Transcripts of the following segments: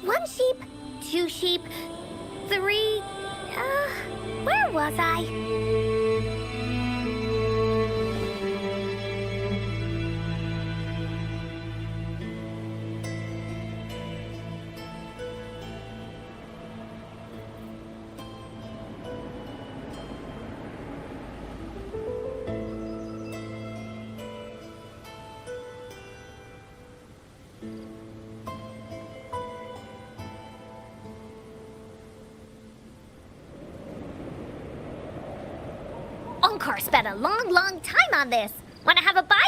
One sheep, two sheep, three... where was I? Onkar spent a long time on this. Wanna have a bite?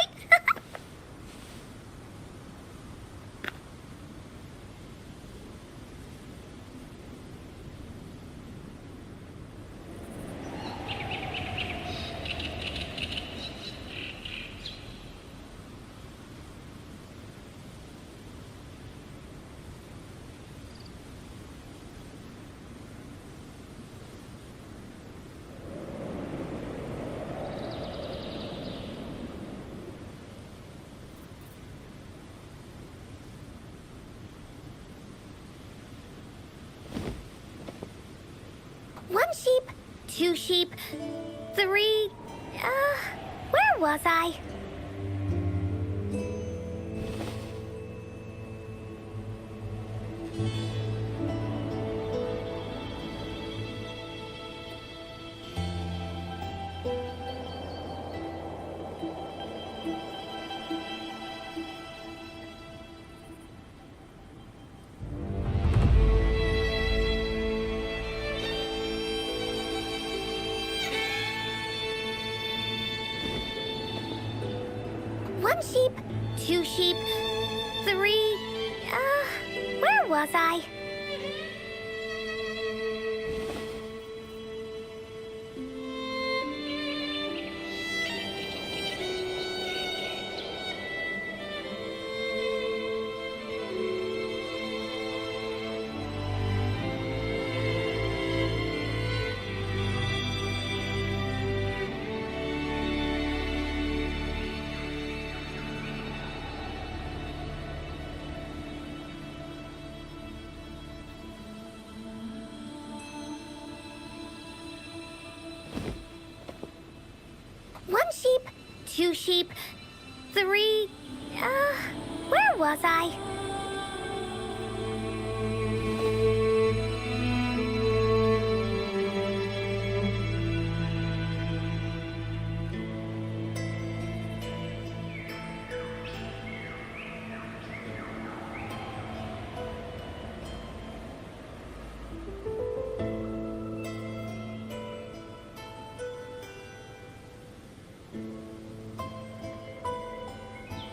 One sheep, two sheep, three... where was I? One sheep, two sheep, three... where was I? One sheep, two sheep, three... where was I?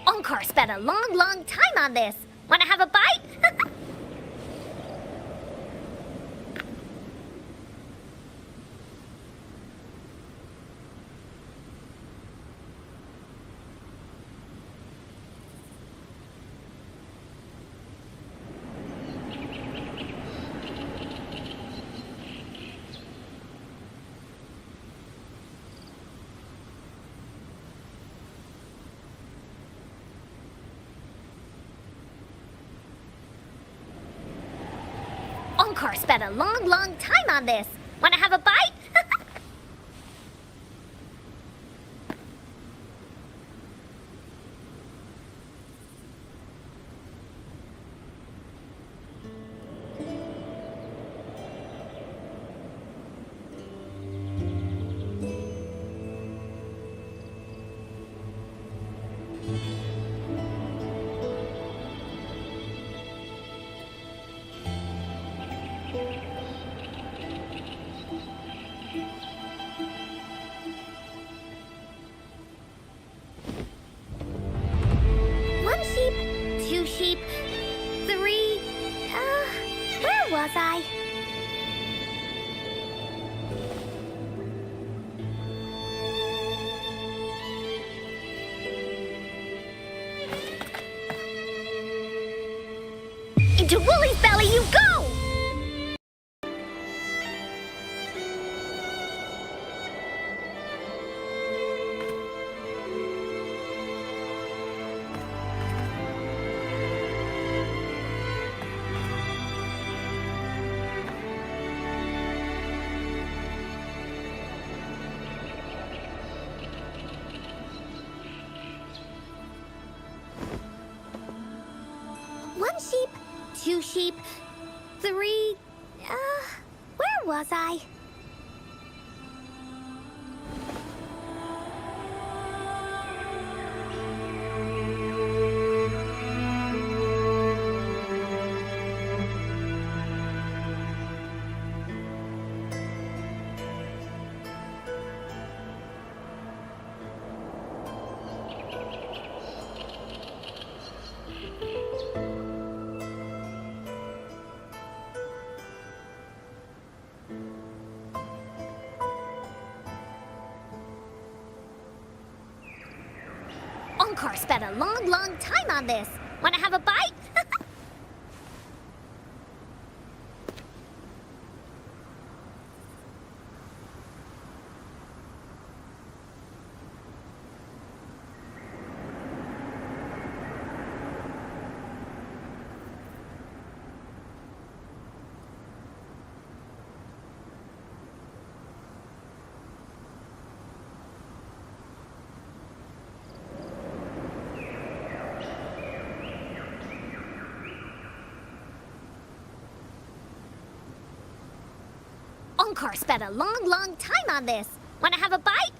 Onkar spent a long time on this. Wanna have a bite? Onkar spent a long time on this. Wanna have a bite? One sheep, two sheep, three... where was I? Into Wooly's belly you go! cheap. 3... where was I? Encore spent a long time on this. Wanna have a bite? Encore spent a long time on this. Wanna have a bite?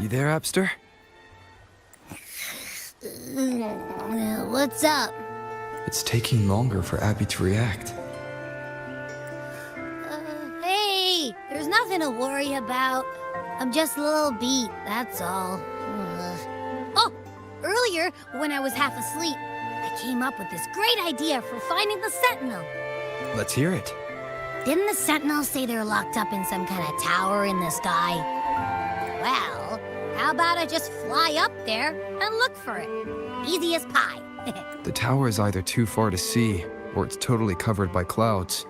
You there, Abster? What's up? It's taking longer for Abby to react. Hey, there's nothing to worry about. I'm just a little beat, that's all. Oh, earlier, when I was half asleep, I came up with this great idea for finding the Sentinel. Let's hear it. Didn't the Sentinel say they're locked up in some kind of tower in the sky? Well, how about I just fly up there and look for it? Easy as pie. The tower is either too far to see, or it's totally covered by clouds.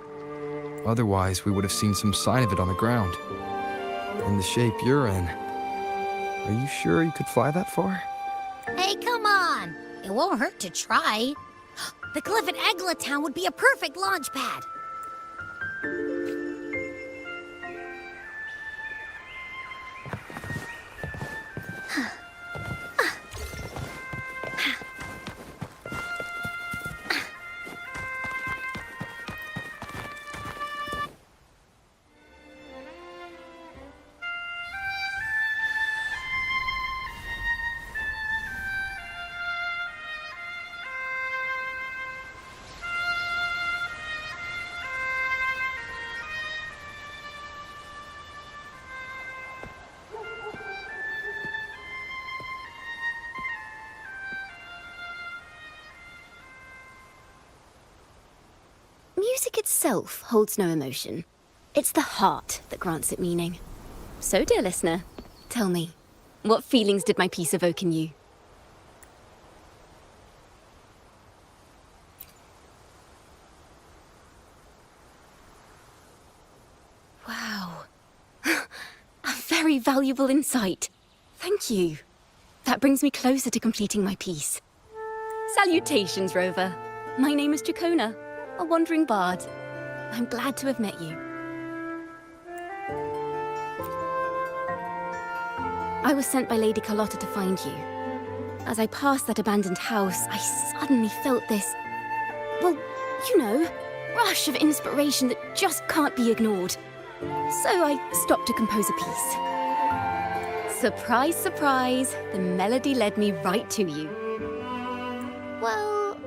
Otherwise, we would have seen some sign of it on the ground. In the shape you're in, are you sure you could fly that far? Hey, come on! It won't hurt to try. The cliff at Eglet Town would be a perfect launch pad. Music itself holds no emotion. It's the heart that grants it meaning. So, dear listener, tell me, what feelings did my piece evoke in you? very valuable insight. Thank you. That brings me closer to completing my piece. Salutations, Rover. My name is Jacona, a wandering bard. I'm glad to have met you. I was sent by Lady Carlotta to find you. As I passed that abandoned house, I suddenly felt this, well, you know, rush of inspiration that just can't be ignored. So I stopped to compose a piece. Surprise, surprise, the melody led me right to you. Well,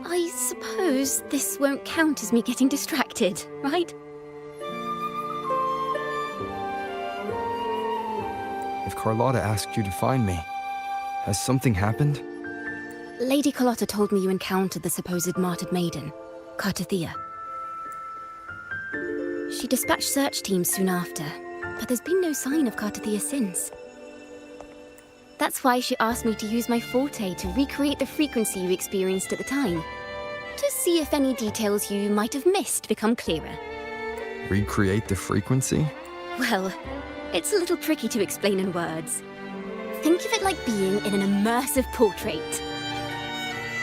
I suppose this won't count as me getting distracted, right? If Carlotta asked you to find me, has something happened? Lady Carlotta told me you encountered the supposed martyred maiden, Cartathea. She dispatched search teams soon after, but there's been no sign of Cartathea since. That's why she asked me to use my forte to recreate the frequency you experienced at the time, to see if any details you might have missed become clearer. Recreate the frequency? Well, it's a little tricky to explain in words. Think of it like being in an immersive portrait.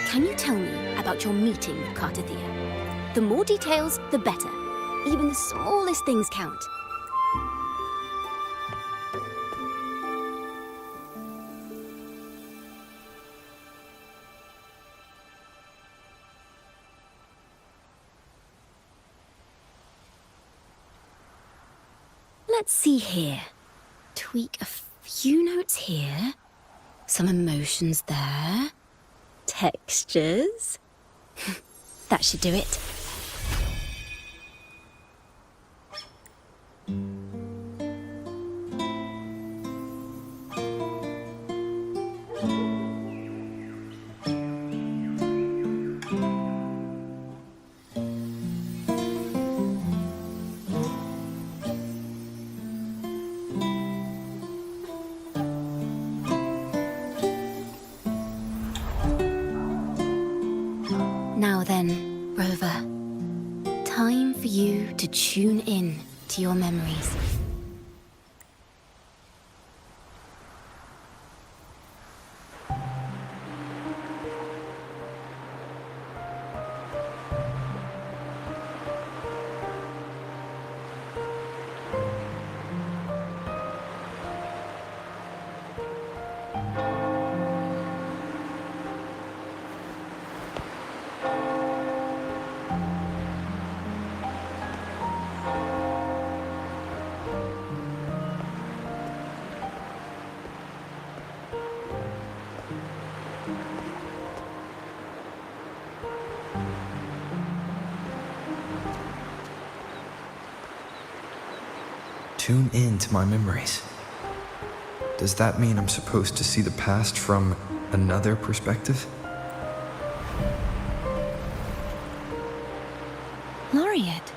Can you tell me about your meeting with Cartathea? The more details, the better. Even the smallest things count. Let's see here. Tweak a few notes here. Some emotions there. Textures. That should do it. Now then, Rover. Time for you to tune in to your memories. Tune in to my memories. Does that mean I'm supposed to see the past from another perspective? Laureate.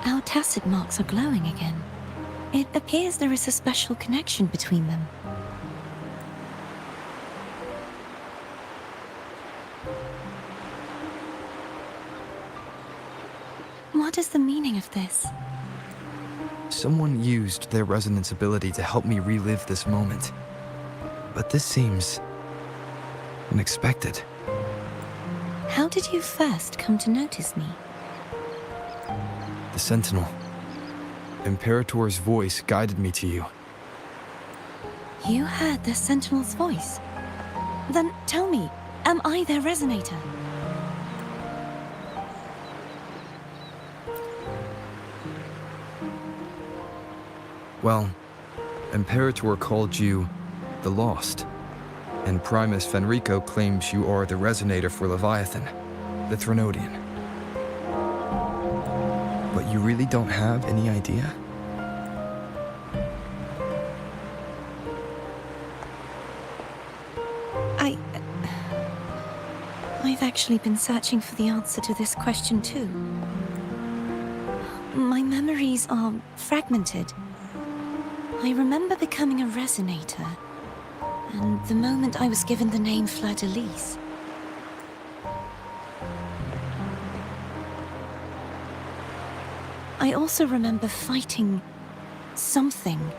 Our tacit marks are glowing again. It appears there is a special connection between them. What is the meaning of this? Someone used their resonance ability to help me relive this moment. But this seems unexpected. How did you first come to notice me? The Sentinel. Imperator's voice guided me to you. You heard the Sentinel's voice? Then tell me, am I their resonator? Well, Imperator called you the Lost, and Primus Fenrico claims you are the resonator for Leviathan, the Threnodian. But you really don't have any idea? I've actually been searching for the answer to this question too. My memories are fragmented. I remember becoming a resonator, and the moment I was given the name Fleur-de-Lis. I also remember fighting something,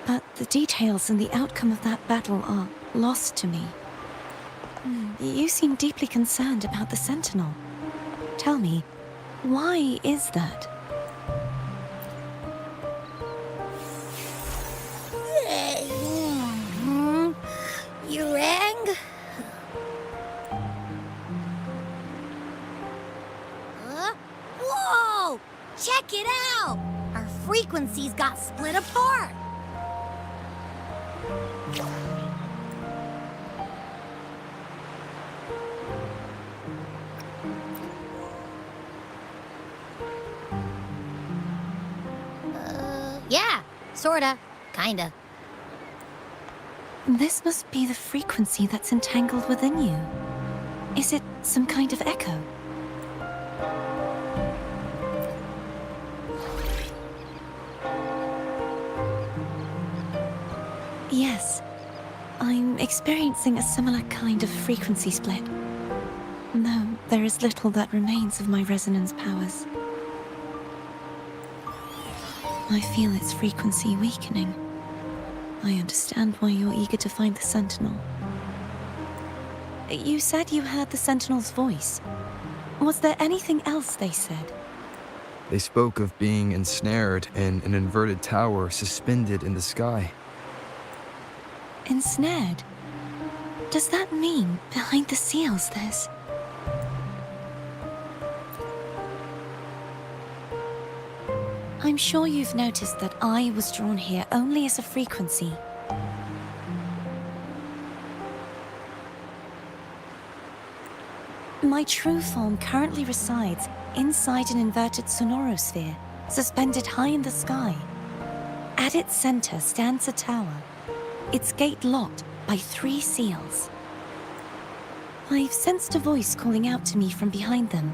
but the details and the outcome of that battle are lost to me. You seem deeply concerned about the Sentinel. Tell me, why is that? You rang? Whoa! Check it out! Our frequencies got split apart. Yeah, sorta, kinda. This must be the frequency that's entangled within you. Is it some kind of echo? Yes, I'm experiencing a similar kind of frequency split. Though there is little that remains of my resonance powers. I feel its frequency weakening. I understand why you're eager to find the Sentinel. You said you heard the Sentinel's voice. Was there anything else they said? They spoke of being ensnared in an inverted tower suspended in the sky. Ensnared? Does that mean behind the seals there's... I'm sure you've noticed that I was drawn here only as a frequency. My true form currently resides inside an inverted sonorosphere, suspended high in the sky. At its center stands a tower, its gate locked by 3 seals. I've sensed a voice calling out to me from behind them.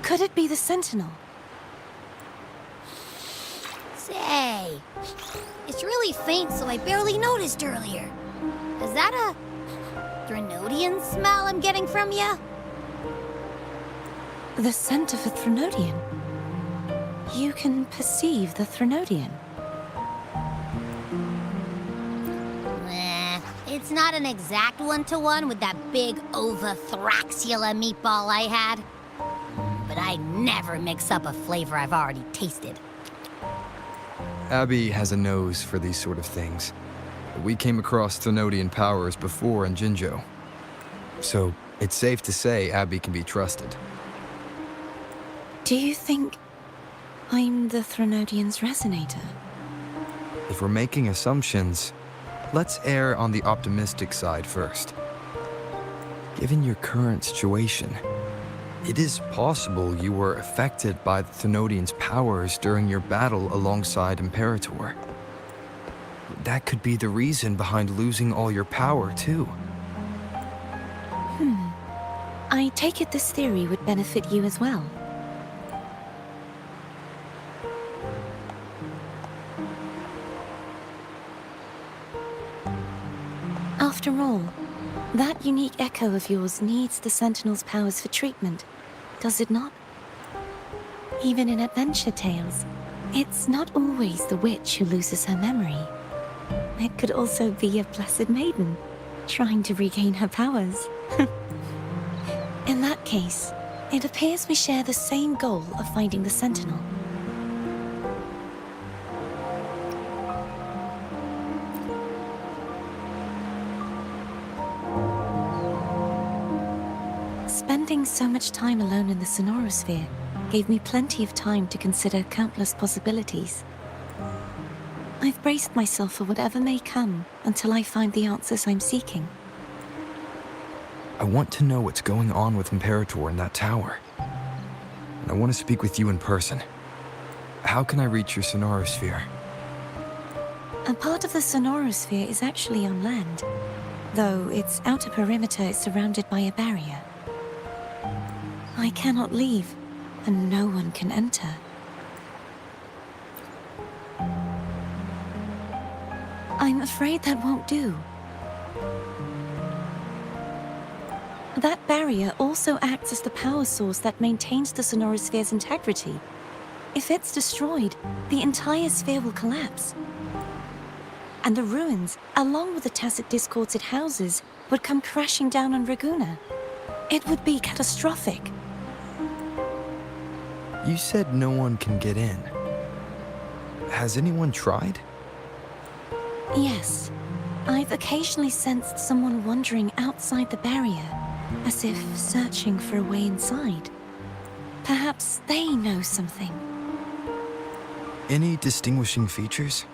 Could it be the Sentinel? Say, it's really faint, so I barely noticed earlier. Is that a Threnodian smell I'm getting from you? The scent of a Threnodian? You can perceive the Threnodian? It's not an exact one-to-one with that big Ovathraxula meatball I had. But I never mix up a flavor I've already tasted. Abby has a nose for these sort of things. We came across Threnodian powers before in Jinzhou. So it's safe to say Abby can be trusted. Do you think I'm the Threnodian's resonator? If we're making assumptions, let's err on the optimistic side first. Given your current situation, it is possible you were affected by the Threnodian's powers during your battle alongside Imperator. That could be the reason behind losing all your power, too. I take it this theory would benefit you as well. After all, that unique echo of yours needs the Sentinel's powers for treatment, does it not? Even in adventure tales, it's not always the witch who loses her memory. It could also be a blessed maiden, trying to regain her powers. In that case, it appears we share the same goal of finding the Sentinel. Spending so much time alone in the sonorosphere gave me plenty of time to consider countless possibilities. I've braced myself for whatever may come until I find the answers I'm seeking. I want to know what's going on with Imperator in that tower. And I want to speak with you in person. How can I reach your sonorosphere? A part of the sonorosphere is actually on land, though its outer perimeter is surrounded by a barrier. I cannot leave, and no one can enter. I'm afraid that won't do. That barrier also acts as the power source that maintains the Sonorosphere's integrity. If it's destroyed, the entire sphere will collapse. And the ruins, along with the tacit discords it houses, would come crashing down on Raguna. It would be catastrophic. You said no one can get in. Has anyone tried? Yes. I've occasionally sensed someone wandering outside the barrier, as if searching for a way inside. Perhaps they know something. Any distinguishing features?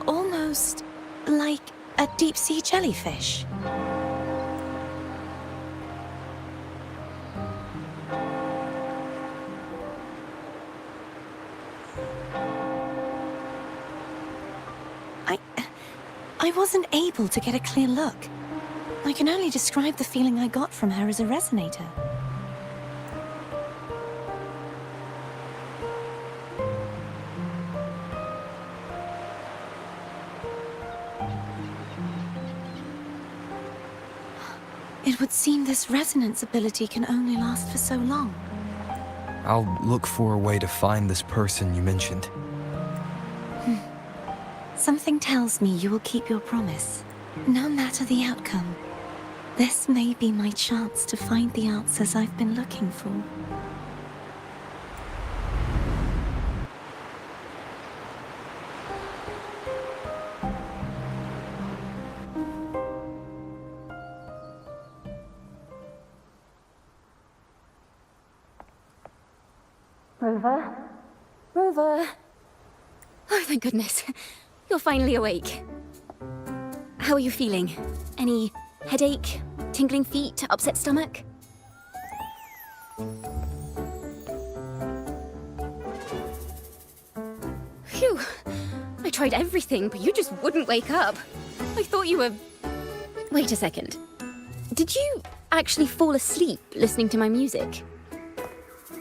Almost like a deep-sea jellyfish. I wasn't able to get a clear look. I can only describe the feeling I got from her as a resonator. It would seem this resonance ability can only last for so long. I'll look for a way to find this person you mentioned. Something tells me you will keep your promise, no matter the outcome. This may be my chance to find the answers I've been looking for. Rover? Rover! Oh, thank goodness. You're finally awake. How are you feeling? Any headache, tingling feet, upset stomach? Phew. I tried everything, but you just wouldn't wake up. I thought you were... Wait a second. Did you actually fall asleep listening to my music?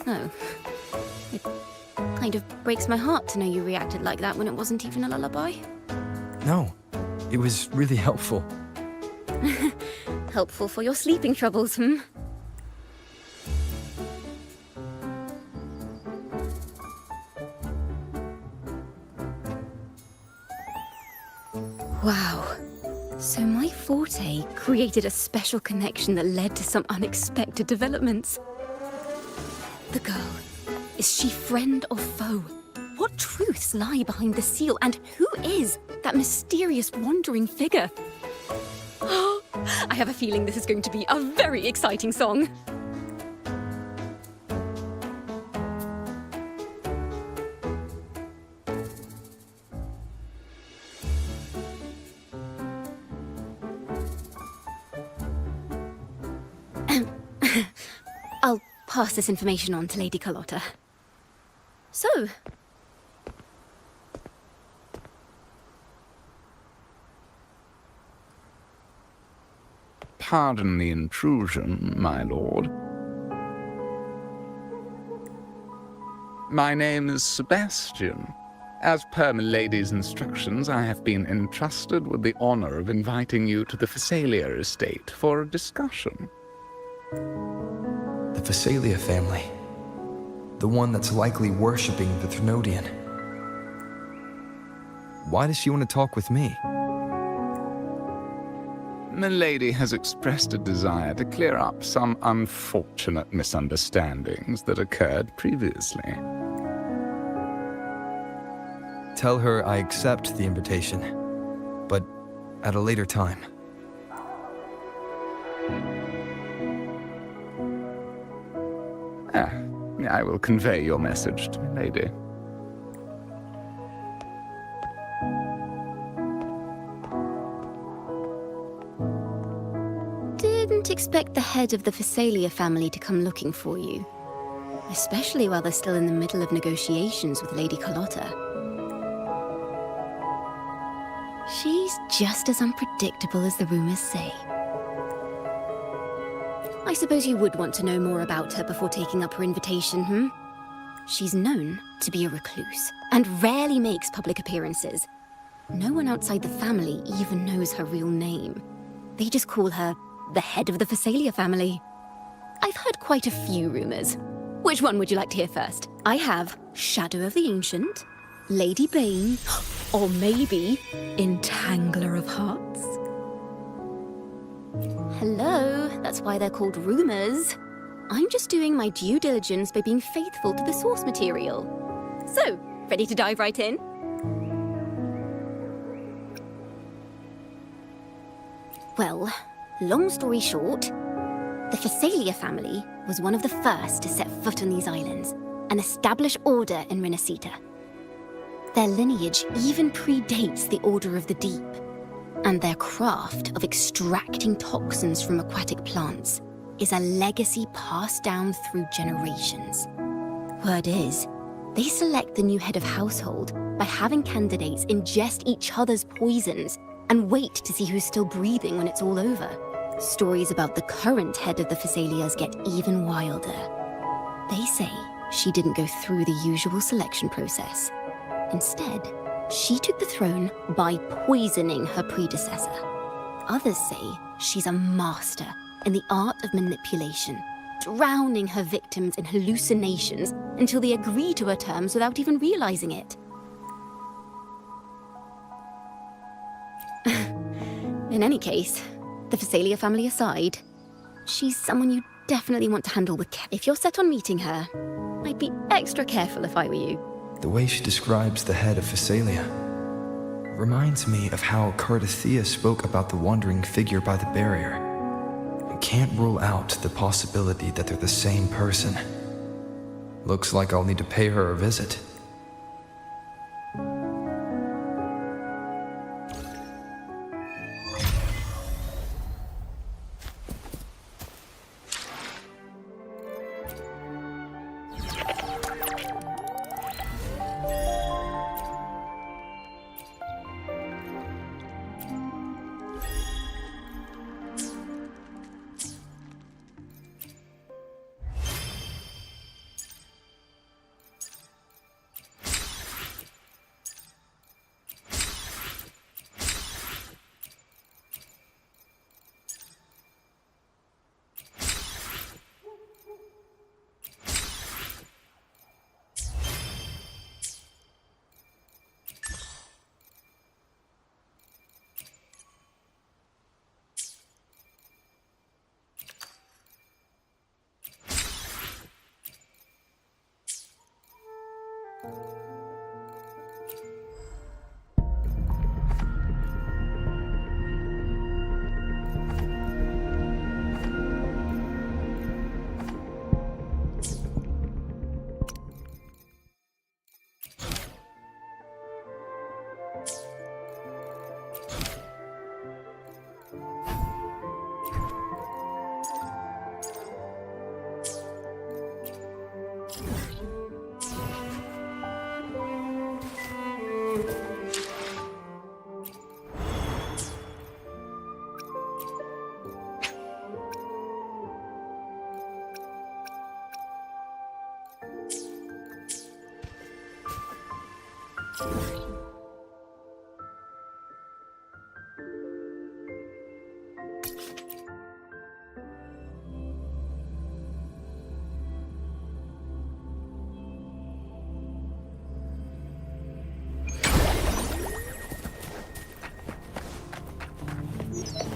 Oh. It kind of breaks my heart to know you reacted like that when it wasn't even a lullaby. No, it was really helpful. Helpful for your sleeping troubles, hmm? Wow. So my forte created a special connection that led to some unexpected developments. The girl. Is she friend or foe? What truths lie behind the seal, and who is that mysterious wandering figure? Oh, I have a feeling this is going to be a very exciting song. I'll pass this information on to Lady Carlotta. So, pardon the intrusion, my lord. My name is Sebastian. As per milady's instructions, I have been entrusted with the honor of inviting you to the Phasalia estate for a discussion. The Phasalia family. The one that's likely worshipping the Thrnodian. Why does she want to talk with me? Milady has expressed a desire to clear up some unfortunate misunderstandings that occurred previously. Tell her I accept the invitation, but at a later time. I will convey your message to Milady. didn't expect the head of the Phasalia family to come looking for you. Especially while they're still in the middle of negotiations with Lady Carlotta. She's just as unpredictable as the rumors say. I suppose you would want to know more about her before taking up her invitation, hmm? She's known to be a recluse, and rarely makes public appearances. No one outside the family even knows her real name. They just call her the head of the Phasalia family. I've heard quite a few rumors. Which one would you like to hear first? I have Shadow of the Ancient, Lady Bane, or maybe Entangler of Hearts. Hello, that's why they're called rumors. I'm just doing my due diligence by being faithful to the source material. So, ready to dive right in? Well, long story short, the Phasalia family was one of the first to set foot on these islands and establish order in Renacita. Their lineage even predates the Order of the Deep, and their craft of extracting toxins from aquatic plants is a legacy passed down through generations. Word is, they select the new head of household by having candidates ingest each other's poisons and wait to see who's still breathing when it's all over. Stories about the current head of the Phasalias get even wilder. They say she didn't go through the usual selection process. Instead, she took the throne by poisoning her predecessor. Others say she's a master in the art of manipulation, drowning her victims in hallucinations until they agree to her terms without even realizing it. In any case, the Phasalia family aside, she's someone you definitely want to handle with care. If you're set on meeting her, I'd be extra careful if I were you. The way she describes the head of Phasalia reminds me of how Cardathea spoke about the wandering figure by the barrier. I can't rule out the possibility that they're the same person. Looks like I'll need to pay her a visit.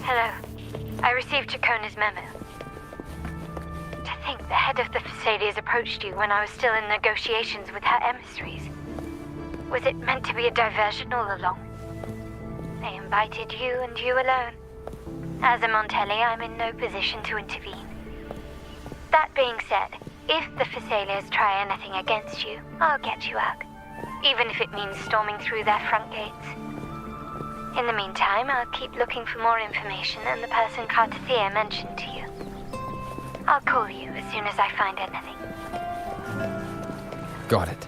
Hello. I received Chacona's memo. To think the head of the Phasalias approached you when I was still in negotiations with her emissaries. Was it meant to be a diversion all along? They invited you and you alone. As a Montelli, I'm in no position to intervene. That being said, if the Phasalias try anything against you, I'll get you out. Even if it means storming through their front gates. In the meantime, I'll keep looking for more information and the person Cardathea mentioned to you. I'll call you as soon as I find anything. Got it.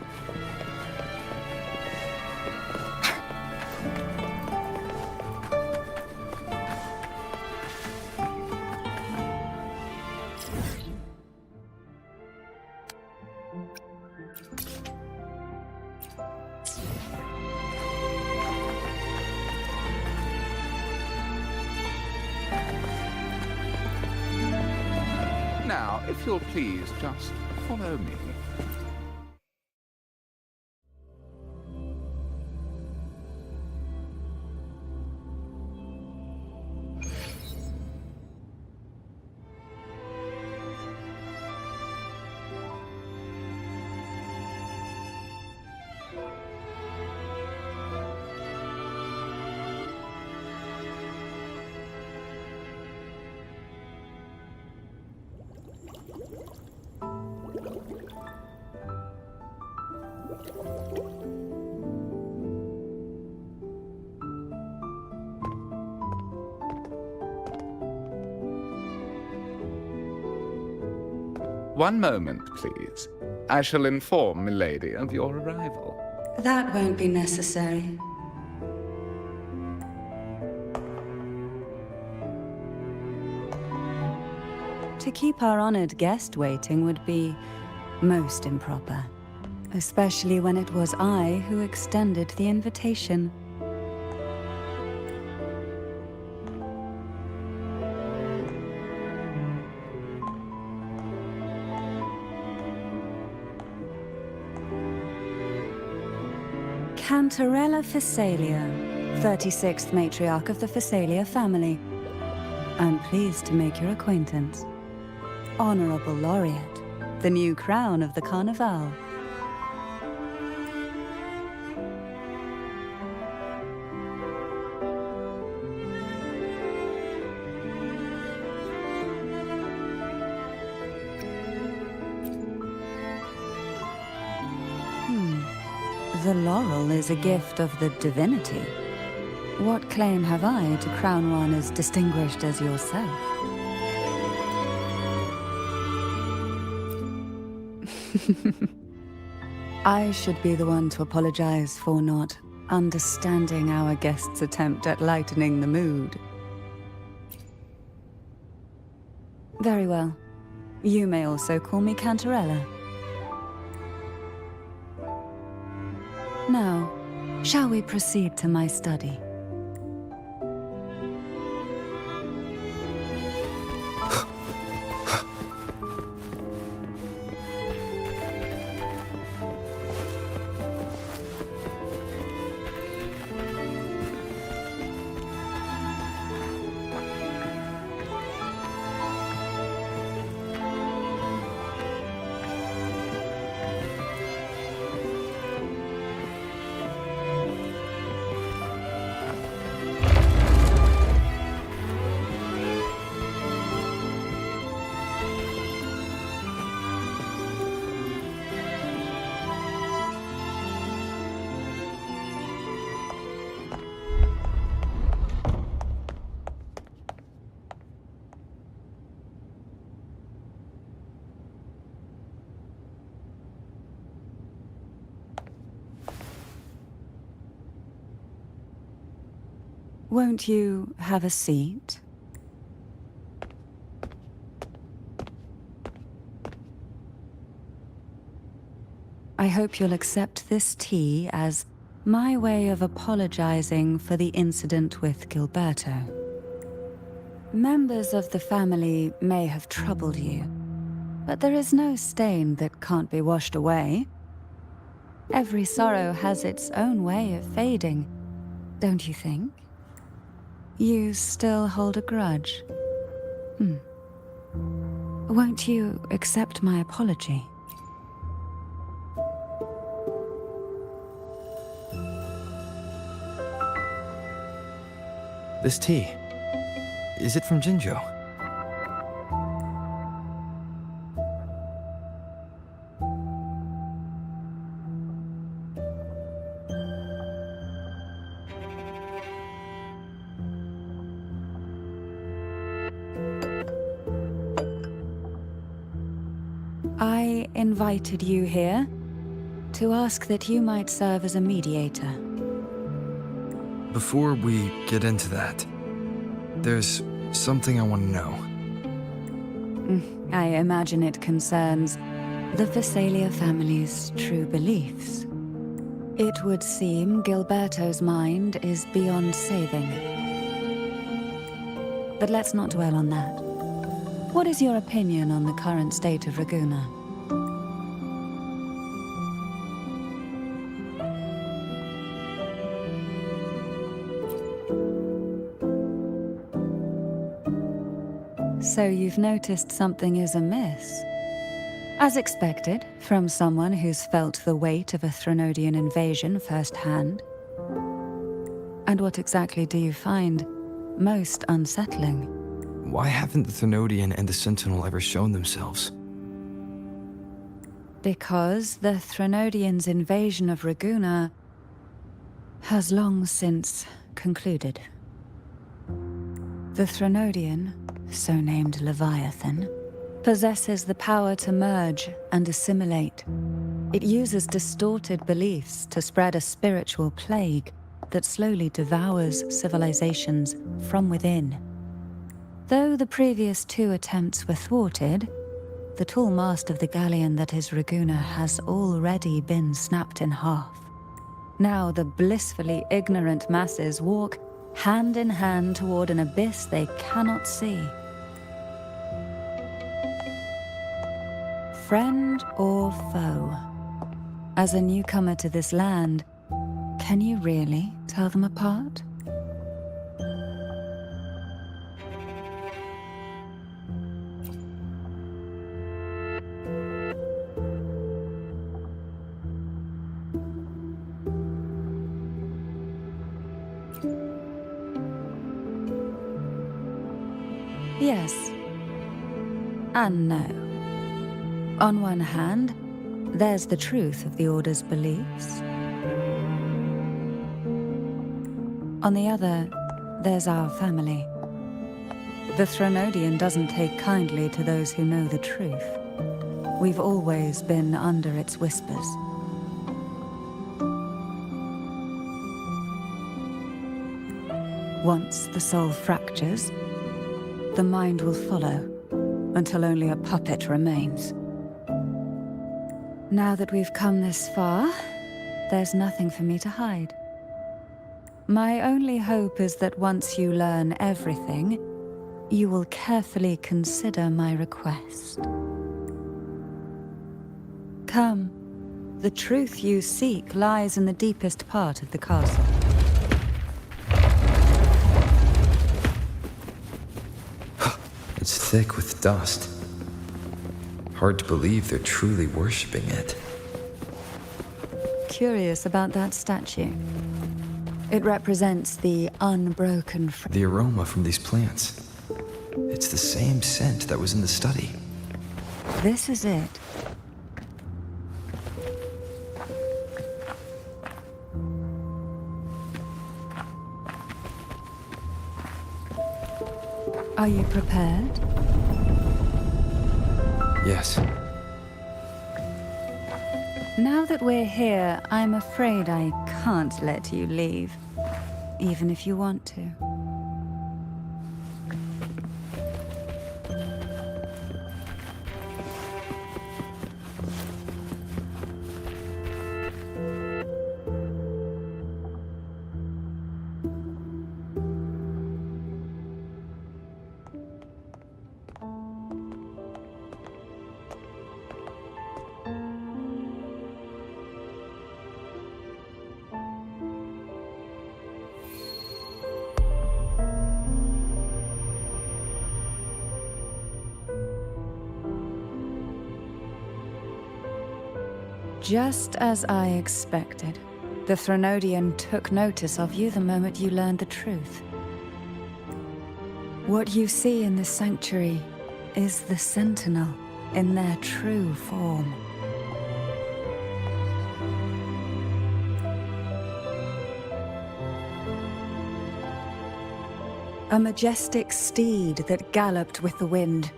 Now, if you'll please just follow me. One moment, please. I shall inform milady of your arrival. That won't be necessary. To keep our honored guest waiting would be most improper, especially when it was I who extended the invitation. Cantarella Phasalia, 36th matriarch of the Phasalia family. I'm pleased to make your acquaintance. Honorable Laureate, the new crown of the Carnival. The laurel is a gift of the divinity. What claim have I to crown one as distinguished as yourself? I should be the one to apologize for not understanding our guest's attempt at lightening the mood. Very well. You may also call me Cantarella. Now, shall we proceed to my study? Won't you have a seat? I hope you'll accept this tea as my way of apologizing for the incident with Gilberto. Members of the family may have troubled you, but there is no stain that can't be washed away. Every sorrow has its own way of fading, don't you think? You still hold a grudge? Won't you accept my apology? This tea, is it from Jinjo? I invited you here to ask that you might serve as a mediator. Before we get into that, there's something I want to know. I imagine it concerns the Phasalia family's true beliefs. It would seem Gilberto's mind is beyond saving. But let's not dwell on that. What is your opinion on the current state of Raguna? So you've noticed something is amiss? As expected, from someone who's felt the weight of a Threnodian invasion firsthand. And what exactly do you find most unsettling? Why haven't the Threnodian and the Sentinel ever shown themselves? Because the Threnodians' invasion of Raguna has long since concluded. The Threnodian, so named Leviathan, possesses the power to merge and assimilate. It uses distorted beliefs to spread a spiritual plague that slowly devours civilizations from within. Though the previous 2 attempts were thwarted, the tall mast of the galleon that is Raguna has already been snapped in half. Now the blissfully ignorant masses walk hand in hand toward an abyss they cannot see. Friend or foe? As a newcomer to this land, can you really tell them apart? Yes. And no. On one hand, there's the truth of the Order's beliefs. On the other, there's our family. The Threnodian doesn't take kindly to those who know the truth. We've always been under its whispers. Once the soul fractures, the mind will follow, until only a puppet remains. Now that we've come this far, there's nothing for me to hide. My only hope is that once you learn everything, you will carefully consider my request. Come, the truth you seek lies in the deepest part of the castle. It's thick with dust. Hard to believe they're truly worshipping it. Curious about that statue. It represents the unbroken The aroma from these plants. It's the same scent that was in the study. This is it. Are you prepared? Yes. Now that we're here, I'm afraid I can't let you leave, even if you want to. Just as I expected, the Threnodian took notice of you the moment you learned the truth. What you see in the sanctuary is the Sentinel in their true form. A majestic steed that galloped with the wind,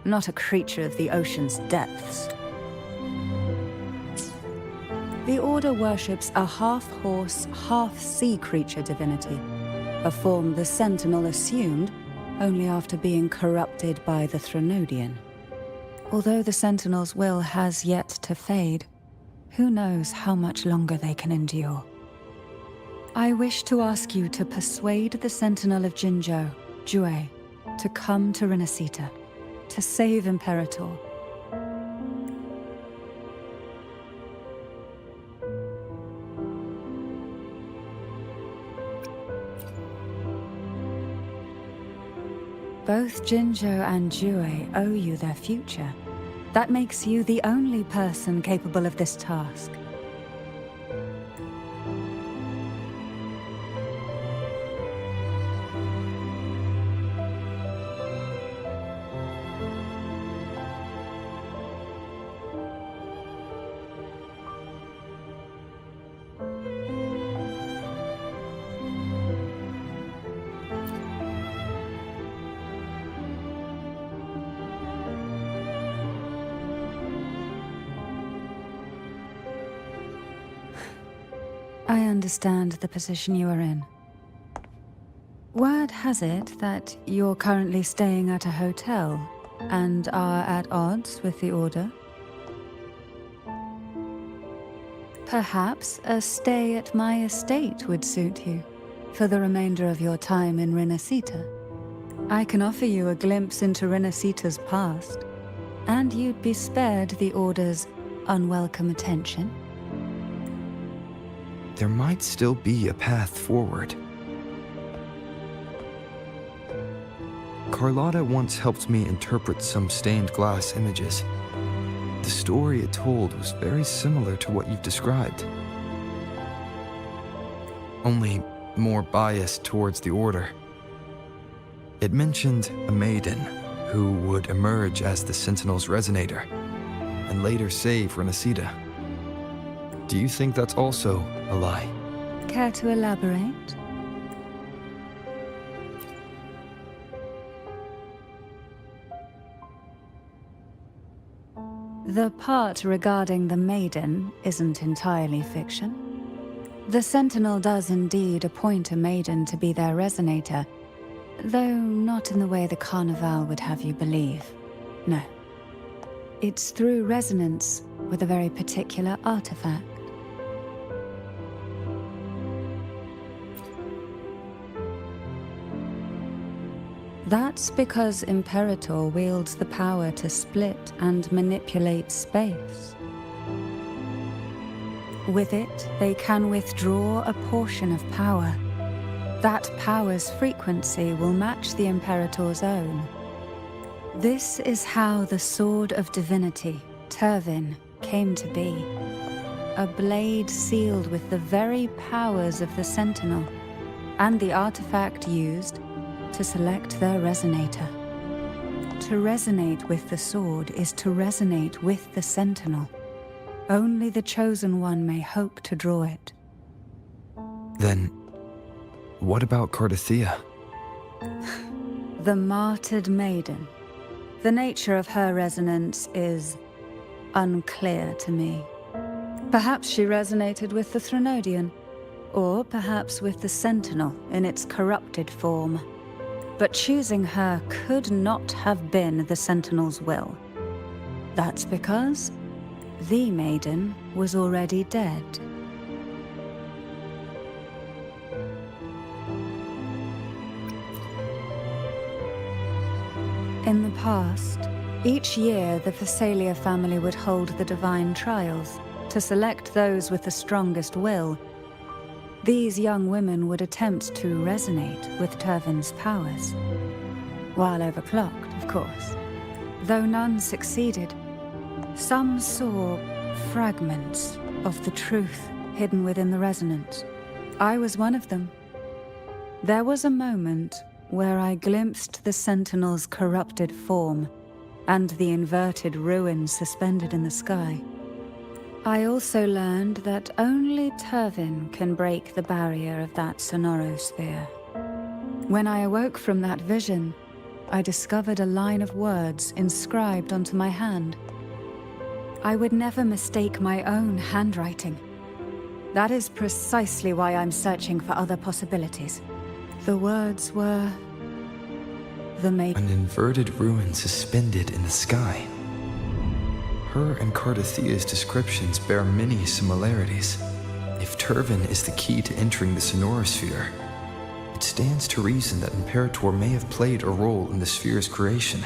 not a creature of the ocean's depths. The Order worships a half-horse, half-sea creature divinity, a form the Sentinel assumed only after being corrupted by the Threnodian. Although the Sentinel's will has yet to fade, who knows how much longer they can endure. I wish to ask you to persuade the Sentinel of Jinzhou, Jue, to come to Renacita. to save Imperator. Both Jinzhou and Jue owe you their future. That makes you the only person capable of this task. I understand the position you are in. Word has it that you're currently staying at a hotel and are at odds with the Order. Perhaps a stay at my estate would suit you for the remainder of your time in Renacita. I can offer you a glimpse into Renacita's past, and you'd be spared the Order's unwelcome attention. There might still be a path forward. Carlotta once helped me interpret some stained glass images. The story it told was very similar to what you've described, only more biased towards the Order. It mentioned a maiden who would emerge as the Sentinel's resonator and later save Renacita. Do you think that's also a lie? Care to elaborate? The part regarding the maiden isn't entirely fiction. The Sentinel does indeed appoint a maiden to be their resonator, though not in the way the Carnival would have you believe. No. It's through resonance with a very particular artifact. That's because Imperator wields the power to split and manipulate space. With it, they can withdraw a portion of power. That power's frequency will match the Imperator's own. This is how the Sword of Divinity, Turvin, came to be. A blade sealed with the very powers of the Sentinel, and the artifact used to select their resonator. To resonate with the sword is to resonate with the Sentinel. Only the Chosen One may hope to draw it. Then, what about Cardathea? The martyred maiden. The nature of her resonance is unclear to me. Perhaps she resonated with the Threnodian, or perhaps with the Sentinel in its corrupted form. But choosing her could not have been the Sentinel's will. That's because the maiden was already dead. In the past, each year the Phasalia family would hold the Divine Trials to select those with the strongest will. These young women would attempt to resonate with Turvin's powers. While overclocked, of course. Though none succeeded, some saw fragments of the truth hidden within the resonance. I was one of them. There was a moment where I glimpsed the Sentinel's corrupted form and the inverted ruins suspended in the sky. I also learned that only Turvin can break the barrier of that sonorosphere. When I awoke from that vision, I discovered a line of words inscribed onto my hand. I would never mistake my own handwriting. That is precisely why I'm searching for other possibilities. The words were... the maiden. An inverted ruin suspended in the sky. Her and Cardathea's descriptions bear many similarities. If Turvin is the key to entering the sonorosphere, it stands to reason that Imperator may have played a role in the sphere's creation.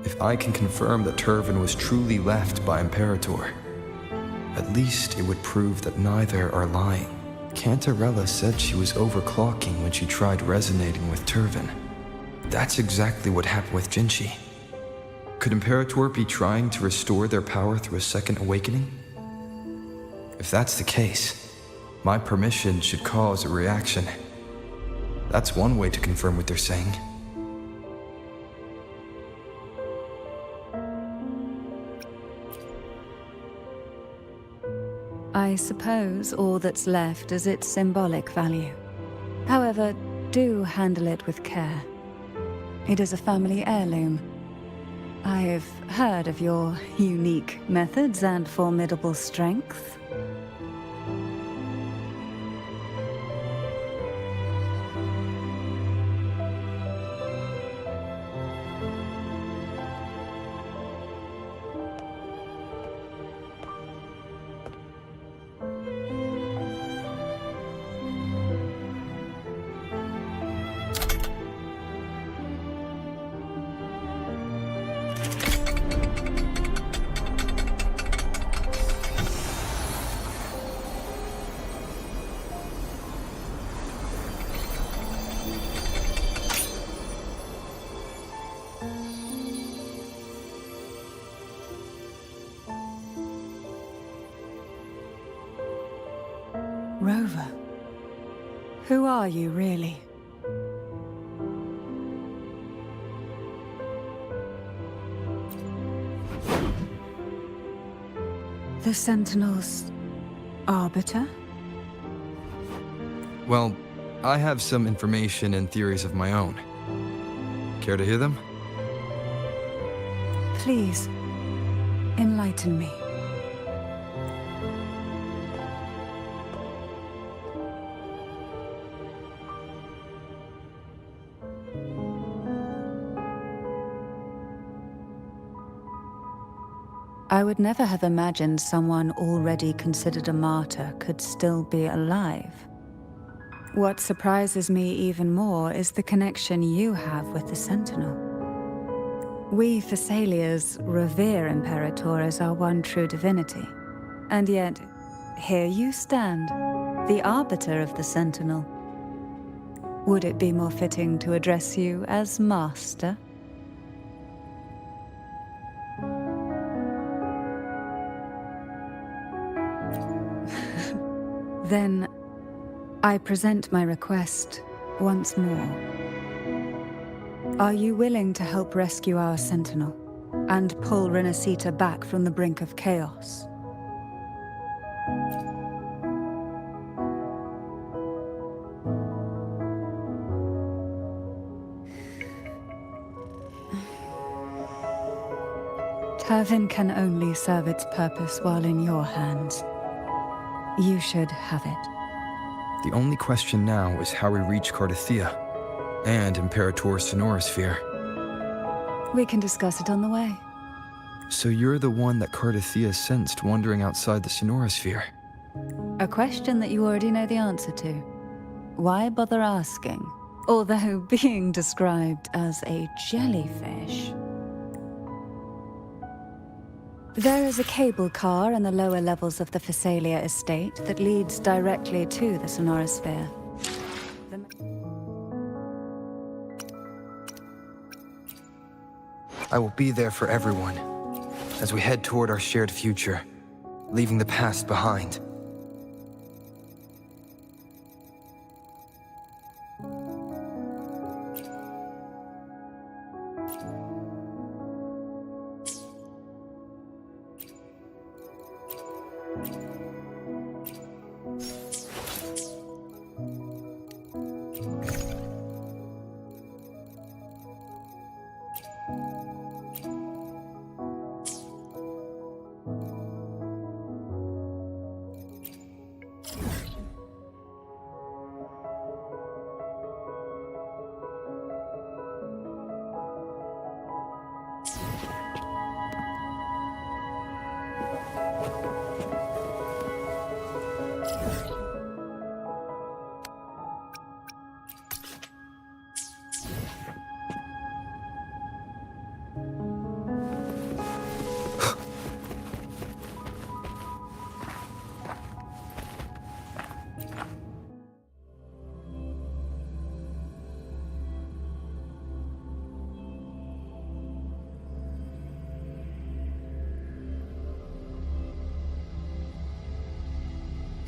If I can confirm that Turvin was truly left by Imperator, at least it would prove that neither are lying. Cantarella said she was overclocking when she tried resonating with Turvin. That's exactly what happened with Jinchi. Could Imperator be trying to restore their power through a second awakening? If that's the case, my permission should cause a reaction. That's one way to confirm what they're saying. I suppose all that's left is its symbolic value. However, do handle it with care. It is a family heirloom. I've heard of your unique methods and formidable strength. Rover, who are you really? The Sentinel's arbiter? Well, I have some information and theories of my own. Care to hear them? Please, enlighten me. I would never have imagined someone already considered a martyr could still be alive. What surprises me even more is the connection you have with the Sentinel. We Thessalians revere Imperator as our one true divinity. And yet, here you stand, the arbiter of the Sentinel. Would it be more fitting to address you as Master? Then, I present my request once more. Are you willing to help rescue our Sentinel and pull Renacita back from the brink of chaos? Turvin can only serve its purpose while in your hands. You should have it. The only question now is how we reach Cardathia and Imperator's Sonorosphere. We can discuss it on the way. So you're the one that Cardathia sensed wandering outside the Sonorosphere? A question that you already know the answer to. Why bother asking? Although being described as a jellyfish. There is a cable car in the lower levels of the Thessalia estate that leads directly to the Sonorosphere. I will be there for everyone as we head toward our shared future, leaving the past behind.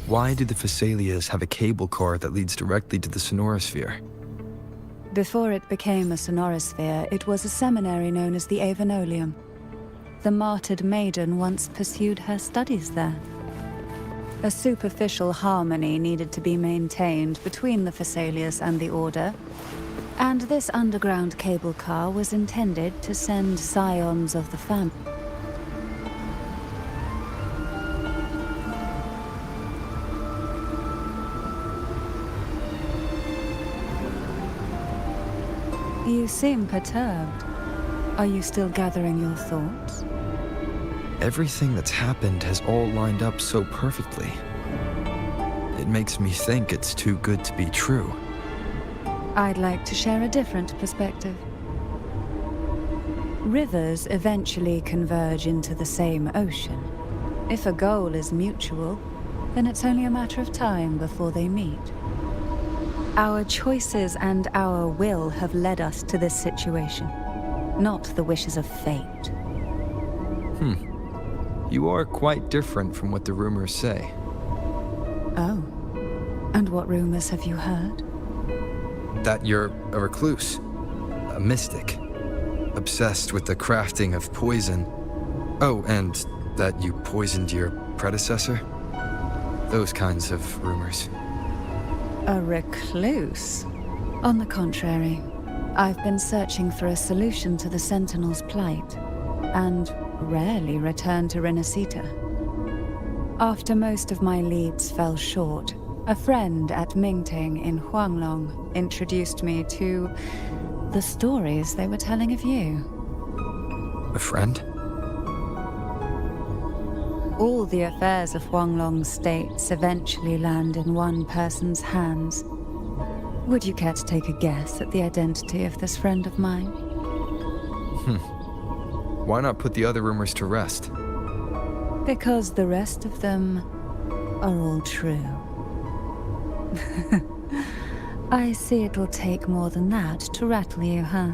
Why do the Phasalias have a cable car that leads directly to the sonorosphere? Before it became a sonorosphere, it was a seminary known as the Avenolium. The martyred maiden once pursued her studies there. A superficial harmony needed to be maintained between the Phasalias and the Order, and this underground cable car was intended to send scions of the family. You seem perturbed. Are you still gathering your thoughts? Everything that's happened has all lined up so perfectly. It makes me think it's too good to be true. I'd like to share a different perspective. Rivers eventually converge into the same ocean. If a goal is mutual, then it's only a matter of time before they meet. Our choices and our will have led us to this situation, not the wishes of fate. You are quite different from what the rumors say. Oh. And what rumors have you heard? That you're a recluse, a mystic, obsessed with the crafting of poison. Oh, and that you poisoned your predecessor? Those kinds of rumors. A recluse? On the contrary, I've been searching for a solution to the Sentinel's plight, and rarely return to Renacita. After most of my leads fell short, a friend at Mingting in Huanglong introduced me to the stories they were telling of you. A friend? All the affairs of Huanglong states eventually land in one person's hands. Would you care to take a guess at the identity of this friend of mine? Why not put the other rumors to rest? Because the rest of them are all true. I see it will take more than that to rattle you, huh?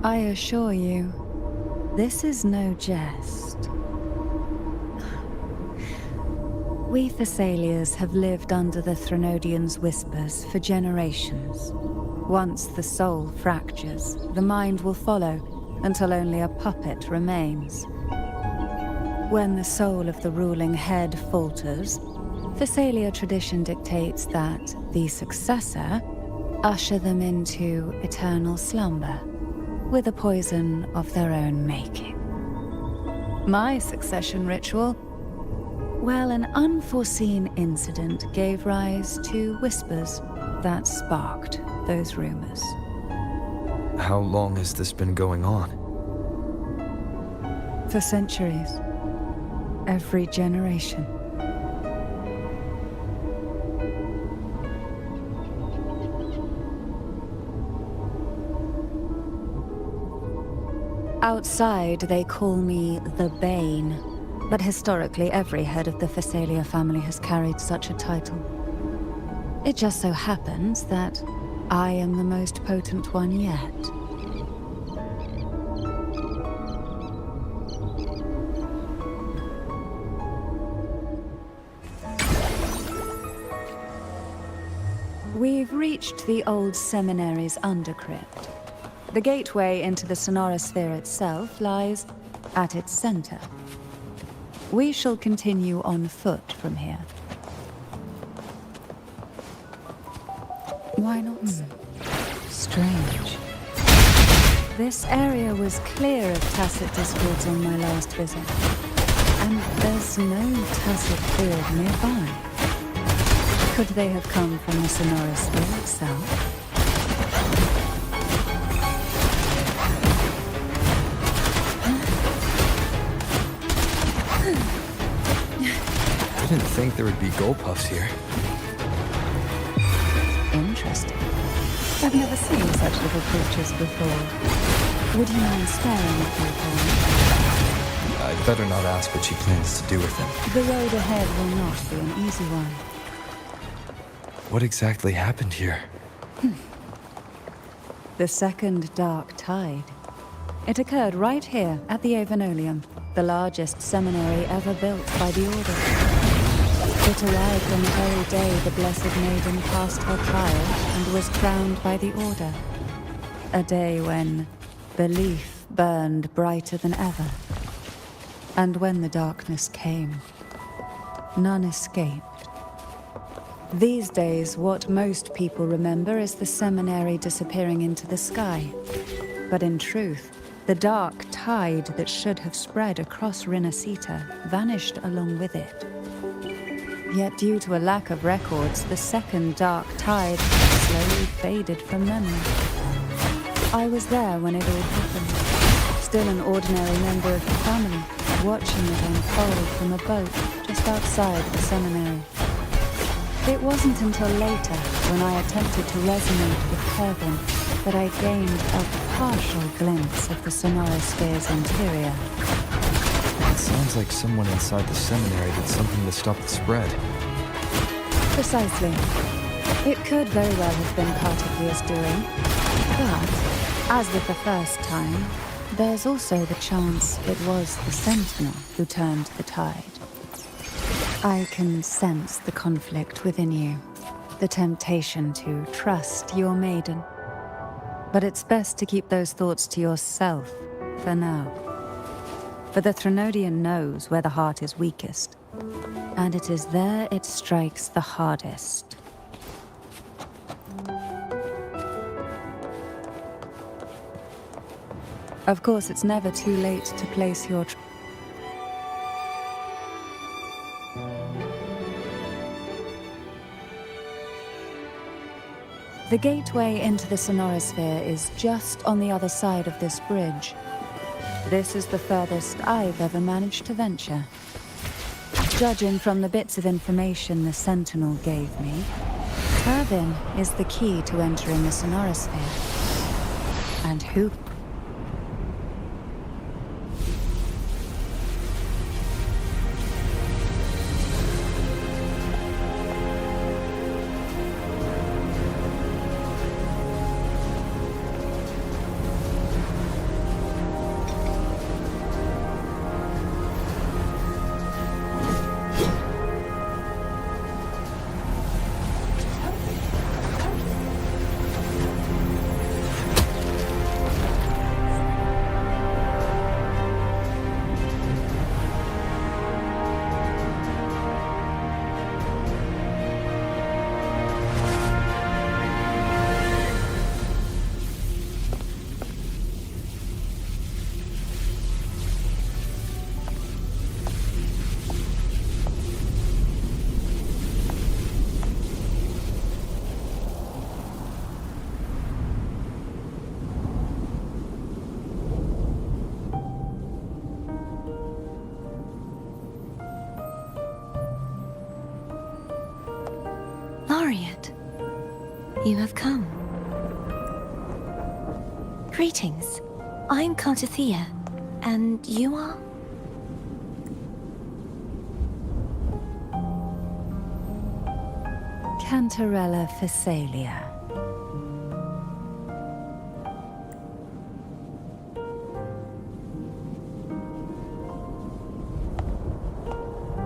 I assure you, this is no jest. We Thessalians have lived under the Threnodians' whispers for generations. Once the soul fractures, the mind will follow, until only a puppet remains. When the soul of the ruling head falters, Thessalia tradition dictates that the successor usher them into eternal slumber, with a poison of their own making. My succession ritual? Well, an unforeseen incident gave rise to whispers that sparked those rumors. How long has this been going on? For centuries. Every generation. Outside, they call me the Bane, but historically every head of the Phasalia family has carried such a title. It just so happens that I am the most potent one yet. We've reached the old seminary's undercrypt. The gateway into the sonorosphere itself lies at its center. We shall continue on foot from here. Why not? Strange. This area was clear of tacit discords on my last visit, and there's no tacit field nearby. Could they have come from the sonorosphere itself? I didn't think there would be Gulpuffs here. Interesting. I've never seen such little creatures before. Would you mind sparing a few for me? I'd better not ask what she plans to do with them. The road ahead will not be an easy one. What exactly happened here? The second dark tide. It occurred right here at the Avenolium, the largest seminary ever built by the Order. It arrived on the very day the Blessed Maiden passed her trial and was crowned by the Order. A day when belief burned brighter than ever. And when the darkness came, none escaped. These days, what most people remember is the seminary disappearing into the sky. But in truth, the dark tide that should have spread across Rinascita vanished along with it. Yet due to a lack of records, the second dark tide slowly faded from memory. I was there when it all happened, still an ordinary member of the family, watching it unfold from a boat just outside the seminary. It wasn't until later, when I attempted to resonate with Kervin, that I gained a partial glimpse of the Sonorosphere's interior. It sounds like someone inside the seminary did something to stop the spread. Precisely. It could very well have been part of Leah's doing. But, as with the first time, there's also the chance it was the Sentinel who turned the tide. I can sense the conflict within you, the temptation to trust your maiden. But it's best to keep those thoughts to yourself for now. For the Threnodian knows where the heart is weakest, and it is there it strikes the hardest. Of course, it's never too late to place your The gateway into the Sonorosphere is just on the other side of this bridge. This is the furthest I've ever managed to venture. Judging from the bits of information the Sentinel gave me, Kervin is the key to entering the Sonorosphere. And who? Laureate, you have come. Greetings. I'm Cartathea, and you are? Cantarella Phasalia.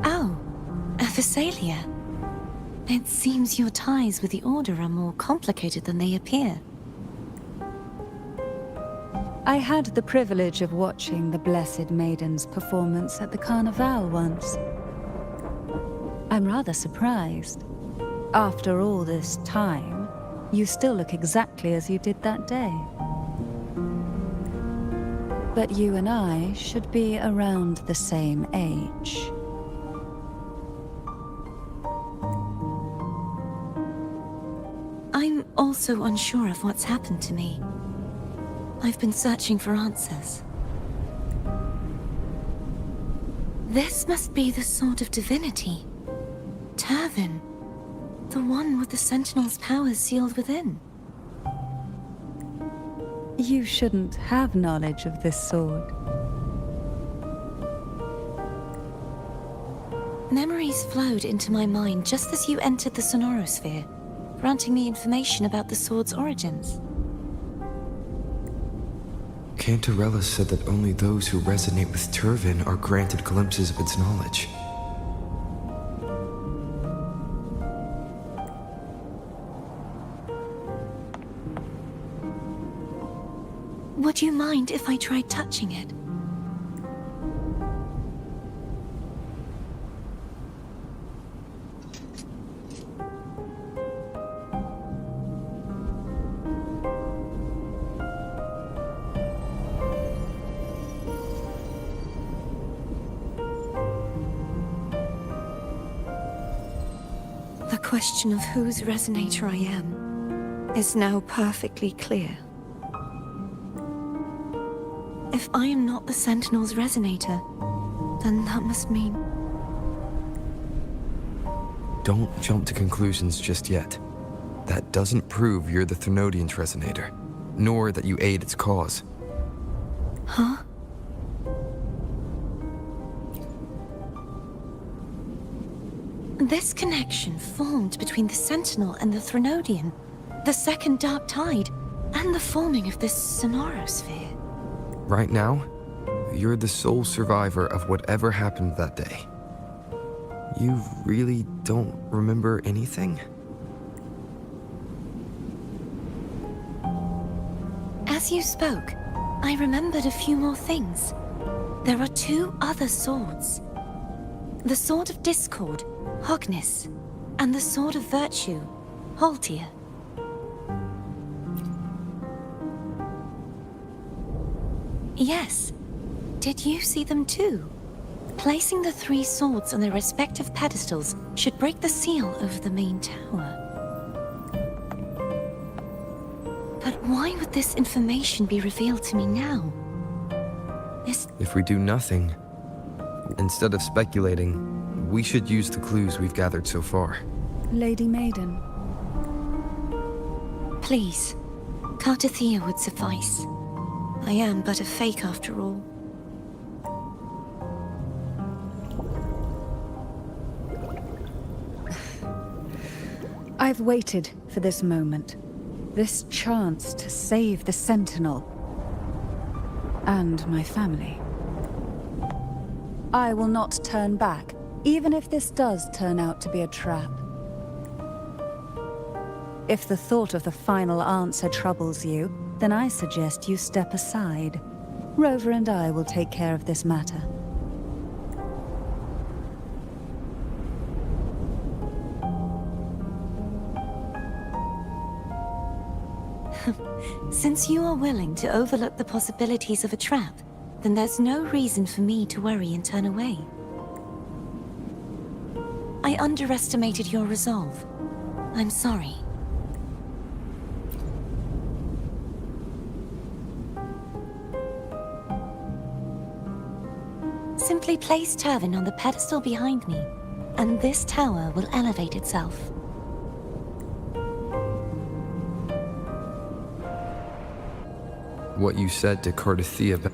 Oh, a Phasalia. It seems your ties with the Order are more complicated than they appear. I had the privilege of watching the Blessed Maiden's performance at the Carnival once. I'm rather surprised. After all this time, you still look exactly as you did that day. But you and I should be around the same age. I'm also unsure of what's happened to me. I've been searching for answers. This must be the Sword of Divinity. Turvin, the one with the Sentinel's powers sealed within. You shouldn't have knowledge of this sword. Memories flowed into my mind just as you entered the Sonorosphere, granting me information about the sword's origins. Cantarella said that only those who resonate with Turvin are granted glimpses of its knowledge. Would you mind if I tried touching it? The question of whose resonator I am is now perfectly clear. If I am not the Sentinel's resonator, then that must mean... Don't jump to conclusions just yet. That doesn't prove you're the Thermodian's resonator, nor that you aid its cause. Huh? This connection formed between the Sentinel and the Thermodian, the second Dark Tide, and the forming of this sonorosphere. Right now, you're the sole survivor of whatever happened that day. You really don't remember anything? As you spoke, I remembered a few more things. There are 2 other swords. The Sword of Discord, Hognis, and the Sword of Virtue, Haltia. Yes. Did you see them too? Placing the 3 swords on their respective pedestals should break the seal over the main tower. But why would this information be revealed to me now? If we do nothing, instead of speculating, we should use the clues we've gathered so far. Lady Maiden. Please, Cartathea would suffice. I am but a fake after all. I've waited for this moment. This chance to save the Sentinel. And my family. I will not turn back, even if this does turn out to be a trap. If the thought of the final answer troubles you, then I suggest you step aside. Rover and I will take care of this matter. Since you are willing to overlook the possibilities of a trap, then there's no reason for me to worry and turn away. I underestimated your resolve. I'm sorry. Simply place Turvin on the pedestal behind me, and this tower will elevate itself. What you said to Cartathea.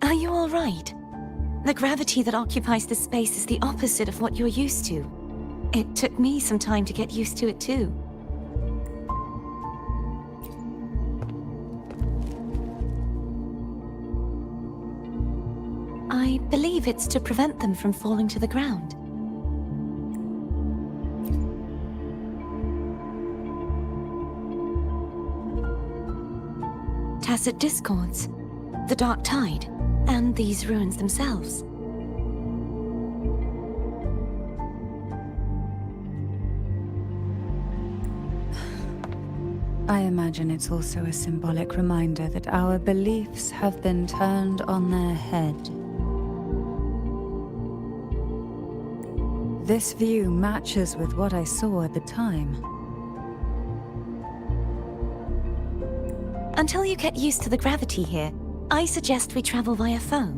Are you all right? The gravity that occupies this space is the opposite of what you're used to. It took me some time to get used to it too. I believe it's to prevent them from falling to the ground. tacit discords, the Dark Tide, and these ruins themselves. I imagine it's also a symbolic reminder that our beliefs have been turned on their head. This view matches with what I saw at the time. Until you get used to the gravity here, I suggest we travel via foam.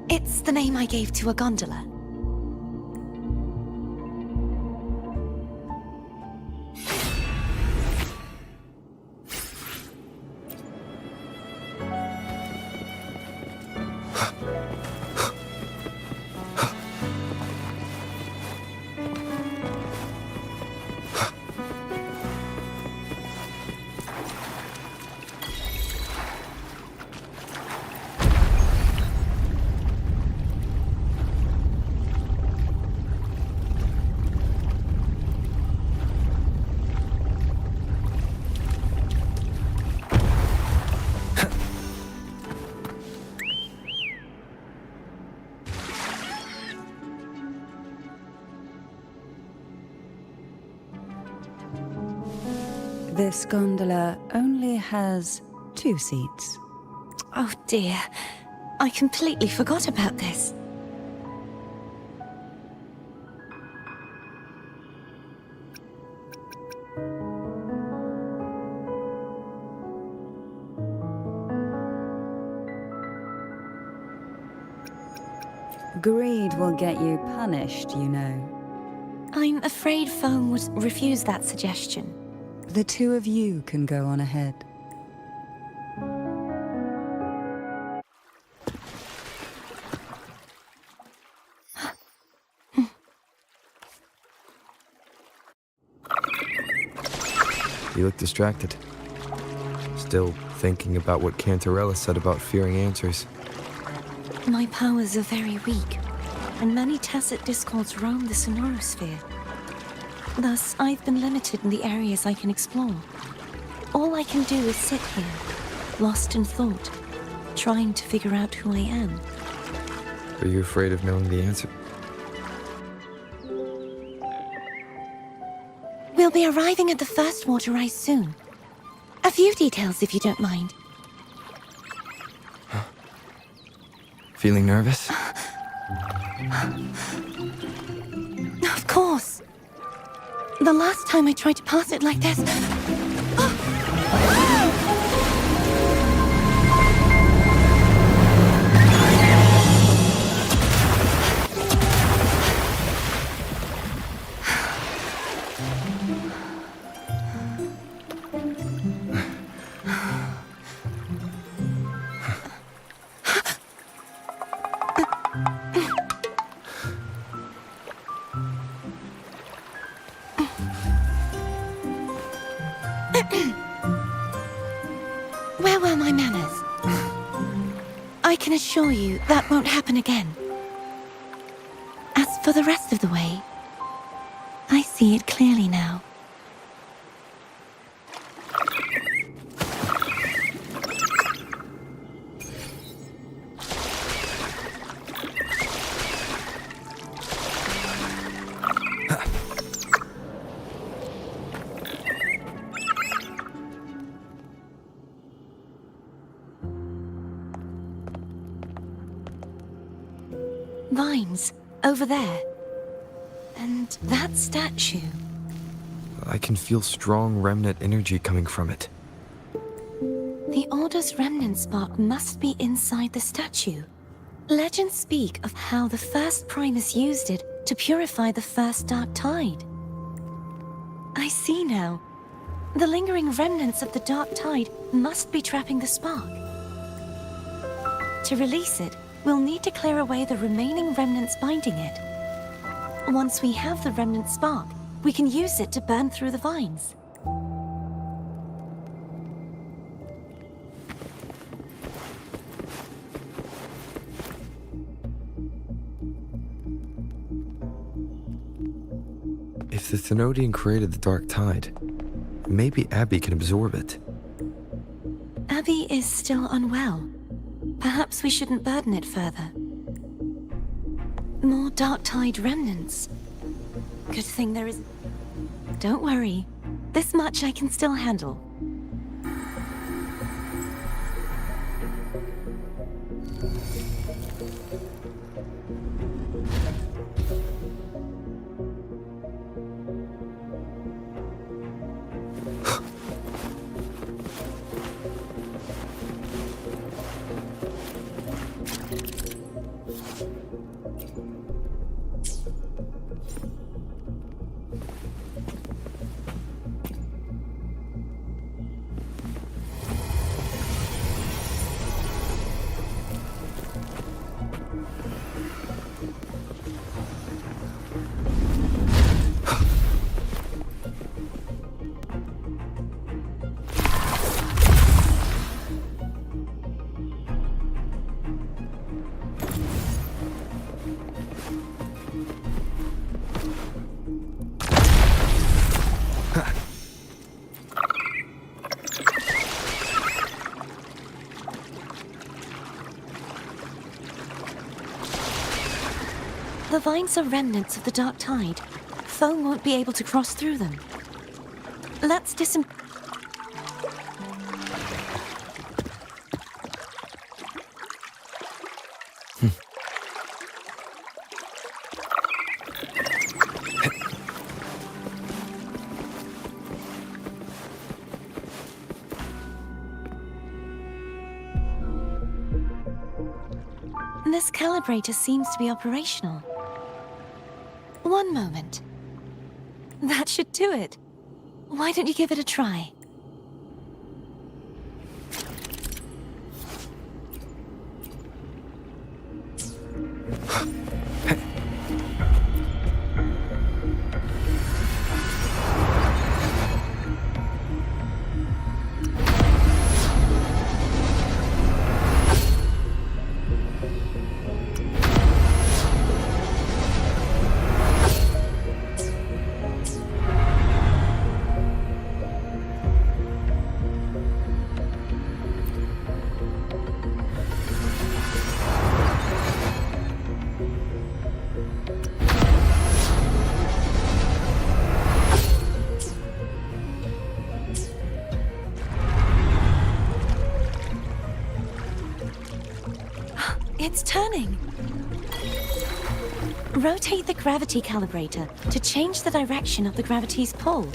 It's the name I gave to a gondola. This gondola only has 2 seats. Oh dear, I completely forgot about this. Greed will get you punished, you know. I'm afraid foam would refuse that suggestion. The 2 of you can go on ahead. You look distracted. Still thinking about what Cantarella said about fearing answers. My powers are very weak, and many tacit discords roam the sonorosphere. Thus, I've been limited in the areas I can explore. All I can do is sit here, lost in thought, trying to figure out who I am. Are you afraid of knowing the answer? We'll be arriving at the first water rise soon. A few details, if you don't mind. Feeling nervous? Of course. The last time I tried to pass it like this... Where were my manners? I can assure you that won't happen again. As for the rest of the way, I see it clearly now. Vines, over there. And that statue. I can feel strong remnant energy coming from it. The Order's remnant spark must be inside the statue. Legends speak of how the first Primus used it to purify the first Dark Tide. I see now. The lingering remnants of the Dark Tide must be trapping the spark. To release it, we'll need to clear away the remaining remnants binding it. Once we have the remnant spark, we can use it to burn through the vines. If the Thenodian created the Dark Tide, maybe Abby can absorb it. Abby is still unwell. Perhaps we shouldn't burden it further. More Dark Tide remnants. Good thing there is... Don't worry. This much I can still handle. The vines are remnants of the Dark Tide. Foam won't be able to cross through them. Let's This calibrator seems to be operational. One moment. That should do it. Why don't you give it a try? It's turning. Rotate the gravity calibrator to change the direction of the gravity's pull.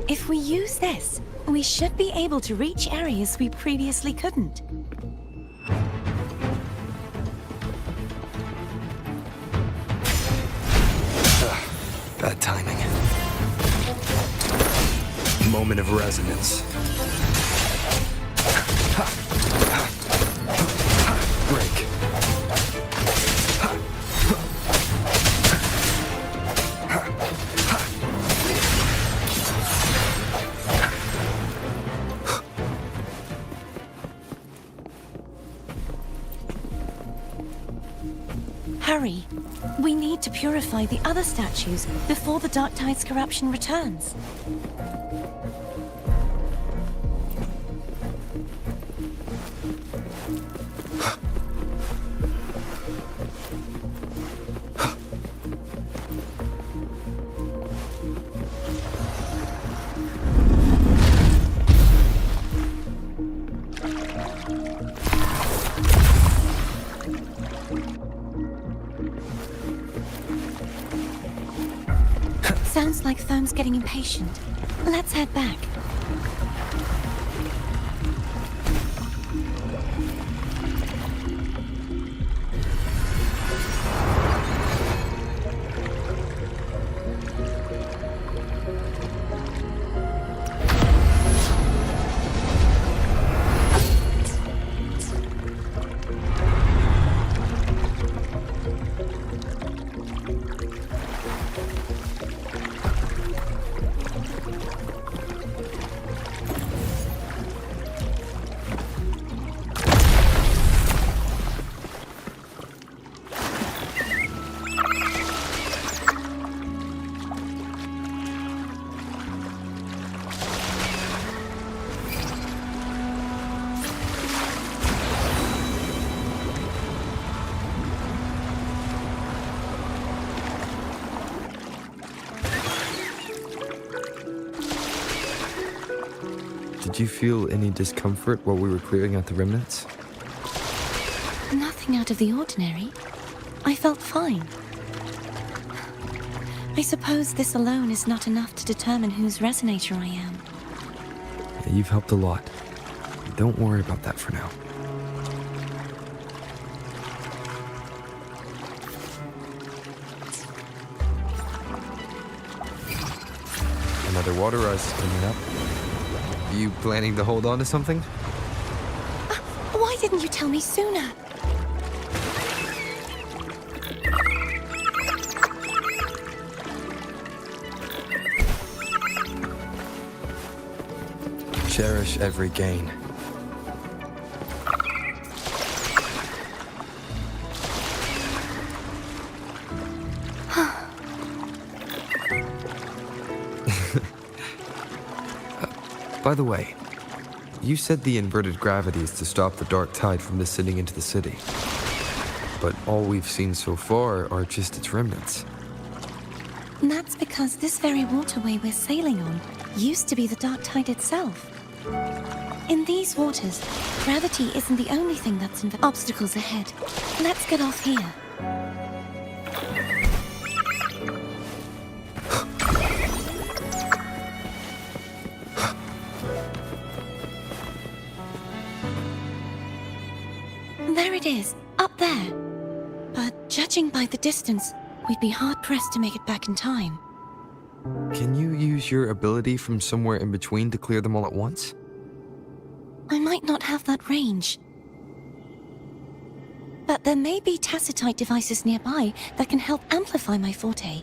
If we use this, we should be able to reach areas we previously couldn't. Bad timing. Moment of resonance. Break. Hurry. We need to purify the other statues before the Dark Tide's corruption returns. Sounds like Foam's getting impatient. Let's head back. Did you feel any discomfort while we were clearing out the remnants? Nothing out of the ordinary. I felt fine. I suppose this alone is not enough to determine whose resonator I am. Yeah, you've helped a lot. Don't worry about that for now. Another water rise is coming up. You planning to hold on to something? Why didn't you tell me sooner? Cherish every gain. By the way, you said the inverted gravity is to stop the dark tide from descending into the city. But all we've seen so far are just its remnants. And that's because this very waterway we're sailing on used to be the dark tide itself. In these waters, gravity isn't the only thing that's obstacles ahead. Let's get off here. There it is, up there. But judging by the distance, we'd be hard-pressed to make it back in time. Can you use your ability from somewhere in between to clear them all at once? I might not have that range. But there may be tacitite devices nearby that can help amplify my forte.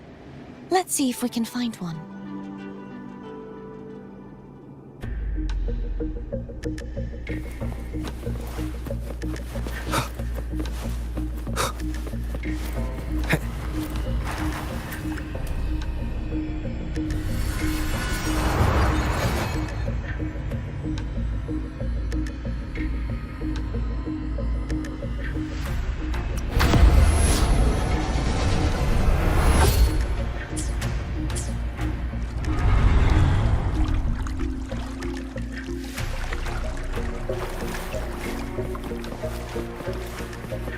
Let's see if we can find one.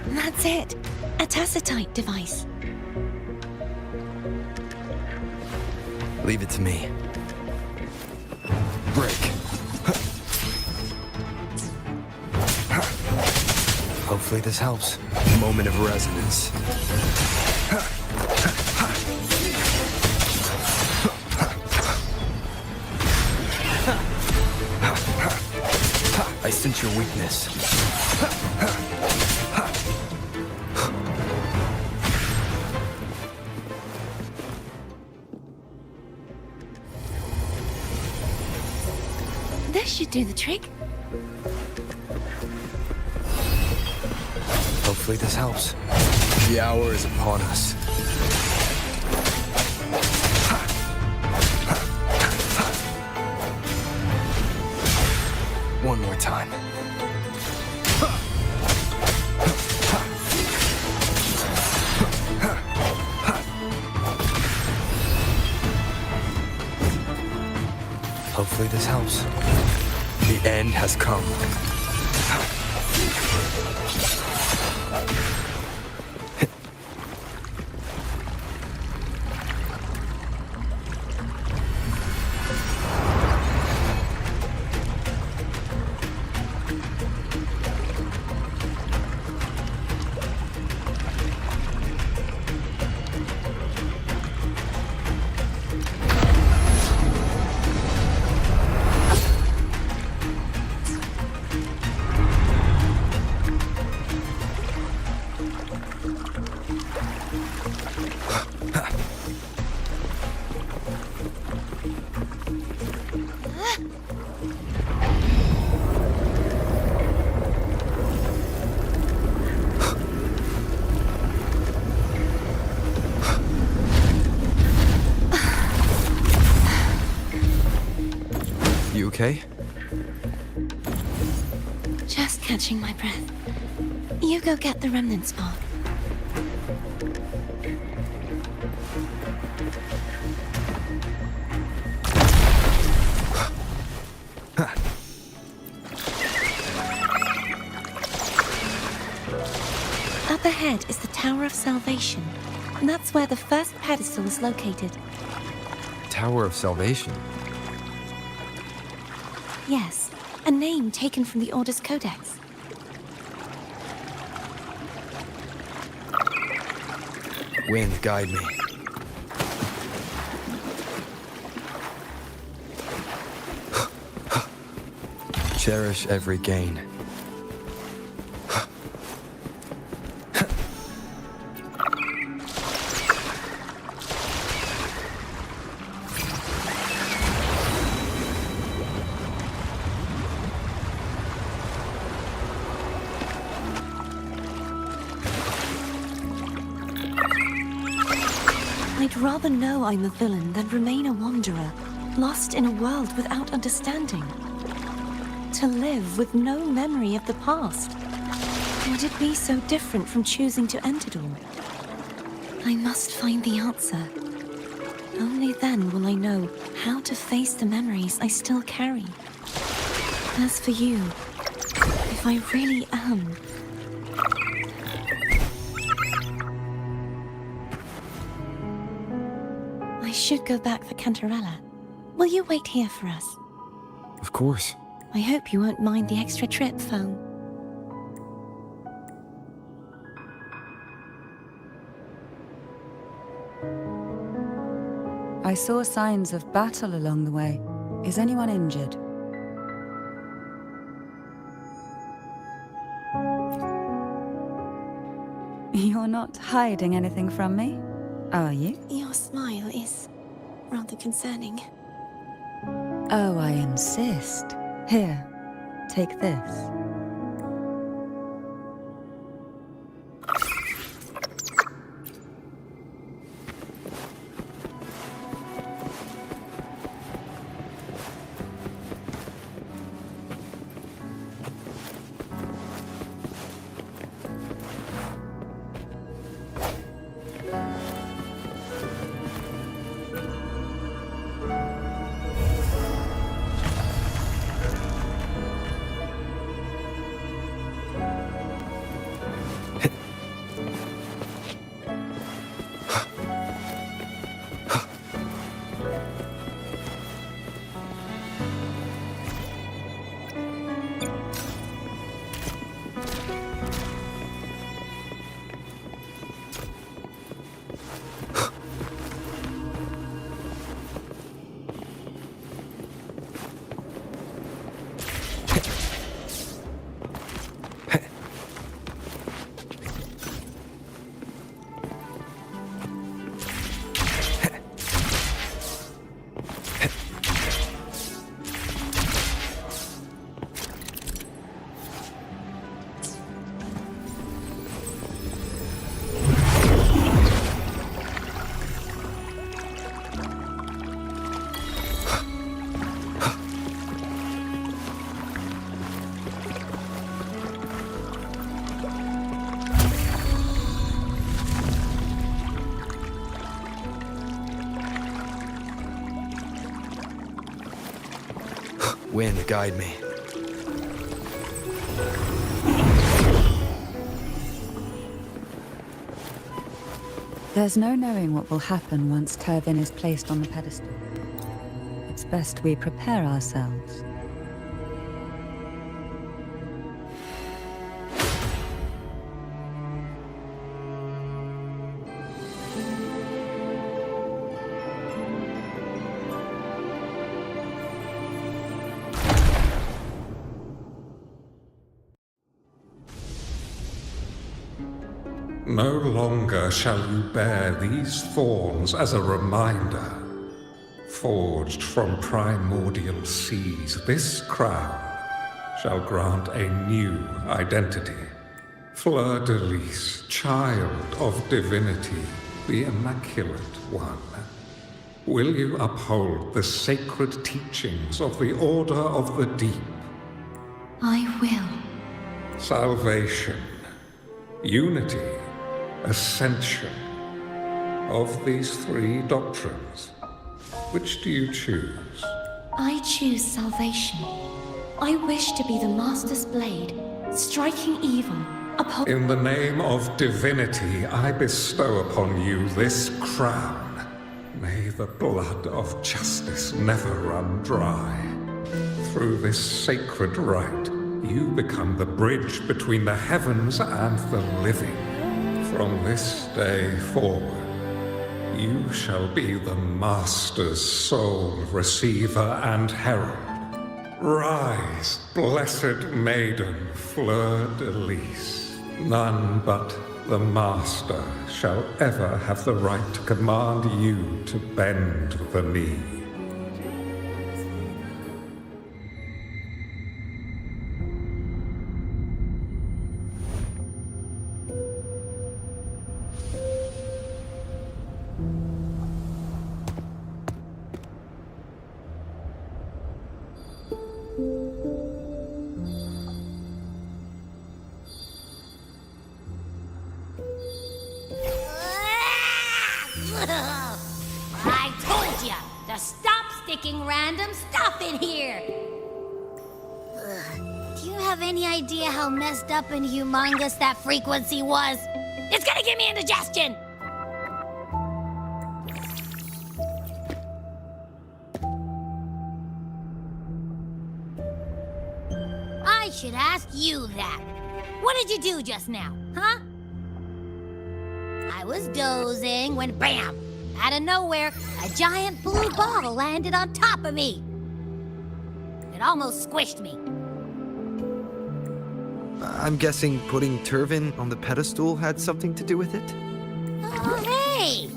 That's it. A tacitite device. Leave it to me. Break. Hopefully this helps. Moment of resonance. I sense your weakness. This should do the trick. Hopefully this helps. The hour is upon us. One more time. Hopefully this helps. The end has come. You okay? Just catching my breath. You go get the remnant spark. Up ahead is the Tower of Salvation, and that's where the first pedestal is located. Tower of Salvation. Yes, a name taken from the Order's Codex. Wind, guide me. Cherish every gain. I'd rather know I'm a villain than remain a wanderer, lost in a world without understanding. To live with no memory of the past. Would it be so different from choosing to end it all? I must find the answer. Only then will I know how to face the memories I still carry. As for you, if I really am... I should go back for Cantarella. Will you wait here for us? Of course. I hope you won't mind the extra trip, Foam. I saw signs of battle along the way. Is anyone injured? You're not hiding anything from me, are you? Your smile is rather concerning. Oh, I insist. Here, take this. Wind, guide me. There's no knowing what will happen once Turvin is placed on the pedestal. It's best we prepare ourselves. No longer shall you bear these thorns as a reminder. Forged from primordial seas, this crown shall grant a new identity. Fleur-de-Lis, child of divinity, the Immaculate One. Will you uphold the sacred teachings of the Order of the Deep? I will. Salvation, unity, ascension. Of these three doctrines, which do you choose? I choose salvation. I wish to be the Master's blade, striking evil In the name of divinity, I bestow upon you this crown. May the blood of justice never run dry. Through this sacred rite, you become the bridge between the heavens and the living. From this day forward, you shall be the Master's sole receiver and herald. Rise, blessed maiden, fleur-de-lis. None but the Master shall ever have the right to command you to bend the knee. I told ya to stop sticking random stuff in here! Do you have any idea how messed up and humongous that frequency was? It's gonna give me indigestion! I should ask you that. What did you do just now, huh? I was dozing when bam! Out of nowhere, a giant blue ball landed on top of me. It almost squished me. I'm guessing putting Turvin on the pedestal had something to do with it? Oh, hey!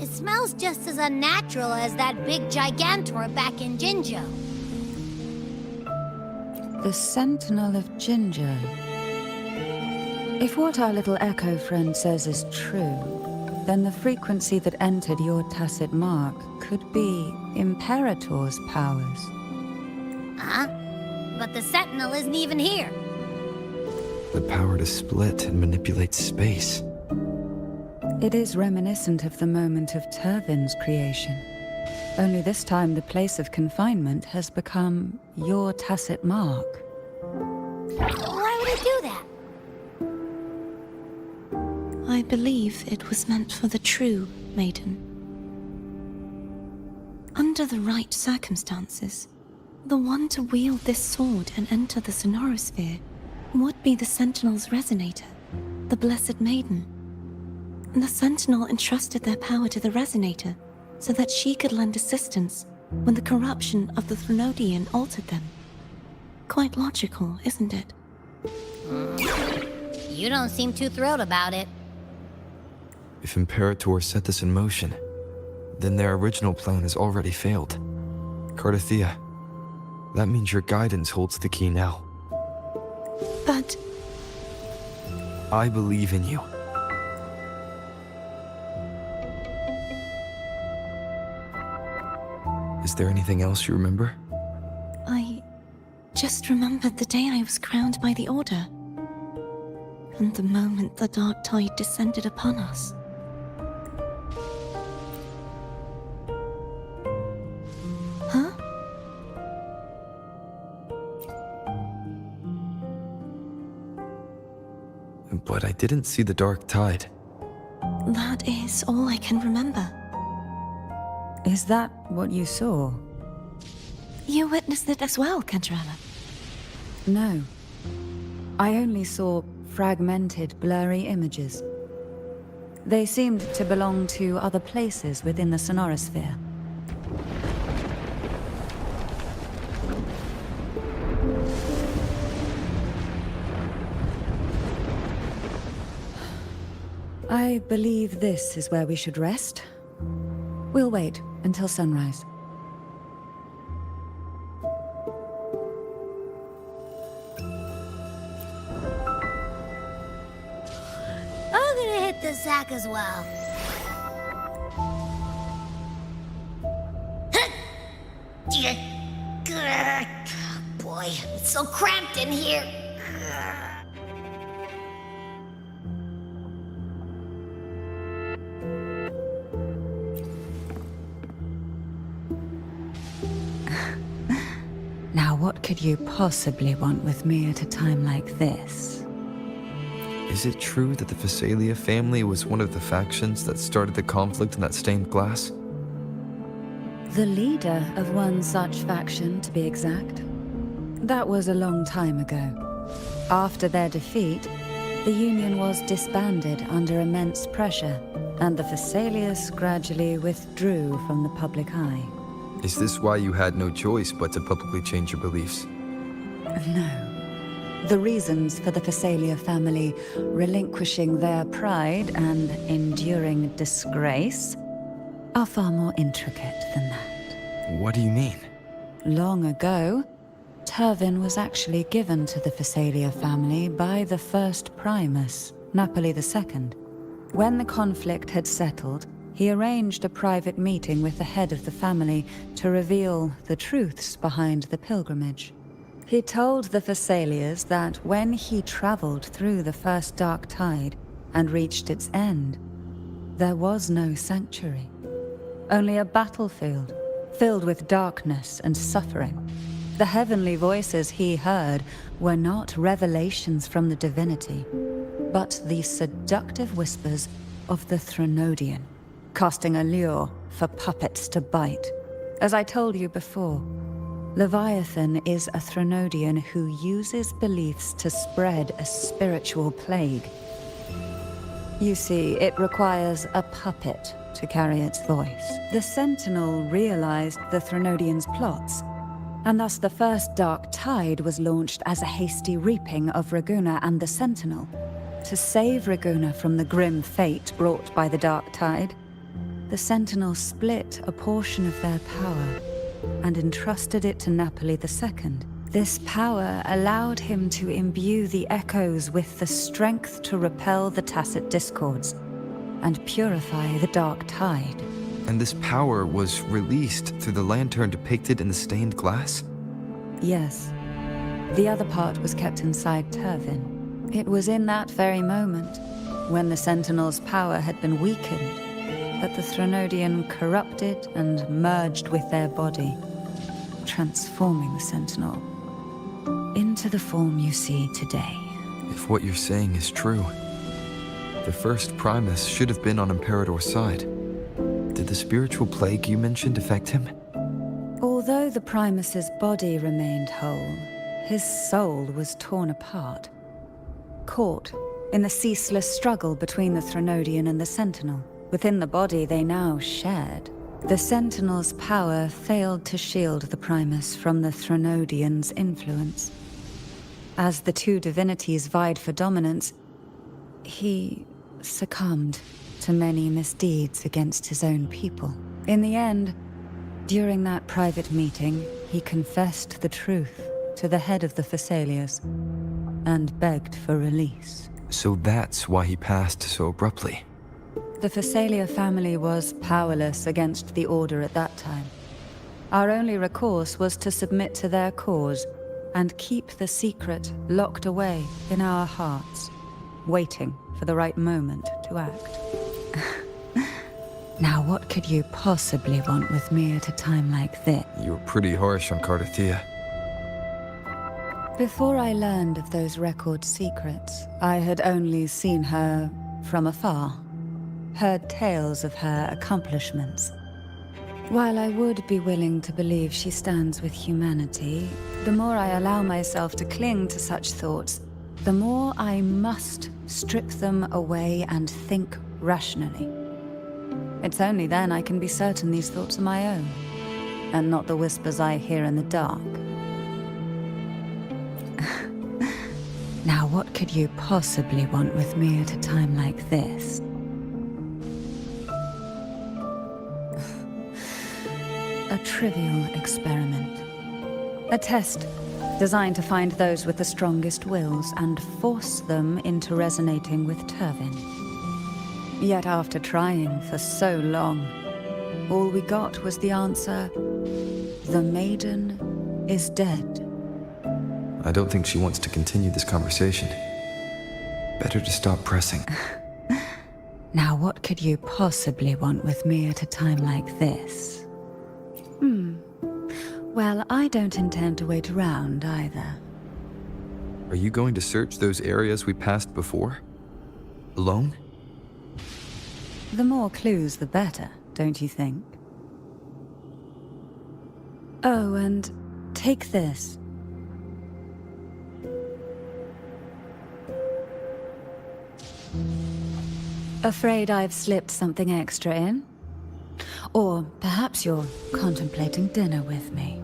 It smells just as unnatural as that big Gigantor back in Jinjo. The Sentinel of Jinjo. If what our little Echo friend says is true, then the frequency that entered your tacit mark could be Imperator's powers. Huh? But the Sentinel isn't even here. The power to split and manipulate space. It is reminiscent of the moment of Turvin's creation. Only this time the place of confinement has become your tacit mark. Why would it do that? I believe it was meant for the true maiden. Under the right circumstances, the one to wield this sword and enter the Sonorosphere would be the Sentinel's resonator, the Blessed Maiden. And the Sentinel entrusted their power to the resonator so that she could lend assistance when the corruption of the Threnodian altered them. Quite logical, isn't it? You don't seem too thrilled about it. If Imperator set this in motion, then their original plan has already failed. Cardathea, that means your guidance holds the key now. But I believe in you. Is there anything else you remember? I just remembered the day I was crowned by the Order. And the moment the dark tide descended upon us. Huh? But I didn't see the dark tide. That is all I can remember. Is that what you saw? You witnessed it as well, Cantarella. No. I only saw fragmented, blurry images. They seemed to belong to other places within the Sonorosphere. I believe this is where we should rest. We'll wait until sunrise. I'm gonna hit the sack as well. Boy, it's so cramped in here. Now, what could you possibly want with me at a time like this? Is it true that the Phasalia family was one of the factions that started the conflict in that stained glass? The leader of one such faction, to be exact. That was a long time ago. After their defeat, the Union was disbanded under immense pressure, and the Phasalias gradually withdrew from the public eye. Is this why you had no choice but to publicly change your beliefs? No. The reasons for the Phasalia family relinquishing their pride and enduring disgrace are far more intricate than that. What do you mean? Long ago, Turvin was actually given to the Phasalia family by the first Primus, Napoli II. When the conflict had settled, he arranged a private meeting with the head of the family to reveal the truths behind the pilgrimage. He told the Phasalias that when he traveled through the first dark tide and reached its end, there was no sanctuary. Only a battlefield filled with darkness and suffering. The heavenly voices he heard were not revelations from the divinity, but the seductive whispers of the Threnodian, casting a lure for puppets to bite. As I told you before, Leviathan is a Threnodian who uses beliefs to spread a spiritual plague. You see, it requires a puppet to carry its voice. The Sentinel realized the Threnodian's plots, and thus the first Dark Tide was launched as a hasty reaping of Raguna and the Sentinel. To save Raguna from the grim fate brought by the Dark Tide, the Sentinel split a portion of their power and entrusted it to Napoli II. This power allowed him to imbue the Echoes with the strength to repel the Tacit Discords and purify the Dark Tide. And this power was released through the lantern depicted in the stained glass? Yes. The other part was kept inside Turvin. It was in that very moment, when the Sentinel's power had been weakened, that the Threnodian corrupted and merged with their body, transforming the Sentinel into the form you see today. If what you're saying is true, the first Primus should have been on Imperador's side. Did the spiritual plague you mentioned affect him? Although the Primus's body remained whole, his soul was torn apart, caught in the ceaseless struggle between the Threnodian and the Sentinel. Within the body they now shared. The Sentinel's power failed to shield the Primus from the Threnodian's influence. As the two divinities vied for dominance, he succumbed to many misdeeds against his own people. In the end, during that private meeting, he confessed the truth to the head of the Phasalias and begged for release. So that's why he passed so abruptly. The Phasalia family was powerless against the Order at that time. Our only recourse was to submit to their cause and keep the secret locked away in our hearts, waiting for the right moment to act. Now, what could you possibly want with me at a time like this? You were pretty harsh on Cardathia. Before I learned of those record secrets, I had only seen her from afar, heard tales of her accomplishments. While I would be willing to believe she stands with humanity, the more I allow myself to cling to such thoughts, the more I must strip them away and think rationally. It's only then I can be certain these thoughts are my own, and not the whispers I hear in the dark. Now, what could you possibly want with me at a time like this? A trivial experiment. A test designed to find those with the strongest wills and force them into resonating with Turvin. Yet after trying for so long, all we got was the answer, "The maiden is dead." I don't think she wants to continue this conversation. Better to stop pressing. Now, what could you possibly want with me at a time like this? Well, I don't intend to wait around either. Are you going to search those areas we passed before? Alone? The more clues, the better, don't you think? Oh, and take this. Afraid I've slipped something extra in? Or perhaps you're contemplating dinner with me.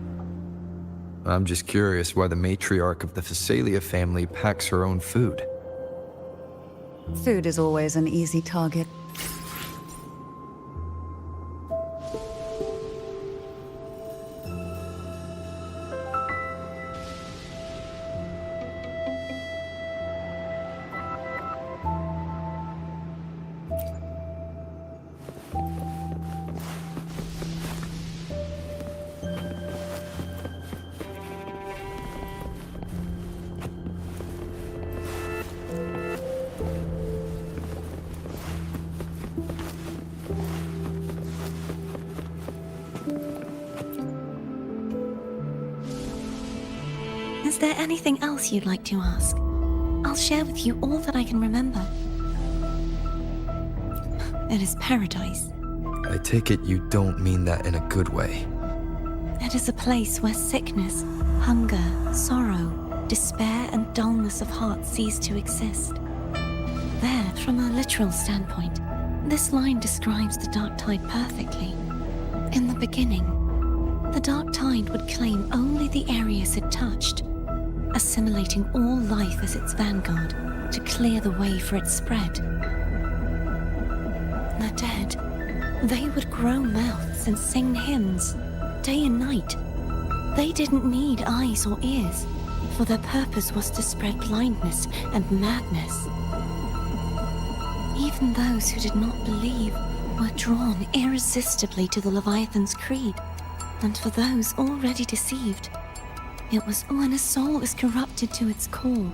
I'm just curious why the matriarch of the Phasalia family packs her own food. Food is always an easy target. Is there anything else you'd like to ask? I'll share with you all that I can remember. It is paradise. I take it you don't mean that in a good way. It is a place where sickness, hunger, sorrow, despair, and dullness of heart cease to exist. There, from a literal standpoint, this line describes the Dark Tide perfectly. In the beginning, the Dark Tide would claim only the areas it touched, assimilating all life as its vanguard to clear the way for its spread. The dead, they would grow mouths and sing hymns, day and night. They didn't need eyes or ears, for their purpose was to spread blindness and madness. Even those who did not believe were drawn irresistibly to the Leviathan's creed, and for those already deceived, it was when a soul is corrupted to its core,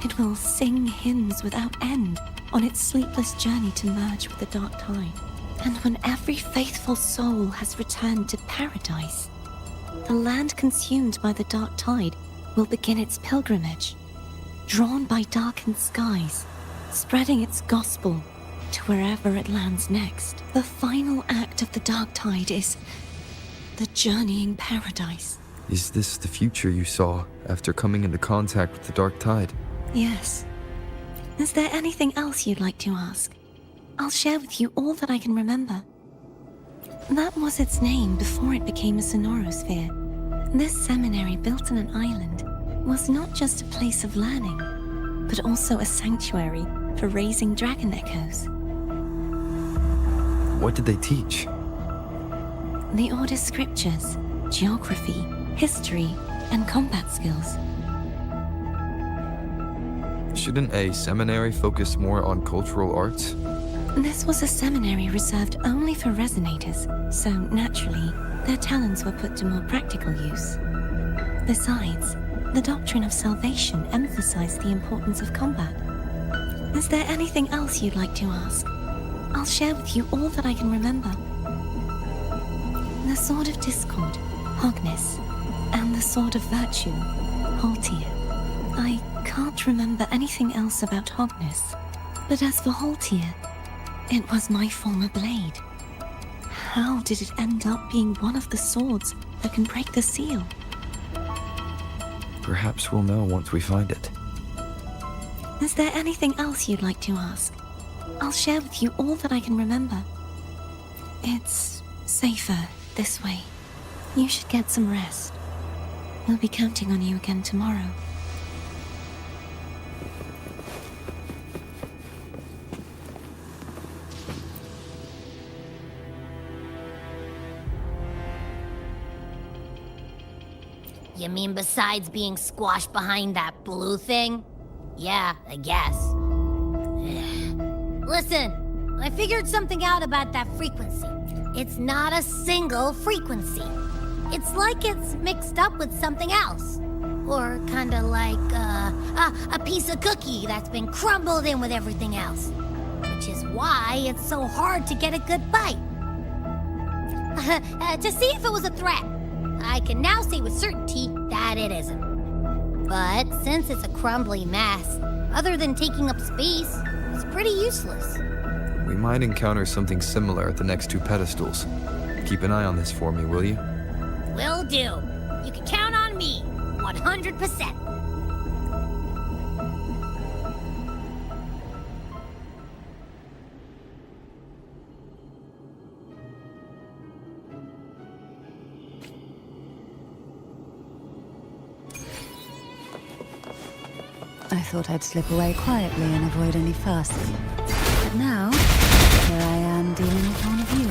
it will sing hymns without end on its sleepless journey to merge with the Dark Tide. And when every faithful soul has returned to paradise, the land consumed by the Dark Tide will begin its pilgrimage, drawn by darkened skies, spreading its gospel to wherever it lands next. The final act of the Dark Tide is the journeying paradise. Is this the future you saw after coming into contact with the Dark Tide? Yes. Is there anything else you'd like to ask? I'll share with you all that I can remember. That was its name before it became a sonorosphere. This seminary, built on an island, was not just a place of learning, but also a sanctuary for raising dragon echoes. What did they teach? The Order's scriptures, geography, history, and combat skills. Shouldn't a seminary focus more on cultural arts? This was a seminary reserved only for resonators, so naturally, their talents were put to more practical use. Besides, the doctrine of salvation emphasized the importance of combat. Is there anything else you'd like to ask? I'll share with you all that I can remember. The Sword of Discord, Hogness, and the Sword of Virtue, Haltir. I can't remember anything else about Hogness, but as for Haltir, it was my former blade. How did it end up being one of the swords that can break the seal? Perhaps we'll know once we find it. Is there anything else you'd like to ask? I'll share with you all that I can remember. It's safer this way. You should get some rest. We'll be counting on you again tomorrow. You mean besides being squashed behind that blue thing? Yeah, I guess. Listen, I figured something out about that frequency. It's not a single frequency. It's like it's mixed up with something else. Or kinda like, a piece of cookie that's been crumbled in with everything else. Which is why it's so hard to get a good bite. To see if it was a threat. I can now say with certainty that it isn't. But since it's a crumbly mess, other than taking up space, It's pretty useless. We might encounter something similar at the next two pedestals. Keep an eye on this for me, will you? Will do. You can count on me. 100%. I thought I'd slip away quietly and avoid any fuss. But now, here I am dealing with one of you.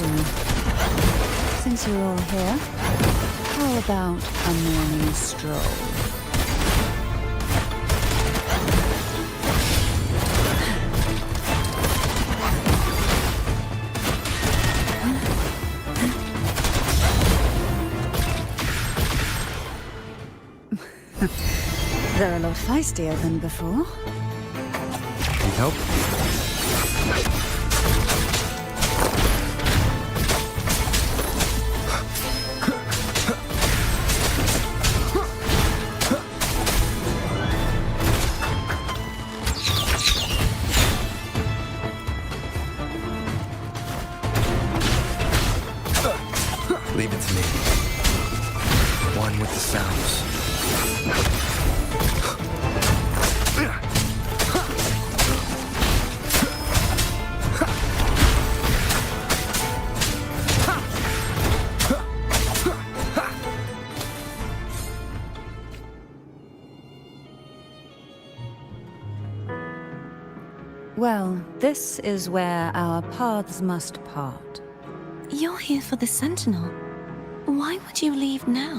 Since you're all here, how about a morning stroll? They're a lot feistier than before. Need help? Leave it to me. One with the sounds. Well, this is where our paths must part. You're here for the Sentinel. Why would you leave now?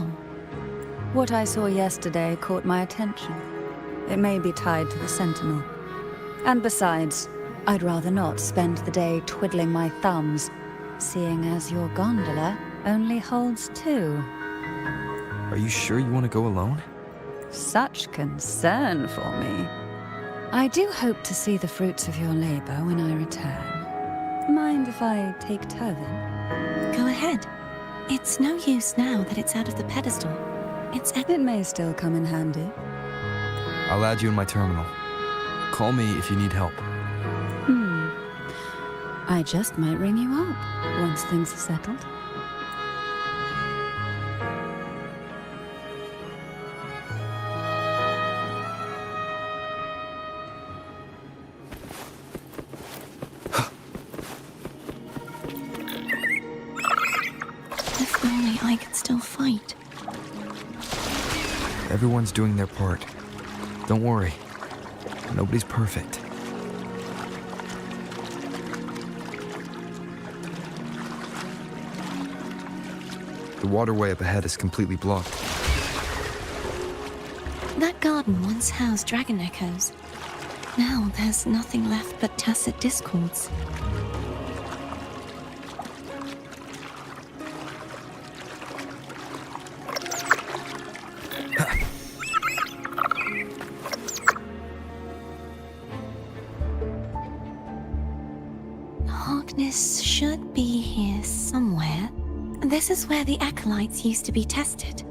What I saw yesterday caught my attention. It may be tied to the Sentinel. And besides, I'd rather not spend the day twiddling my thumbs, seeing as your gondola only holds two. Are you sure you want to go alone? Such concern for me. I do hope to see the fruits of your labor when I return. Mind if I take Turvin? Go ahead. It's no use now that it's out of the pedestal. It may still come in handy. I'll add you in my terminal. Call me if you need help. I just might ring you up once things are settled. If only I could still fight. Everyone's doing their part. Don't worry. Nobody's perfect. The waterway up ahead is completely blocked. That garden once housed dragon echoes. Now there's nothing left but tacit discords. Harkness should be here somewhere. This is where the acolytes used to be tested.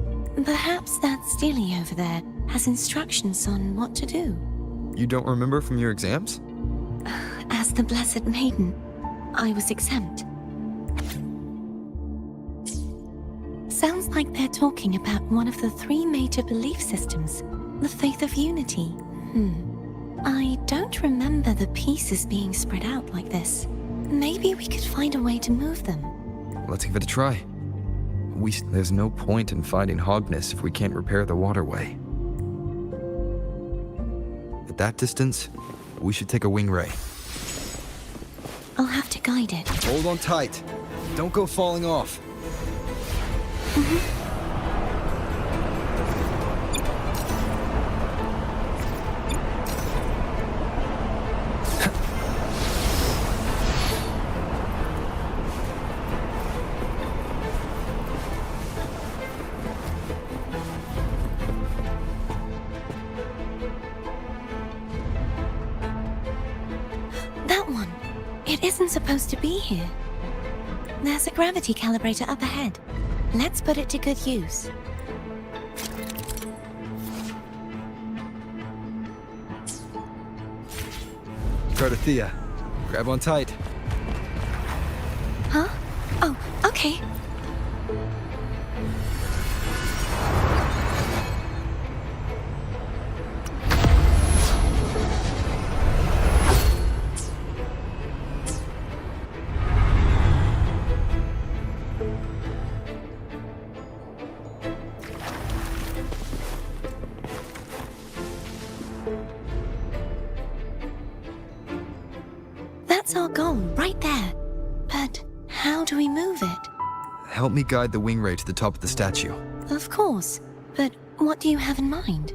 Perhaps that Steely over there has instructions on what to do. You don't remember from your exams? As the Blessed Maiden, I was exempt. Sounds like they're talking about one of the three major belief systems, the faith of unity. I don't remember the pieces being spread out like this. Maybe we could find a way to move them. Let's give it a try. There's no point in fighting Harkness if we can't repair the waterway. At that distance, we should take a wing ray. I'll have to guide it. Hold on tight. Don't go falling off. That one. It isn't supposed to be here. There's a gravity calibrator up ahead. Let's put it to good use. Protothea, grab on tight. Huh? Oh, okay. That's our goal, right there. But how do we move it? Help me guide the wing ray to the top of the statue. Of course. But what do you have in mind?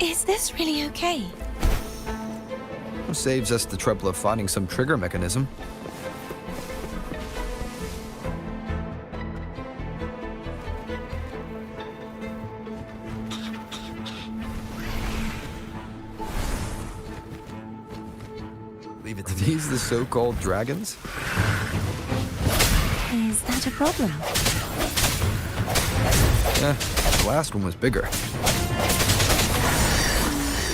Is this really okay? Saves us the trouble of finding some trigger mechanism. Leave it to these the so-called dragons? Is that a problem? The last one was bigger.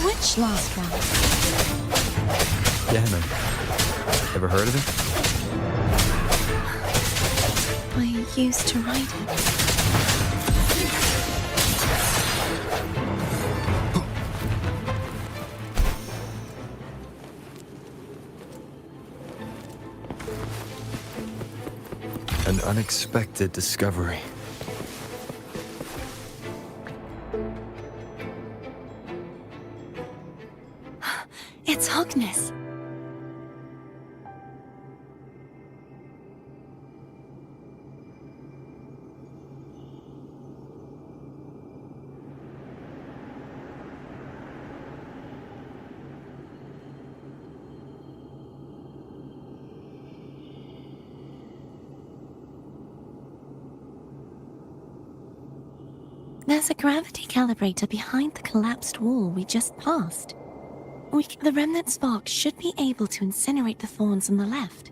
Which last one? Ganon. Ever heard of him? I used to write it. An unexpected discovery. It's Hogness. There's a gravity calibrator behind the collapsed wall we just passed. The remnant spark should be able to incinerate the thorns on the left.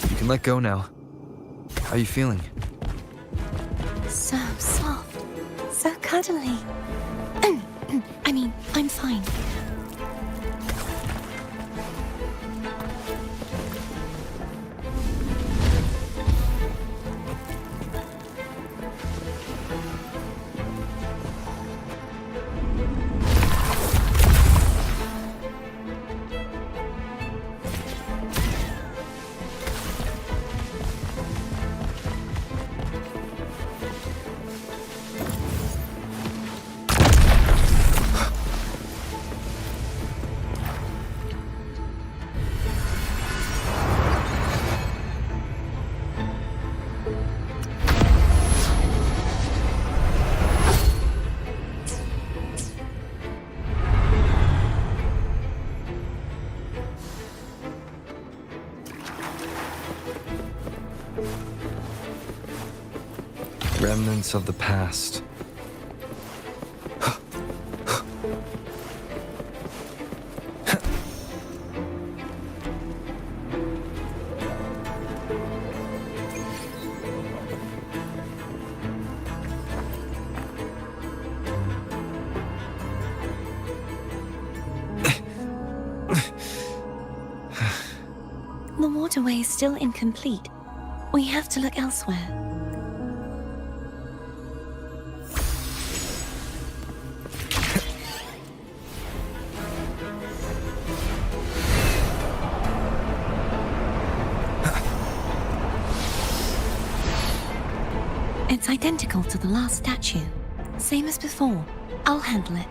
You can let go now. How are you feeling? So soft. So cuddly. I mean, I'm fine. Remnants of the past. The waterway is still incomplete. We have to look elsewhere. It's identical to the last statue. Same as before. I'll handle it.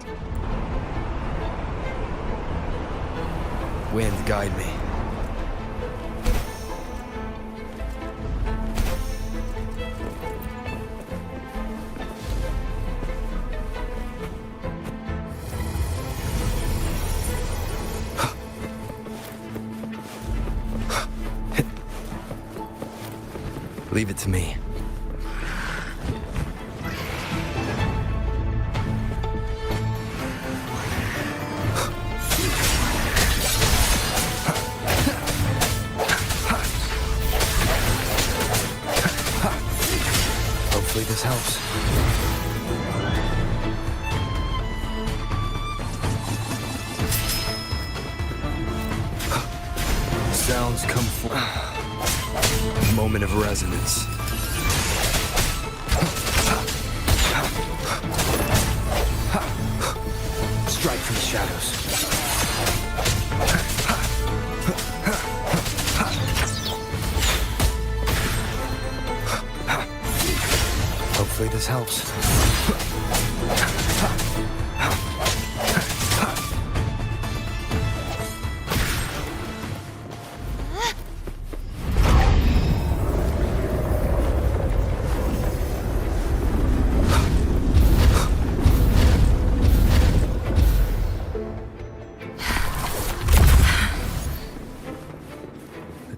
Wind, guide me. Leave it to me. Hopefully this helps. Sounds come forth. Moment of resonance. Strike from the shadows. Hopefully this helps.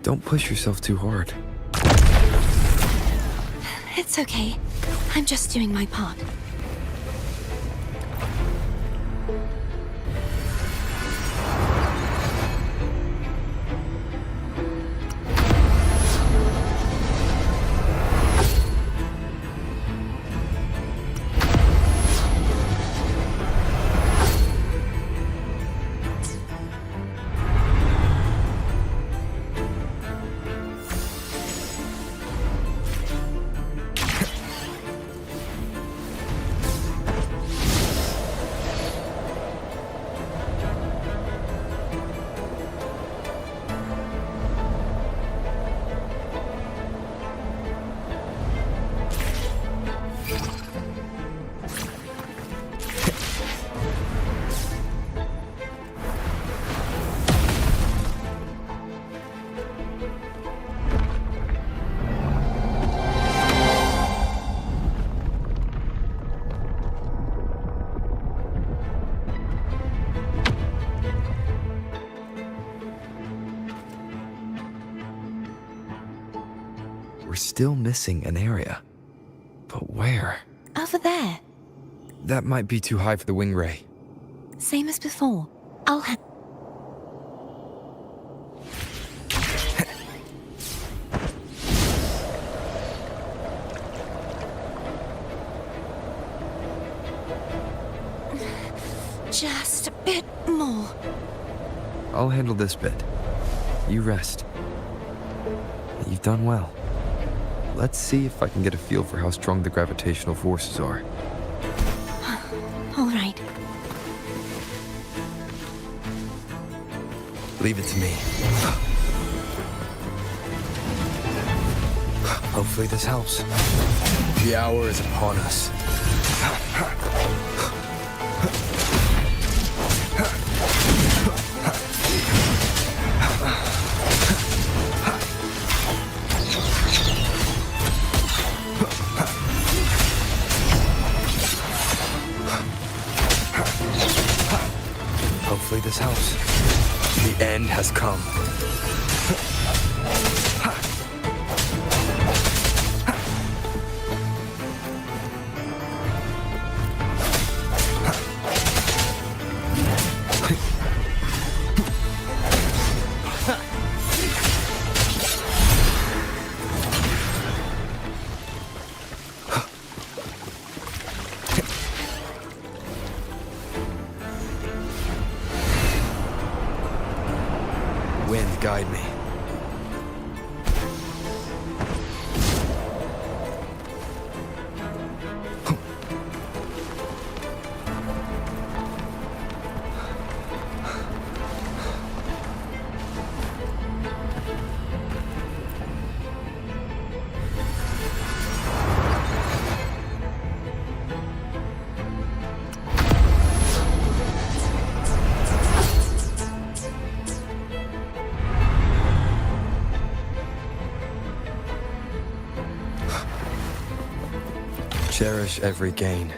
Don't push yourself too hard. It's okay. I'm just doing my part. We're still missing an area. But where? Over there. That might be too high for the wing ray. Same as before. I'll have... Just a bit more. I'll handle this bit. You rest. You've done well. Let's see if I can get a feel for how strong the gravitational forces are. All right. Leave it to me. Hopefully this helps. The hour is upon us. Hopefully this helps. The end has come. Wind, guide me. Cherish every gain.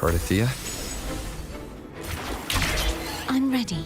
Artithia? I'm ready.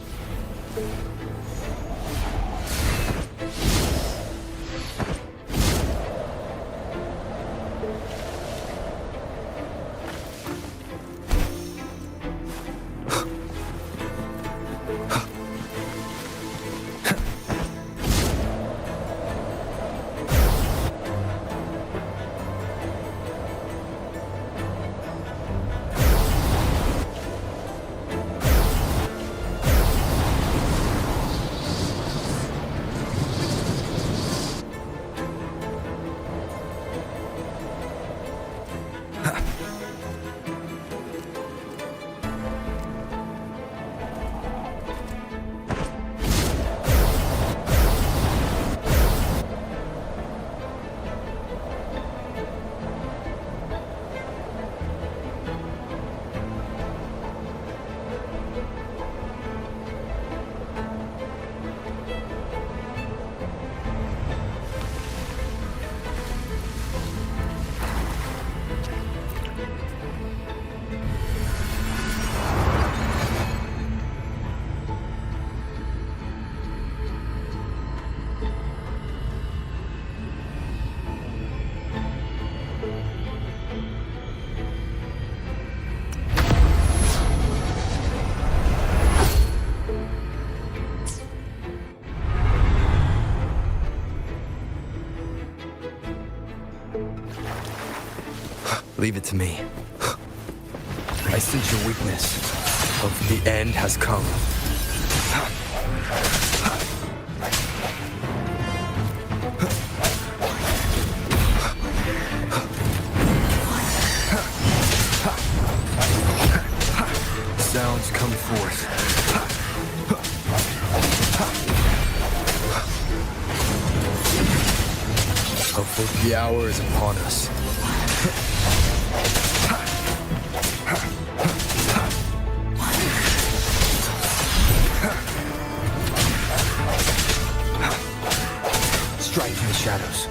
Leave it to me. I sense your weakness. Of the end has come. Sounds come forth. The hour is upon us. Strike from the shadows.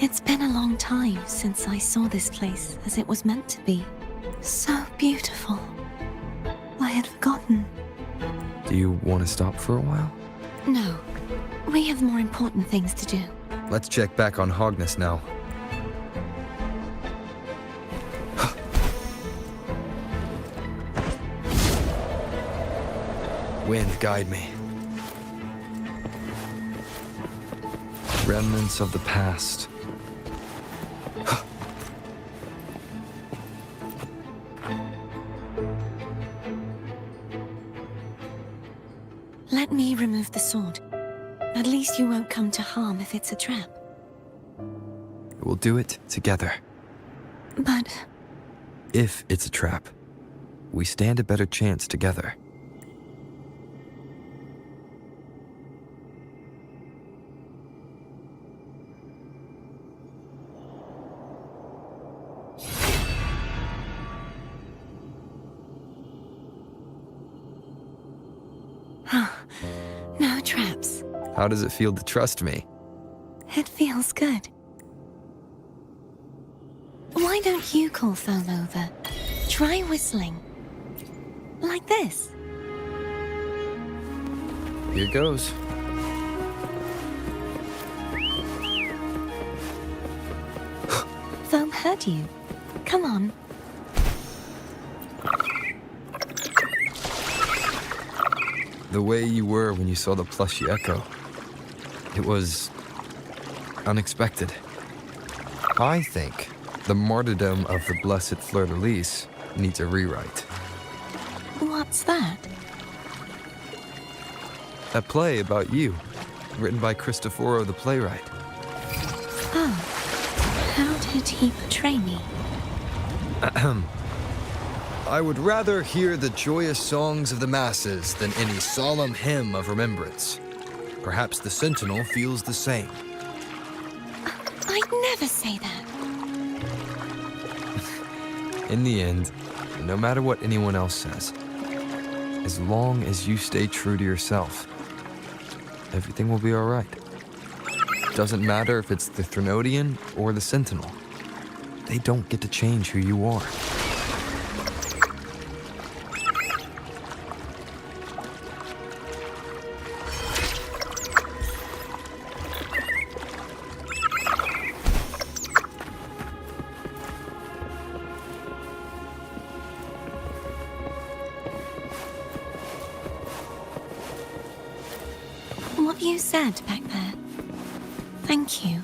It's been a long time since I saw this place as it was meant to be. So beautiful. I had forgotten. Do you want to stop for a while? No. We have more important things to do. Let's check back on Hogness now. Wind, guide me. Remnants of the past. Let me remove the sword. At least you won't come to harm if it's a trap. We'll do it together. But... If it's a trap, we stand a better chance together. No traps. How does it feel to trust me? It feels good. Why don't you call Thole over? Try whistling. Like this. Here goes. Thole heard you. Come on. The way you were when you saw the plushy echo. It was... unexpected. I think The martyrdom of the Blessed Fleur-de-Lis needs a rewrite. What's that? That play about you, written by Cristoforo the playwright. Oh, how did he portray me? I would rather hear the joyous songs of the masses than any solemn hymn of remembrance. Perhaps the Sentinel feels the same. I'd never say that. In the end, no matter what anyone else says, as long as you stay true to yourself, everything will be all right. Doesn't matter if it's the Threnodian or the Sentinel. They don't get to change who you are. What you said back there. Thank you.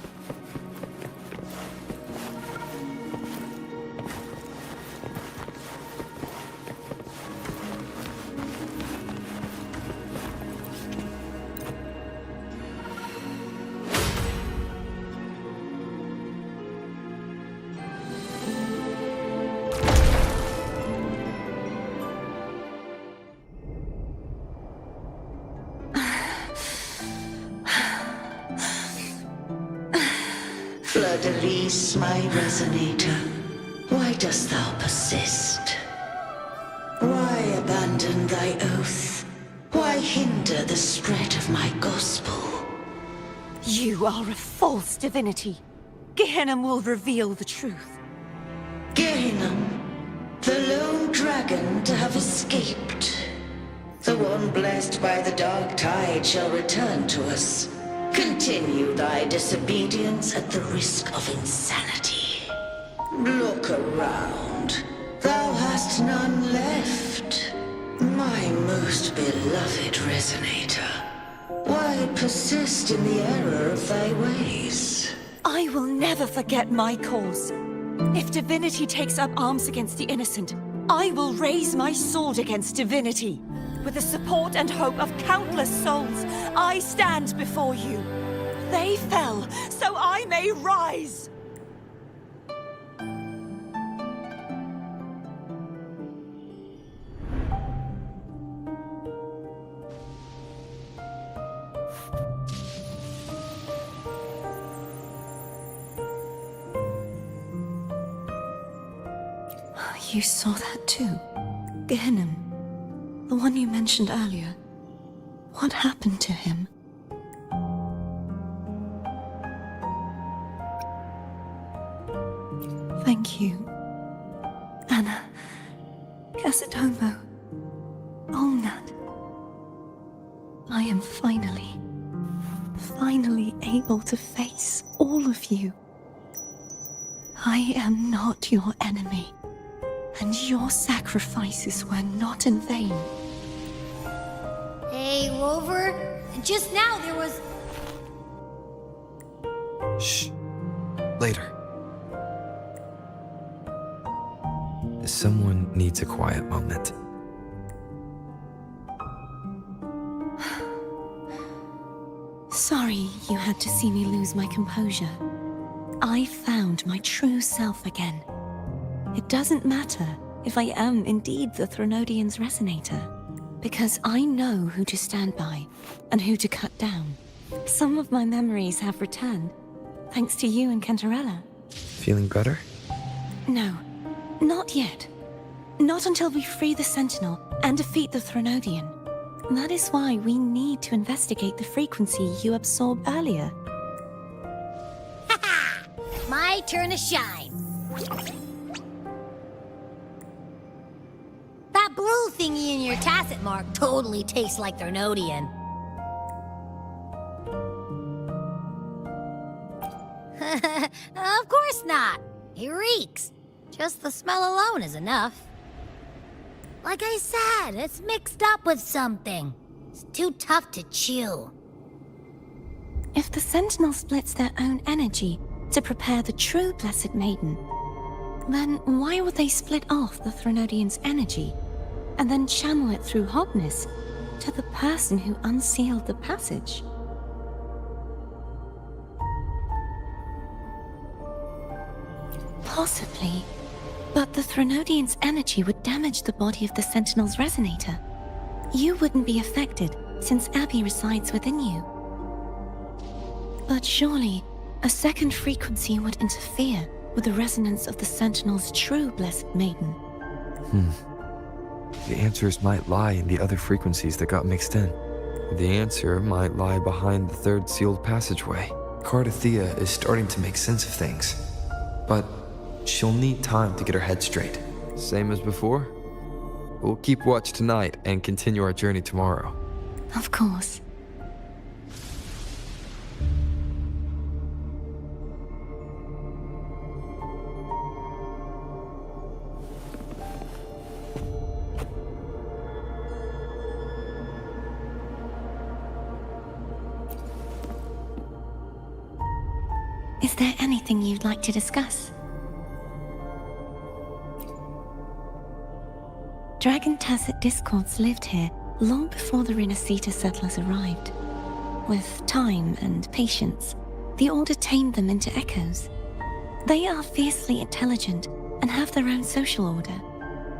Fleur-de-Lis, my resonator, why dost thou persist? Why abandon thy oath? Why hinder the spread of my gospel? You are a false divinity. Gehenna will reveal the truth. Gehenna, the lone dragon to have escaped. The one blessed by the dark tide shall return to us. Continue thy disobedience at the risk of insanity. Look around. Thou hast none left. My most beloved resonator. Why persist in the error of thy ways? I will never forget my cause. If divinity takes up arms against the innocent, I will raise my sword against divinity. With the support and hope of countless souls, I stand before you. They fell, so I may rise! You saw that too? Gehenna, the one you mentioned earlier. What happened to him? Thank you. Anna, Casadomo, Olnat. I am finally able to face all of you. I am not your enemy, and your sacrifices were not in vain. Hey, Rover, just now there was... Shh. Later. Someone needs a quiet moment. Sorry you had to see me lose my composure. I found my true self again. It doesn't matter if I am indeed the Threnodian's resonator, because I know who to stand by and who to cut down. Some of my memories have returned, thanks to you and Cantarella. Feeling better? No, not yet. Not until we free the Sentinel and defeat the Threnodian. That is why we need to investigate the frequency you absorbed earlier. My turn to shine. That blue thingy in your tacit mark totally tastes like Threnodian. Of course not. He reeks. Just the smell alone is enough. Like I said, it's mixed up with something. It's too tough to chew. If the Sentinel splits their own energy to prepare the true Blessed Maiden, Then why would they split off the Threnodian's energy and then channel it through Hognis to the person who unsealed the passage? Possibly, but the Threnodian's energy would damage the body of the Sentinel's resonator. You wouldn't be affected, since Abby resides within you. But surely, a second frequency would interfere with the resonance of the Sentinel's true Blessed Maiden. The answers might lie in the other frequencies that got mixed in. The answer might lie behind the third sealed passageway. Cardathea is starting to make sense of things, but she'll need time to get her head straight. Same as before? We'll keep watch tonight and continue our journey tomorrow. Of course. Is there anything you'd like to discuss? Dragon Tacet discords lived here long before the Renacita settlers arrived. With time and patience, the Order tamed them into echoes. They are fiercely intelligent and have their own social order.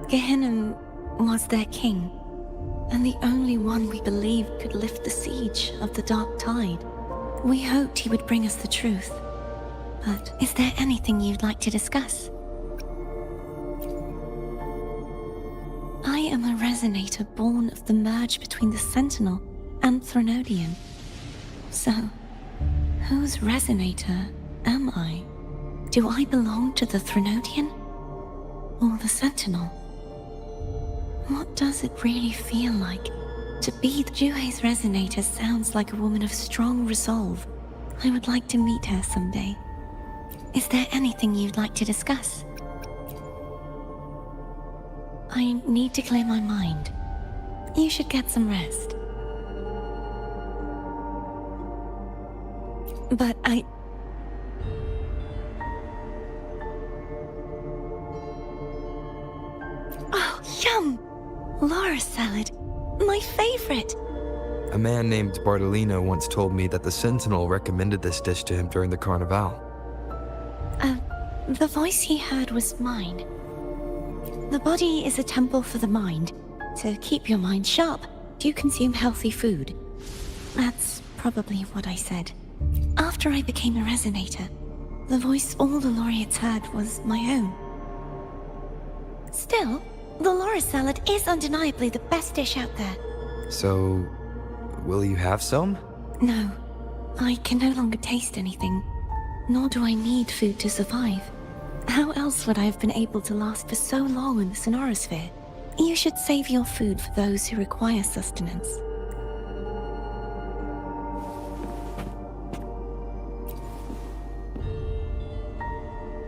Gehinnom was their king, and the only one we believed could lift the siege of the Dark Tide. We hoped he would bring us the truth. But is there anything you'd like to discuss? I am a resonator born of the merge between the Sentinel and Threnodian. So, whose resonator am I? Do I belong to the Threnodian? Or the Sentinel? What does it really feel like to be the Juhe's resonator? Sounds like a woman of strong resolve. I would like to meet her someday. Is there anything you'd like to discuss? I need to clear my mind. You should get some rest. But Oh, yum! Laura salad. My favorite! A man named Bartolino once told me that the Sentinel recommended this dish to him during the Carnival. The voice he heard was mine. The body is a temple for the mind. To keep your mind sharp, do you consume healthy food? That's probably what I said. After I became a resonator, the voice all the laureates heard was my own. Still, the Laura salad is undeniably the best dish out there. So, will you have some? No, I can no longer taste anything, nor do I need food to survive. How else would I have been able to last for so long in the Sonorosphere? You should save your food for those who require sustenance.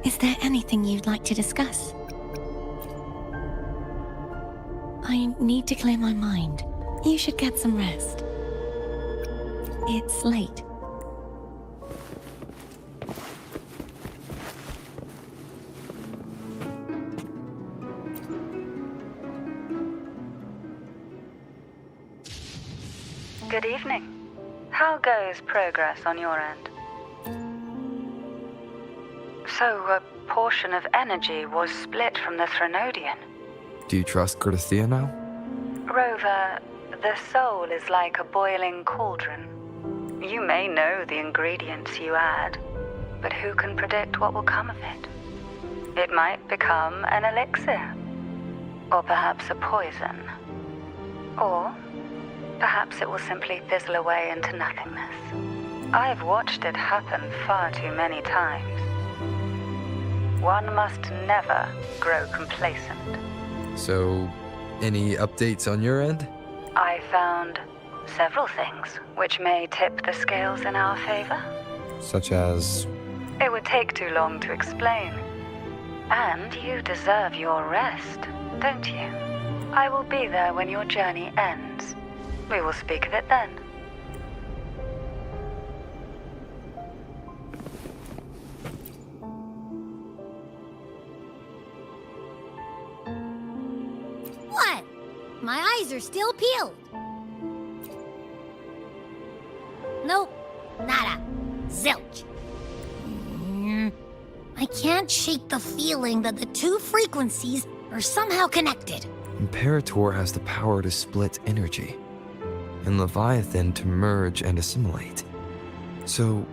Is there anything you'd like to discuss? I need to clear my mind. You should get some rest. It's late. Good evening. How goes progress on your end? So, a portion of energy was split from the Threnodian. Do you trust Cardathea now? Rover, the soul is like a boiling cauldron. You may know the ingredients you add, but who can predict what will come of it? It might become an elixir, or perhaps a poison, or perhaps it will simply fizzle away into nothingness. I've watched it happen far too many times. One must never grow complacent. So, any updates on your end? I found several things which may tip the scales in our favor. Such as? It would take too long to explain. And you deserve your rest, don't you? I will be there when your journey ends. We will speak of it then. eyes are still peeled. Nope, nada. Zilch. I can't shake the feeling that the two frequencies are somehow connected. Imperator has the power to split energy, and Leviathan to merge and assimilate. So,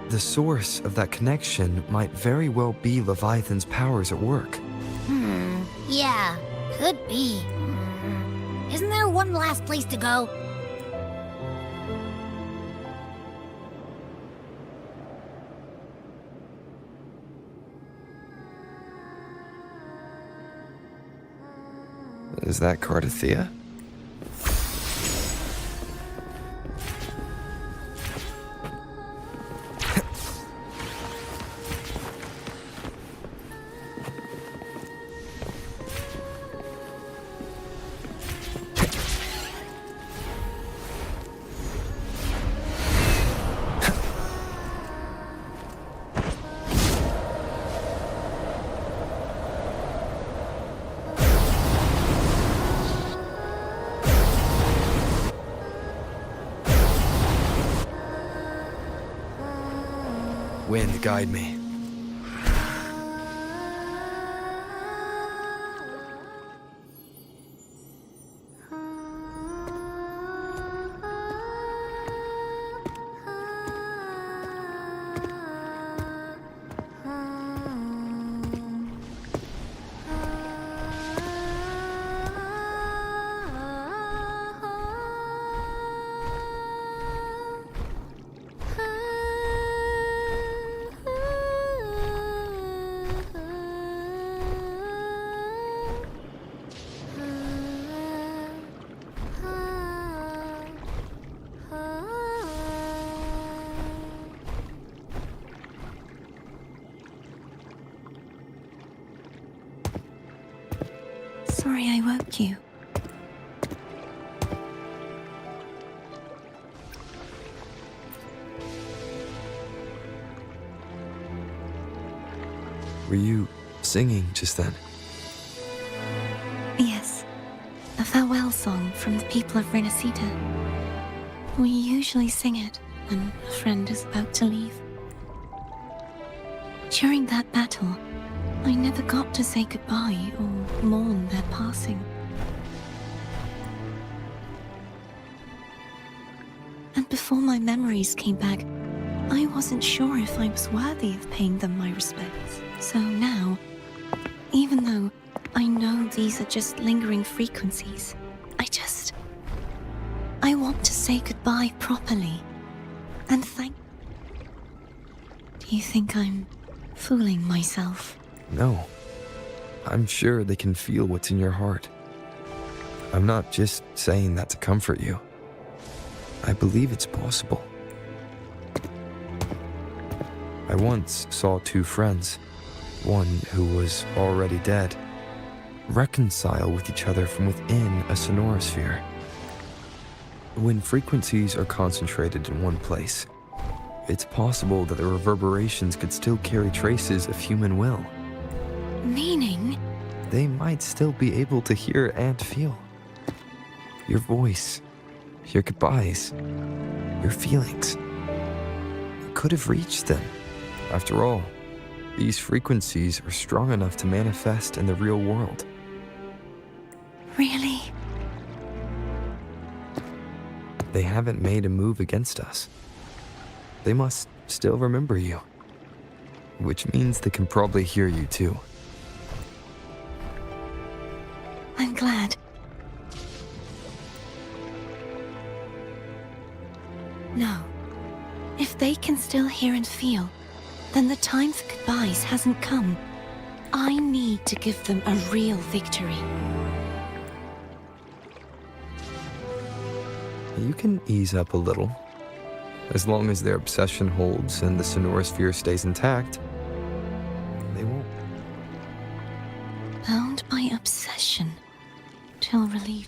the source of that connection might very well be Leviathan's powers at work. Yeah, could be. Isn't there one last place to go? Is that Cardathea? Wind, guide me. Sorry I woke you. Were you singing just then? Yes, a farewell song from the people of Renacita. We usually sing it when a friend is about to leave. During that battle, I never got to say goodbye or mourn their passing. And before my memories came back, I wasn't sure if I was worthy of paying them my respects. So now, even though I know these are just lingering frequencies, I want to say goodbye properly. And thank... Do you think I'm fooling myself? No. I'm sure they can feel what's in your heart. I'm not just saying that to comfort you. I believe it's possible. I once saw two friends, one who was already dead, reconcile with each other from within a sonorosphere. When frequencies are concentrated in one place, it's possible that the reverberations could still carry traces of human will. Meaning? They might still be able to hear and feel. Your voice, your goodbyes, your feelings. You could have reached them. After all, these frequencies are strong enough to manifest in the real world. Really? They haven't made a move against us. They must still remember you. Which means they can probably hear you too. I'm glad. No. If they can still hear and feel, then the time for goodbyes hasn't come. I need to give them a real victory. You can ease up a little. As long as their obsession holds and the sonorosphere stays intact, they won't. Bound by obsession, till relieved.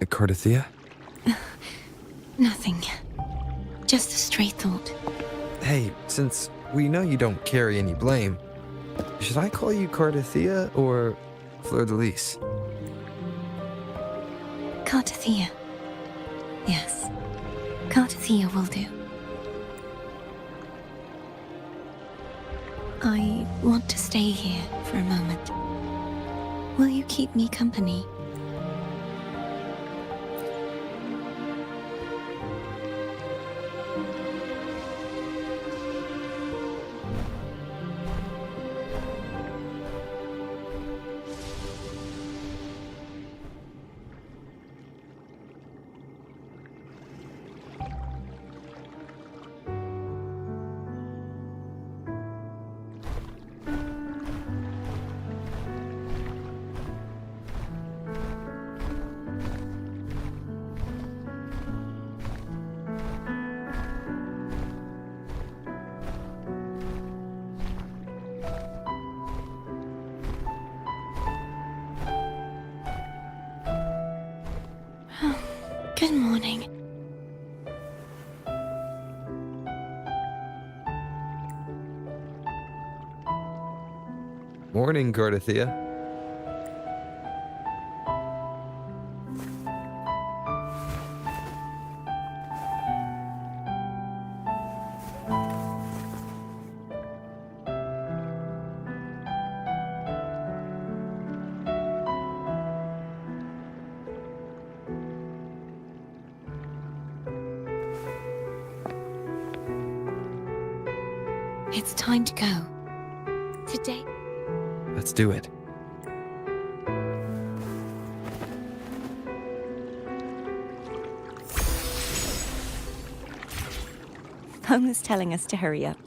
Cardathea? Nothing. Just a stray thought. Hey, since we know you don't carry any blame, Should I call you Cardathia or Fleur de Lis? Cartathea. Yes, Cartathea will do. I want to stay here for a moment. Will you keep me company? Good morning. Morning, Cardathia. It's time to go. Today. Let's do it. Home is telling us to hurry up.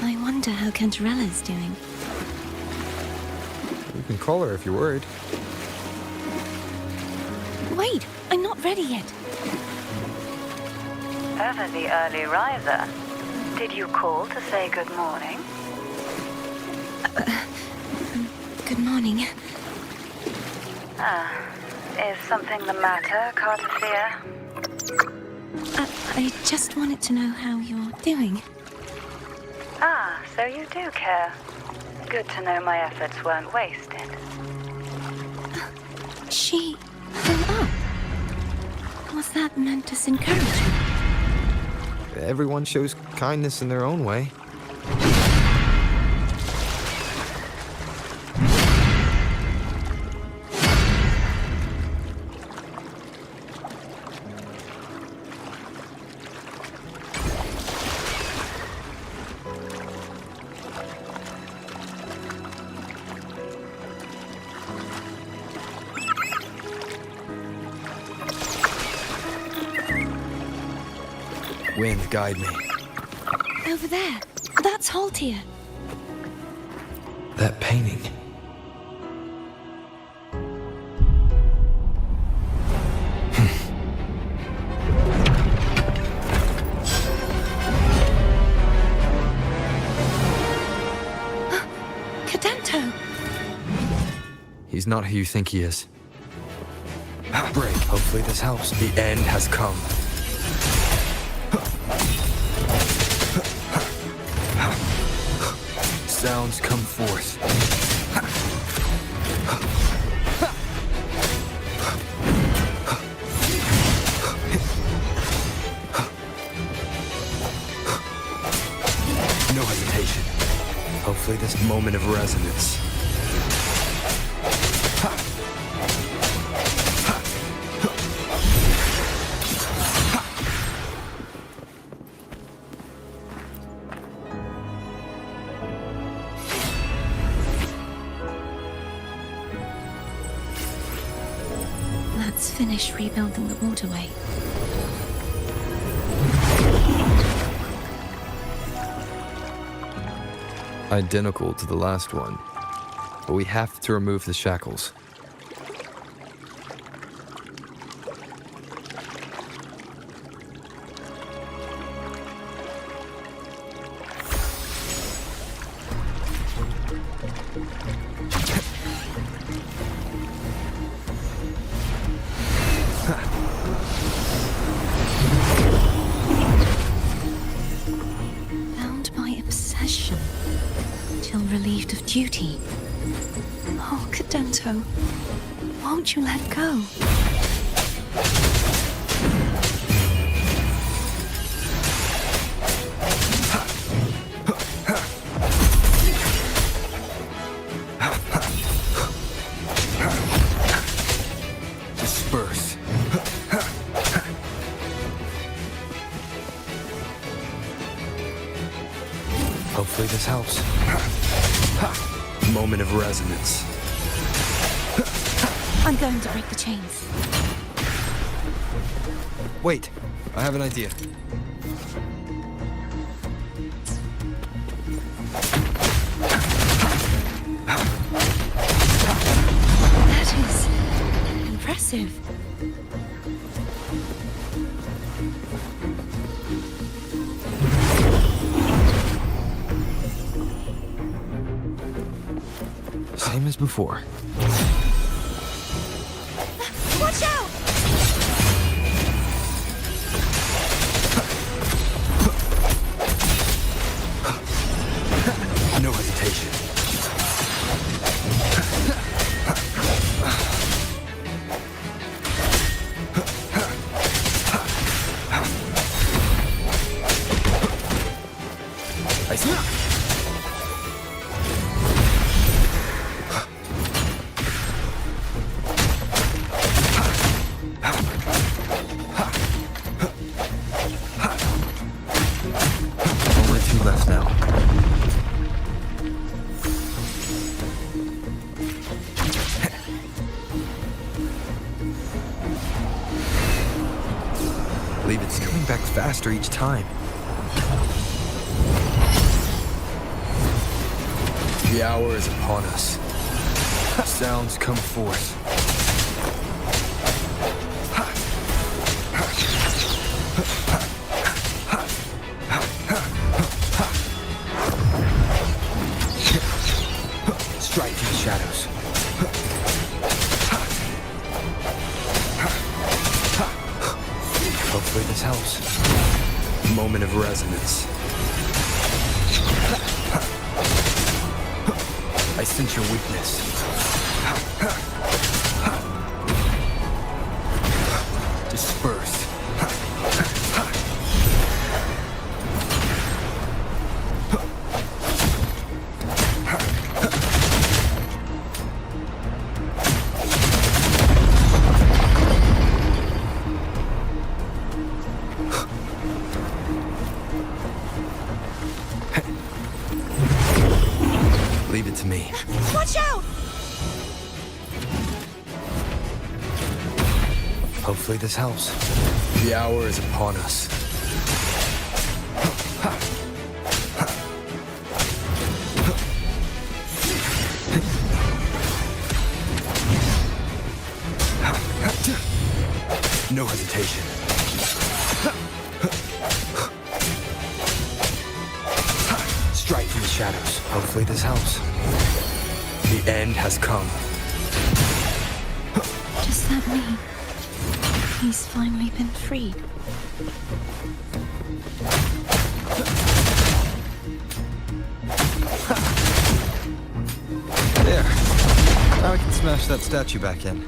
I wonder how Cantarella's doing. You can call her if you're worried. Wait, I'm not ready yet. Ever the early riser. Did you call to say good morning? Good morning. Is something the matter, Carterfear? I just wanted to know how you're doing. So you do care. Good to know my efforts weren't wasted. She flew up. Was that meant as encouragement? Everyone shows kindness in their own way. Wind, guide me. Over there. That's Haltia. That painting. Cadento! He's not who you think he is. Break. Hopefully this helps. The end has come. Sounds come forth. No hesitation. Hopefully this moment of resonance. Let's finish rebuilding the waterway. Identical to the last one, but we have to remove the shackles. Bound by obsession, till relieved of duty. Oh, Cadento, won't you let go? Disperse. Hopefully this helps. Moment of resonance. I'm going to break the chains. Wait, I have an idea. That is impressive. Same as before. Watch out! No hesitation. I see. Only two left now. Believe it's coming back faster each time. The hour is upon us. Sounds come forth. Strike in the shadows. Hopefully this helps. Moment of resonance. I sense your weakness. Disperse. Leave it to me. Watch out! Hopefully this helps. The hour is upon us. No hesitation. Strike in the shadows. Hopefully this helps. The end has come. Does that mean he's finally been freed? There. Now I can smash that statue back in.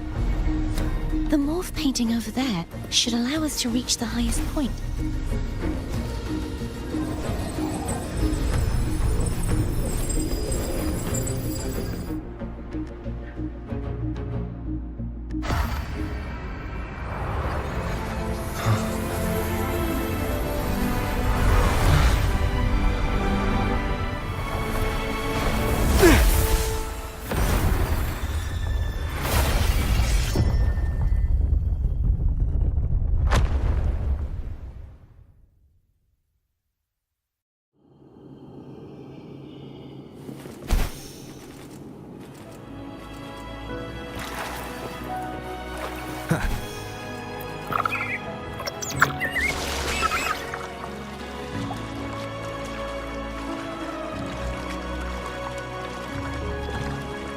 The morph painting over there should allow us to reach the highest point.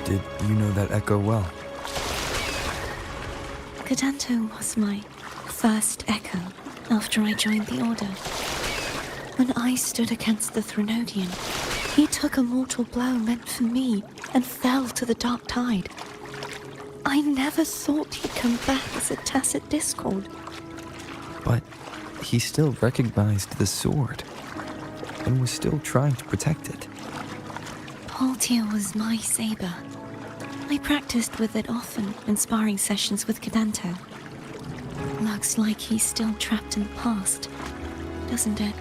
Did you know that echo well? Cadanto was my first echo after I joined the Order. When I stood against the Threnodian, he took a mortal blow meant for me and fell to the dark tide. I never thought he'd come back as a tacit discord. But he still recognized the sword and was still trying to protect it. Paltia was my saber. I practiced with it often in sparring sessions with Cadanto. Looks like he's still trapped in the past, doesn't it?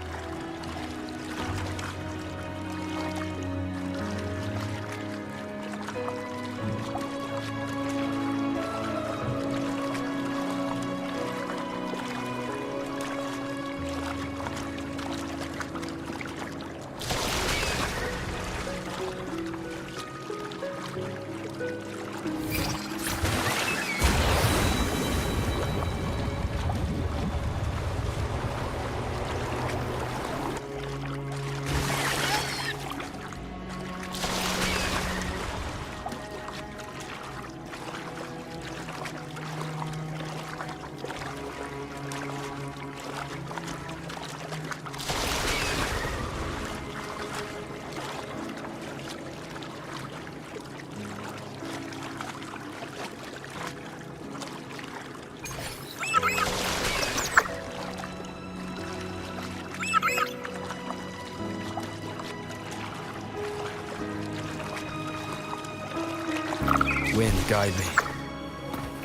Wind, guide me.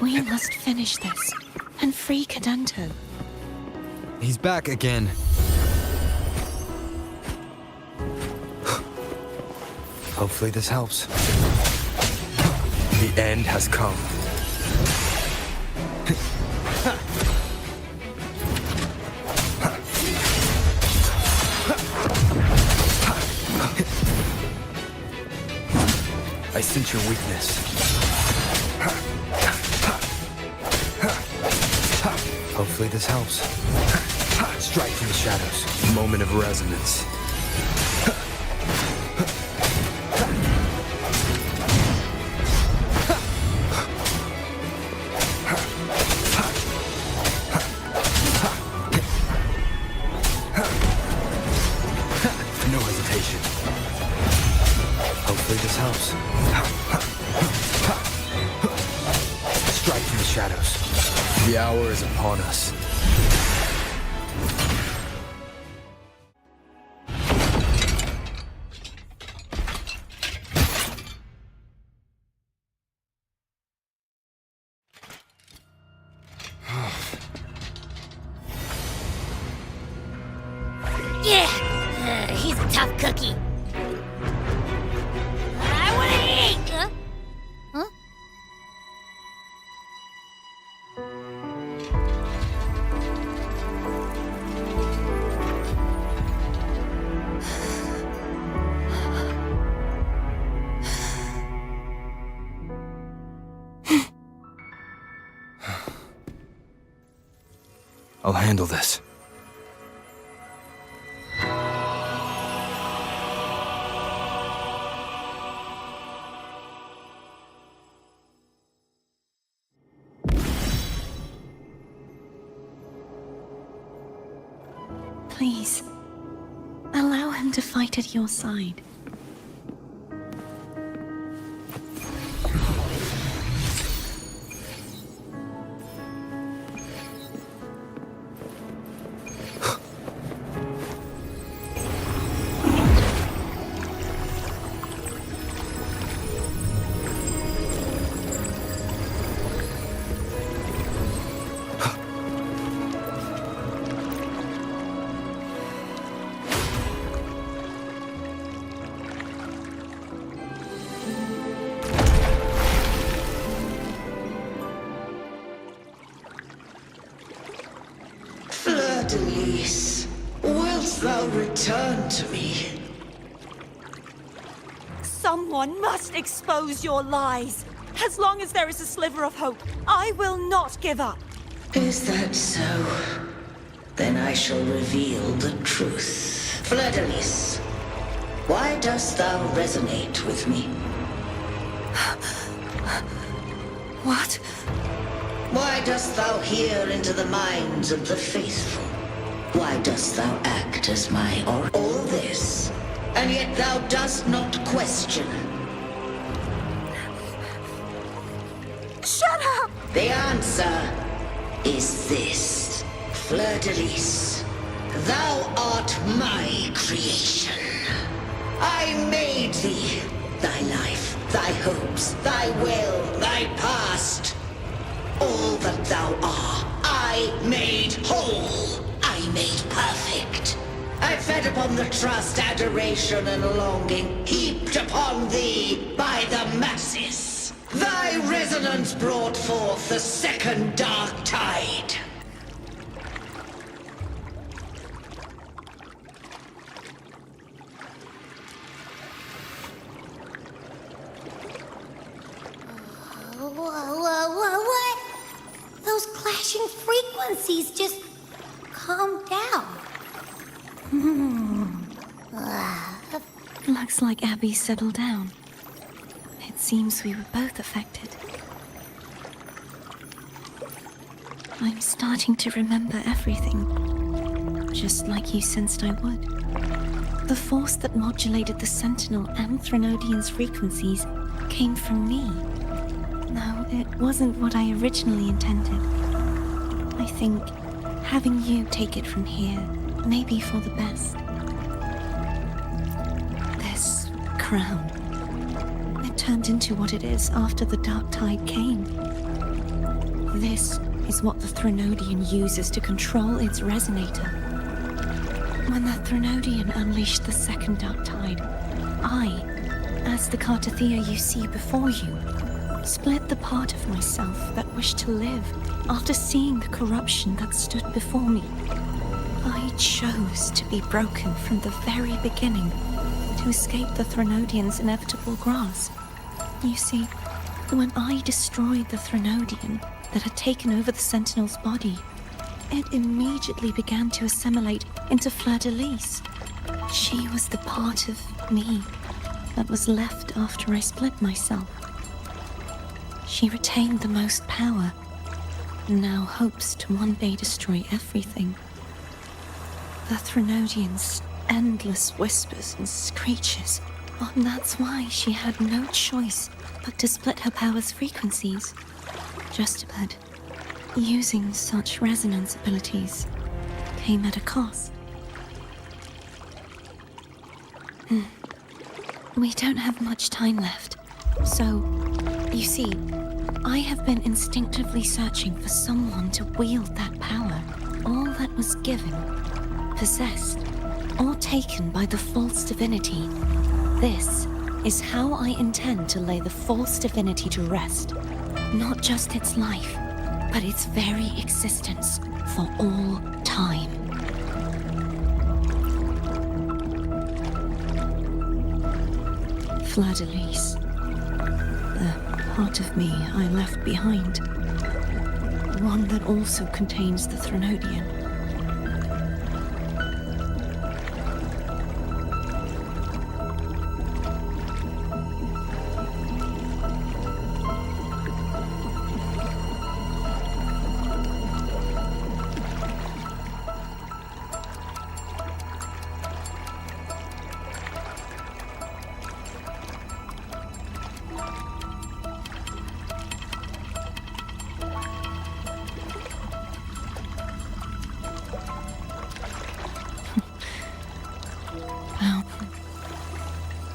We must finish this and free Cadento. He's back again. Hopefully this helps. The end has come. I sense your weakness. Hopefully this helps. Strike from the shadows. Moment of resonance. No hesitation. Hopefully this helps. Strike from the shadows. The hour is upon us. Yeah, he's a tough cookie. I wanna eat! Huh? I'll handle this. Please, allow him to fight at your side. Fleur-de-lis, wilt thou return to me? Someone must expose your lies. As long as there is a sliver of hope, I will not give up. Is that so? Then I shall reveal the truth. Fleur-de-lis, why dost thou resonate with me? What? Why dost thou hear into the minds of the faithful? Why dost thou act as my oracle? All this, and yet thou dost not question. Shut up! The answer is this. Fleur-de-lis, thou art my creation. I made thee, thy life, thy hopes, thy will, thy past. All that thou art, I made whole. I made perfect. I fed upon the trust, adoration, and longing heaped upon thee by the masses. Thy resonance brought forth the second dark tide. What? Those clashing frequencies just calm down. Looks like Abby settled down. It seems we were both affected. I'm starting to remember everything, just like you sensed I would. The force that modulated the Sentinel and Threnodian's frequencies came from me. No, it wasn't what I originally intended. I think having you take it from here may be for the best. This crown, it turned into what it is after the Dark Tide came. This is what the Threnodian uses to control its resonator. When the Threnodian unleashed the second Dark Tide, I, as the Cartathea you see before you, split the part of myself that wished to live after seeing the corruption that stood before me. I chose to be broken from the very beginning to escape the Threnodian's inevitable grasp. You see, when I destroyed the Threnodian that had taken over the Sentinel's body, it immediately began to assimilate into Fleur-de-Lis. She was the part of me that was left after I split myself. She retained the most power, and now hopes to one day destroy everything. The Threnodian's endless whispers and screeches, and that's why she had no choice but to split her power's frequencies. Just but using such resonance abilities came at a cost. We don't have much time left, so, you see, I have been instinctively searching for someone to wield that power. All that was given, possessed, or taken by the false divinity. This is how I intend to lay the false divinity to rest. Not just its life, but its very existence for all time. Fleur-de-Lis, the part of me I left behind. One that also contains the Threnodian.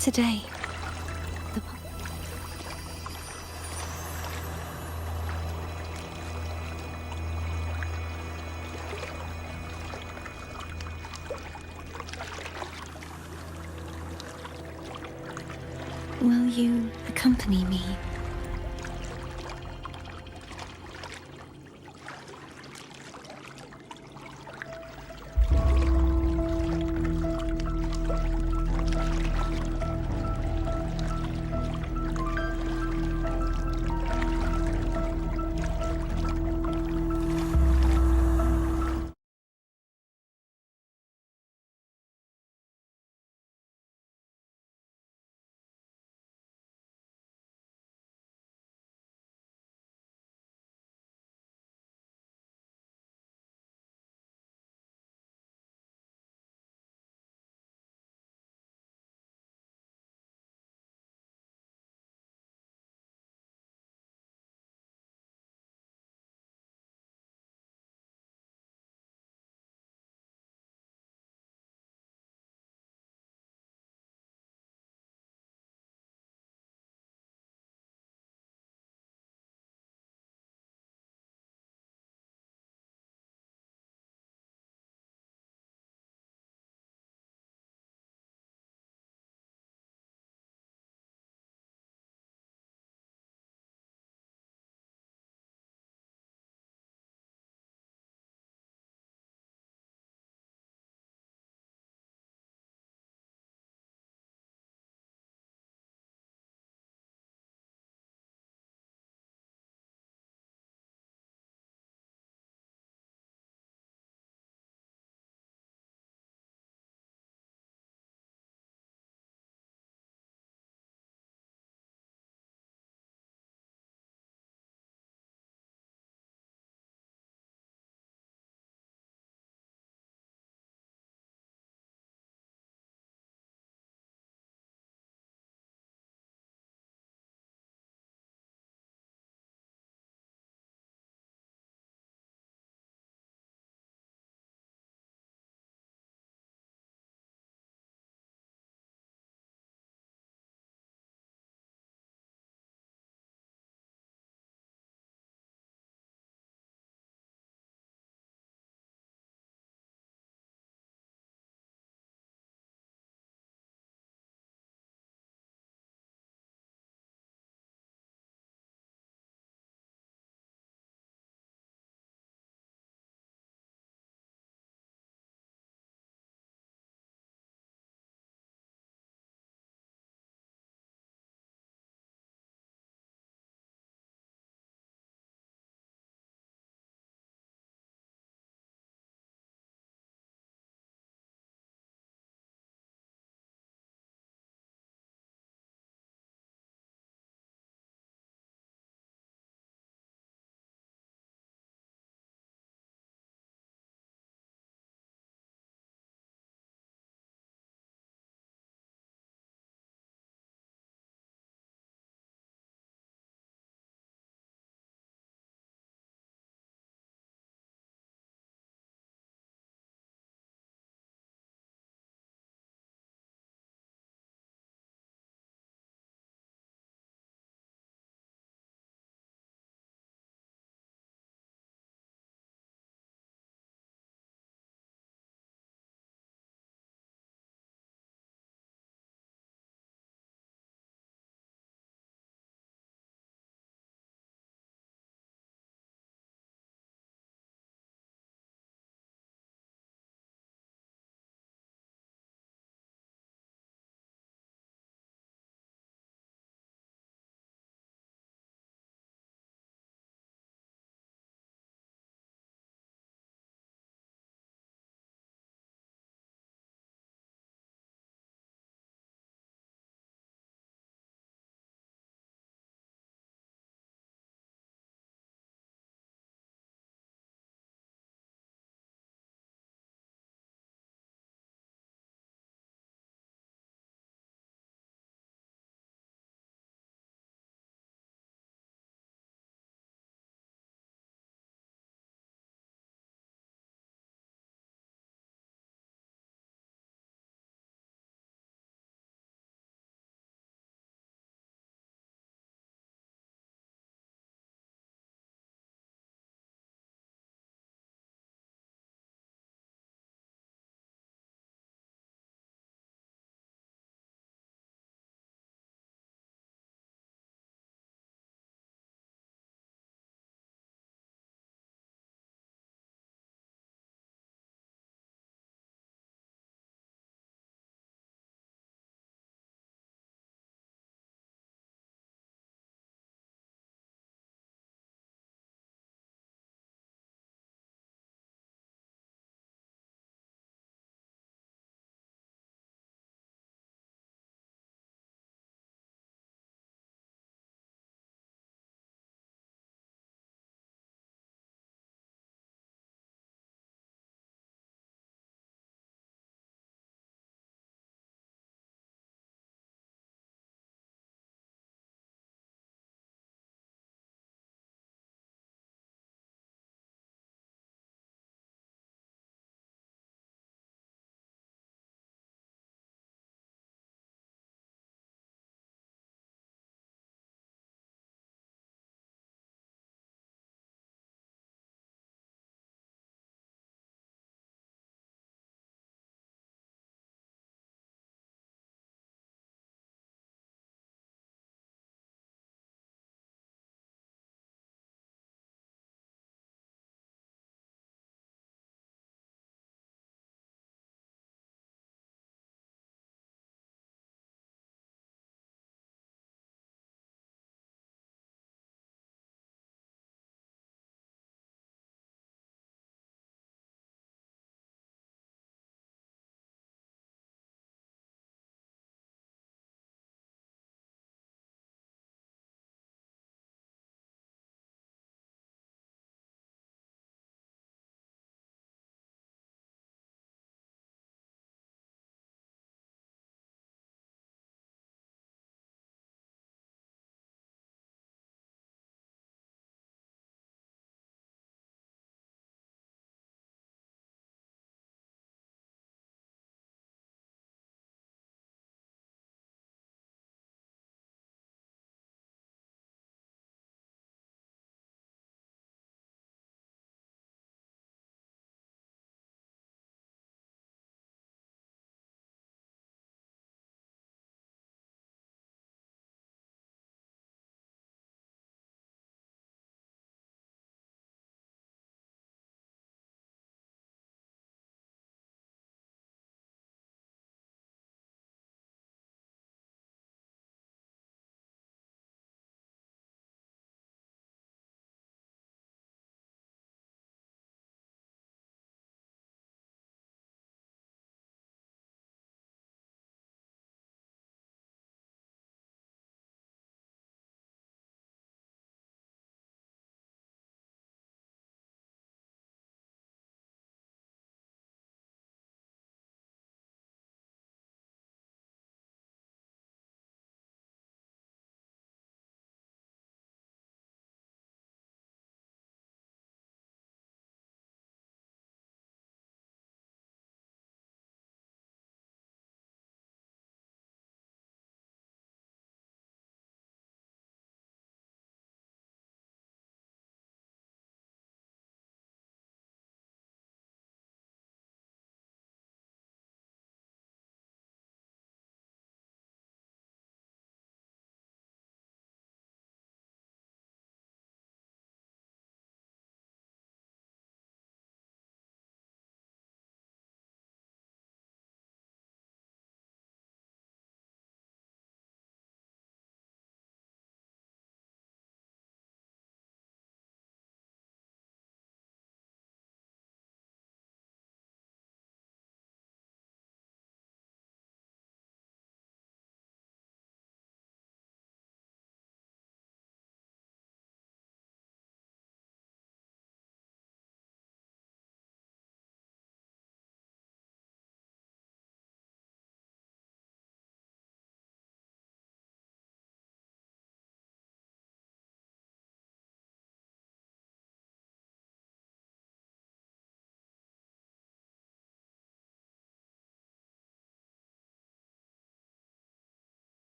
Today, the... Will you accompany me?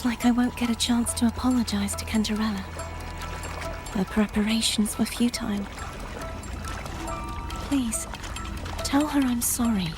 Looks like I won't get a chance to apologize to Cantarella. Her preparations were futile. Please, tell her I'm sorry.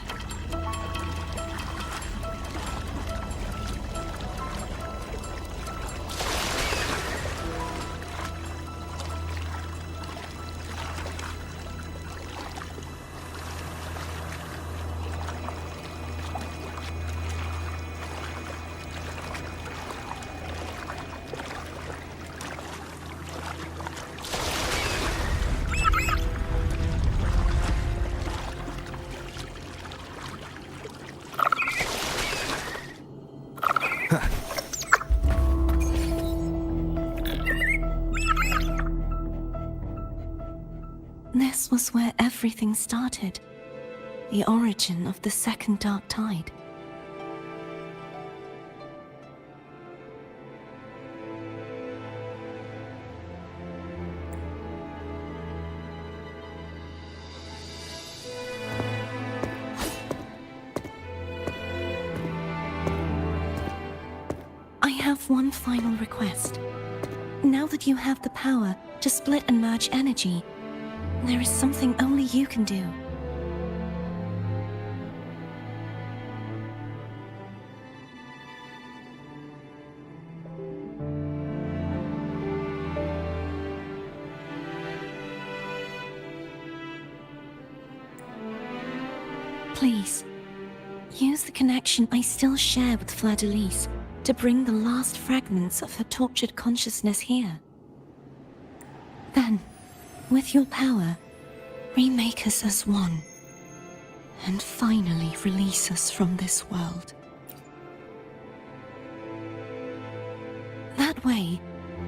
This was where everything started. The origin of the second dark tide. I have one final request. Now that you have the power to split and merge energy, there is something only you can do. Please, use the connection I still share with Fleur-de-Lis to bring the last fragments of her tortured consciousness here. Then, with your power, remake us as one, and finally release us from this world. That way,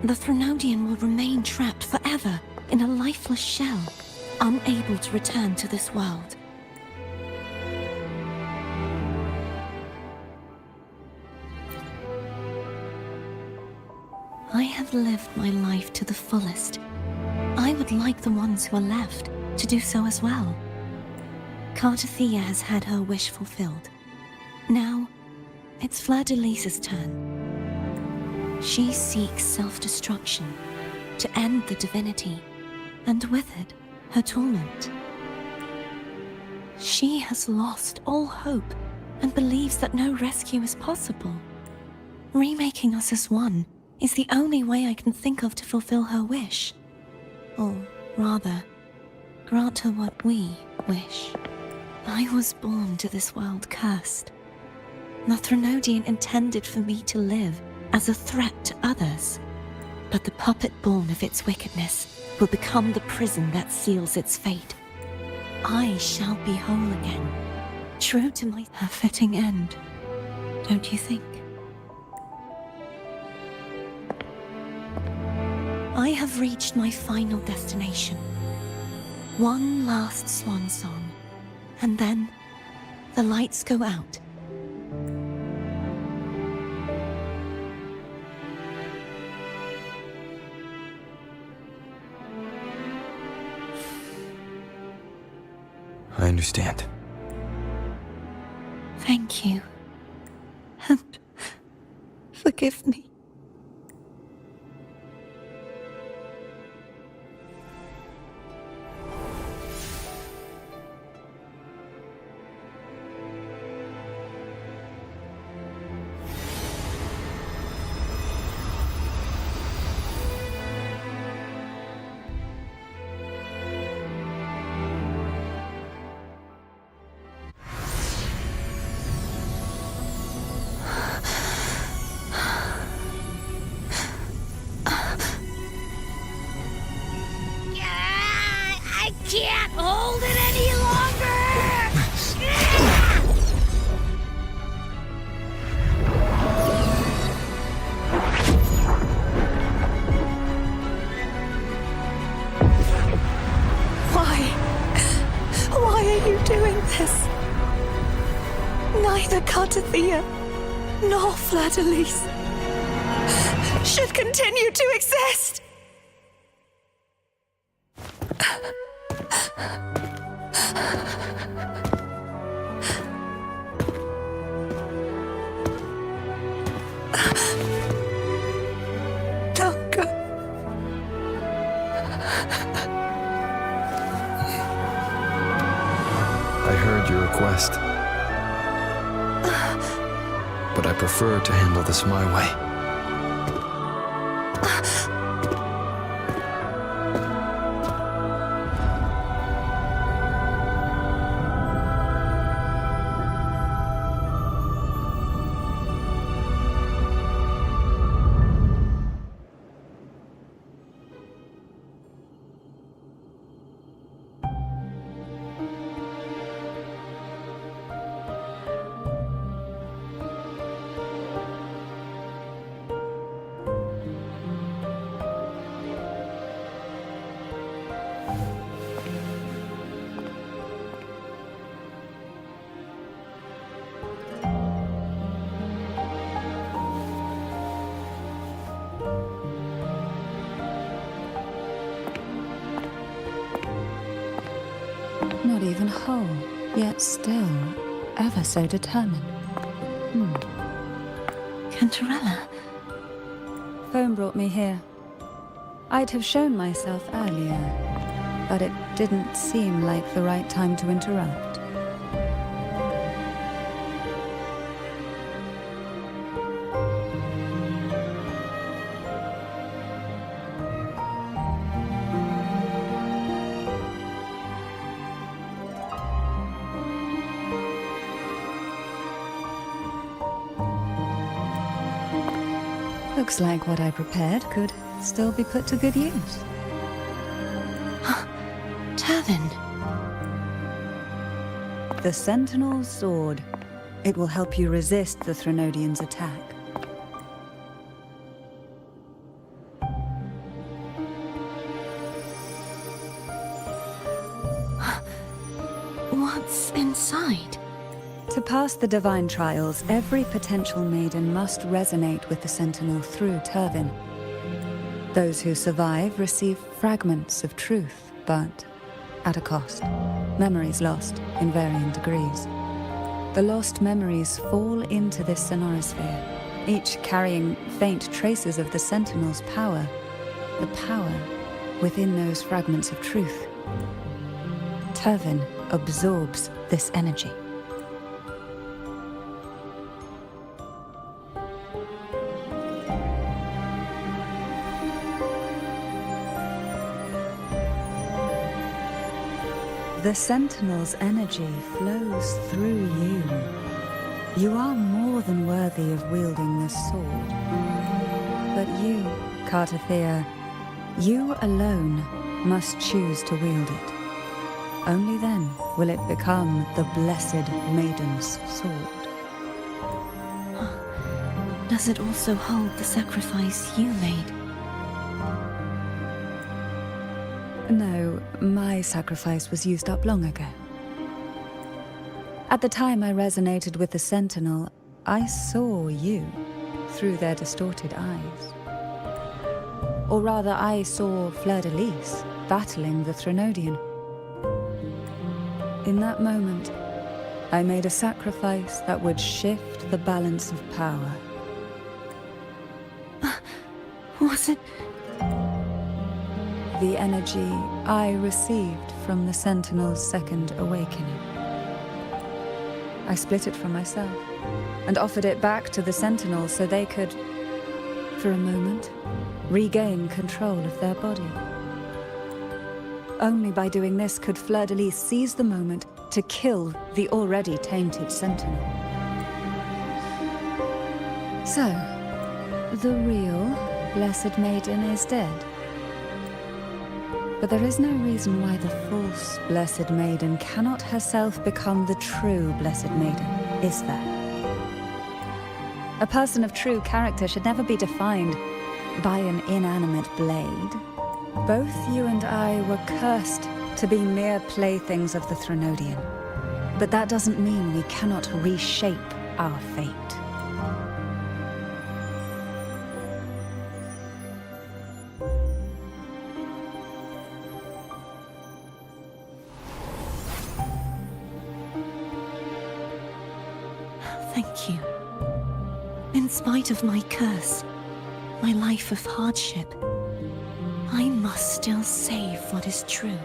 the Threnodian will remain trapped forever in a lifeless shell, unable to return to this world. I have lived my life to the fullest. I would like the ones who are left to do so as well. Cartathea has had her wish fulfilled. Now, it's Fleur-de-Lis's turn. She seeks self-destruction to end the divinity, and with it, her torment. She has lost all hope and believes that no rescue is possible. Remaking us as one is the only way I can think of to fulfill her wish. Or rather, grant her what we wish. I was born to this world cursed. The Threnodian intended for me to live as a threat to others. But the puppet born of its wickedness will become the prison that seals its fate. I shall be whole again, true to my fitting end, don't you think? I have reached my final destination. One last swan song, and then the lights go out. I understand. Thank you. And forgive me. I can't hold it any longer! Why are you doing this? Neither Cartathea nor Fleur-de-Lis should continue to exist! I heard your request. But I prefer to handle this my way. Not even whole, yet still ever so determined. Cantarella. Phone brought me here. I'd have shown myself earlier, but it didn't seem like the right time to interrupt. Looks like what I prepared could still be put to good use. Turvin. The Sentinel's Sword. It will help you resist the Threnodian's attack. What's inside? To pass the divine trials, every potential maiden must resonate with the Sentinel through Turvin. Those who survive receive fragments of truth, but at a cost. Memories lost in varying degrees. The lost memories fall into this sonorosphere, each carrying faint traces of the Sentinel's power, the power within those fragments of truth. Turvin absorbs this energy. The Sentinel's energy flows through you. You are more than worthy of wielding this sword. But you, Cartathea, you alone must choose to wield it. Only then will it become the Blessed Maiden's sword. Does it also hold the sacrifice you made? No, my sacrifice was used up long ago. At the time I resonated with the Sentinel, I saw you through their distorted eyes. Or rather, I saw Fleur-de-Lis battling the Threnodian. In that moment, I made a sacrifice that would shift the balance of power. Was it? The energy I received from the Sentinel's second awakening. I split it from myself and offered it back to the Sentinel so they could, for a moment, regain control of their body. Only by doing this could Fleur-de-Lis seize the moment to kill the already tainted Sentinel. So, the real Blessed Maiden is dead. But there is no reason why the false Blessed Maiden cannot herself become the true Blessed Maiden, is there? A person of true character should never be defined by an inanimate blade. Both you and I were cursed to be mere playthings of the Threnodian. But that doesn't mean we cannot reshape our fate. Thank you. In spite of my curse, my life of hardship, I'm must still save what is true.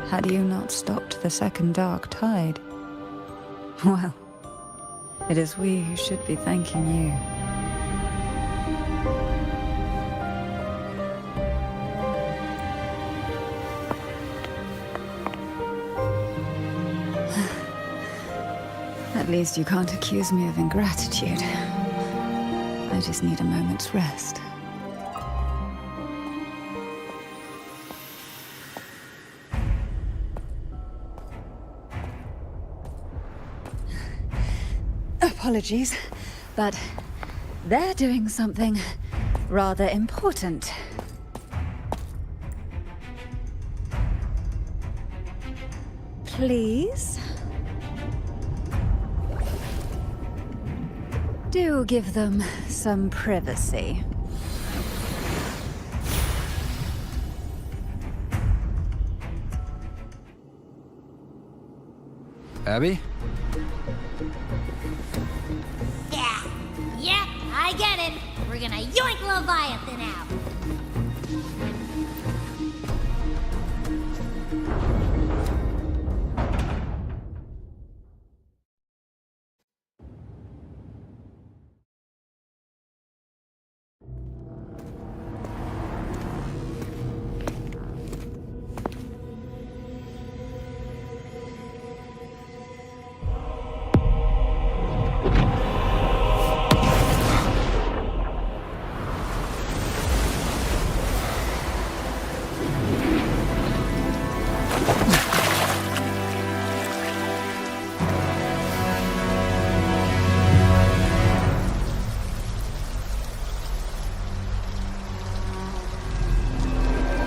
Had you not stopped the second dark tide? Well, it is we who should be thanking you. At least you can't accuse me of ingratitude. I just need a moment's rest. Apologies, but they're doing something rather important. Please? Do give them some privacy. Abby? Yeah, I get it. We're gonna yoink Leviathan out.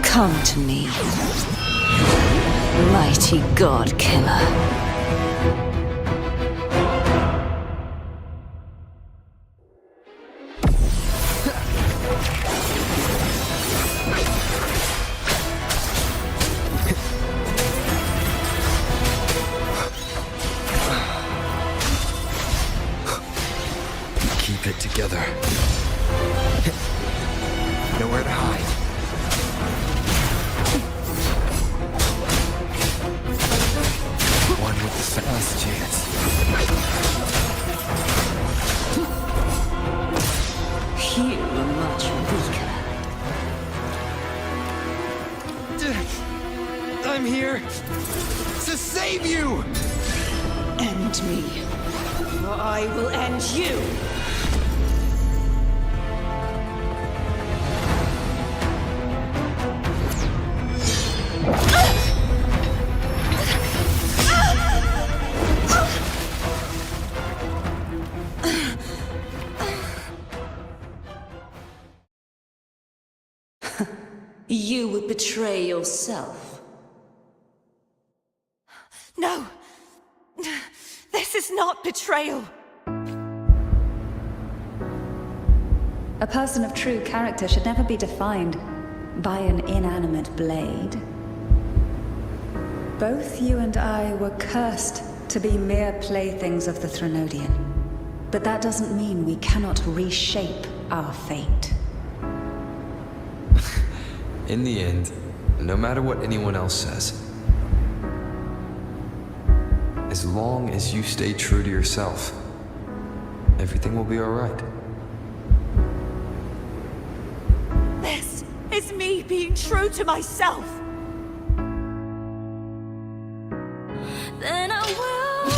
Come to me, mighty God Killer. Keep it together. Nowhere to hide. One with the last chance. You are much weaker. I'm here to save you! End me, or I will end you! You would betray yourself. No! This is not betrayal! A person of true character should never be defined by an inanimate blade. Both you and I were cursed to be mere playthings of the Threnodian. But that doesn't mean we cannot reshape our fate. In the end, no matter what anyone else says, as long as you stay true to yourself, everything will be all right. This is me being true to myself! Then I will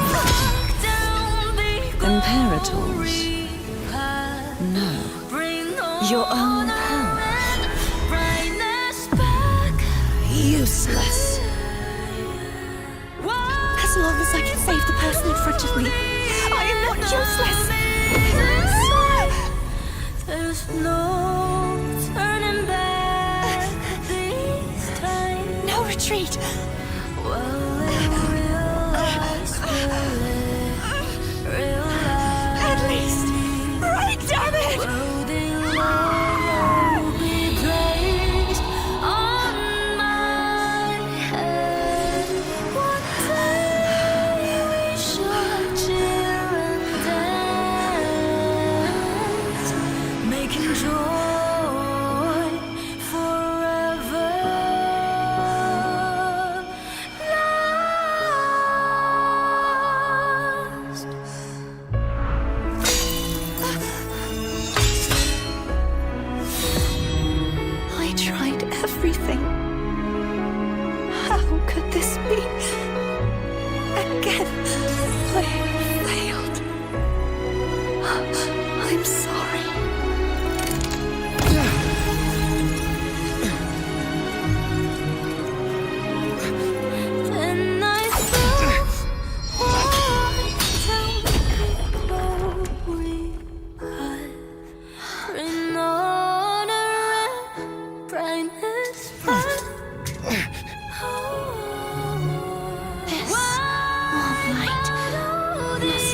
walk down the Imperators. No. Your own power. Useless. As long as I can save the person in front of me, I am not useless! There's no turning back this time. No retreat! Well, I realize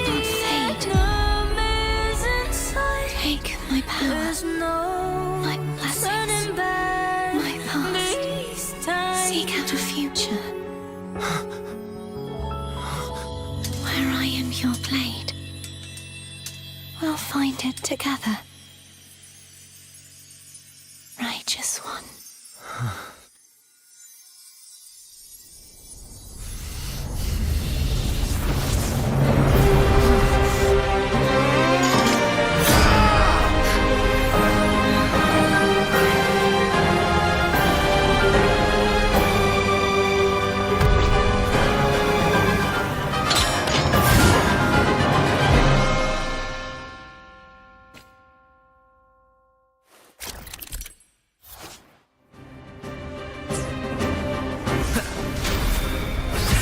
does not fade. Take my power, my blessings, my past. Seek out a future. Where I am your blade. We'll find it together. Righteous one.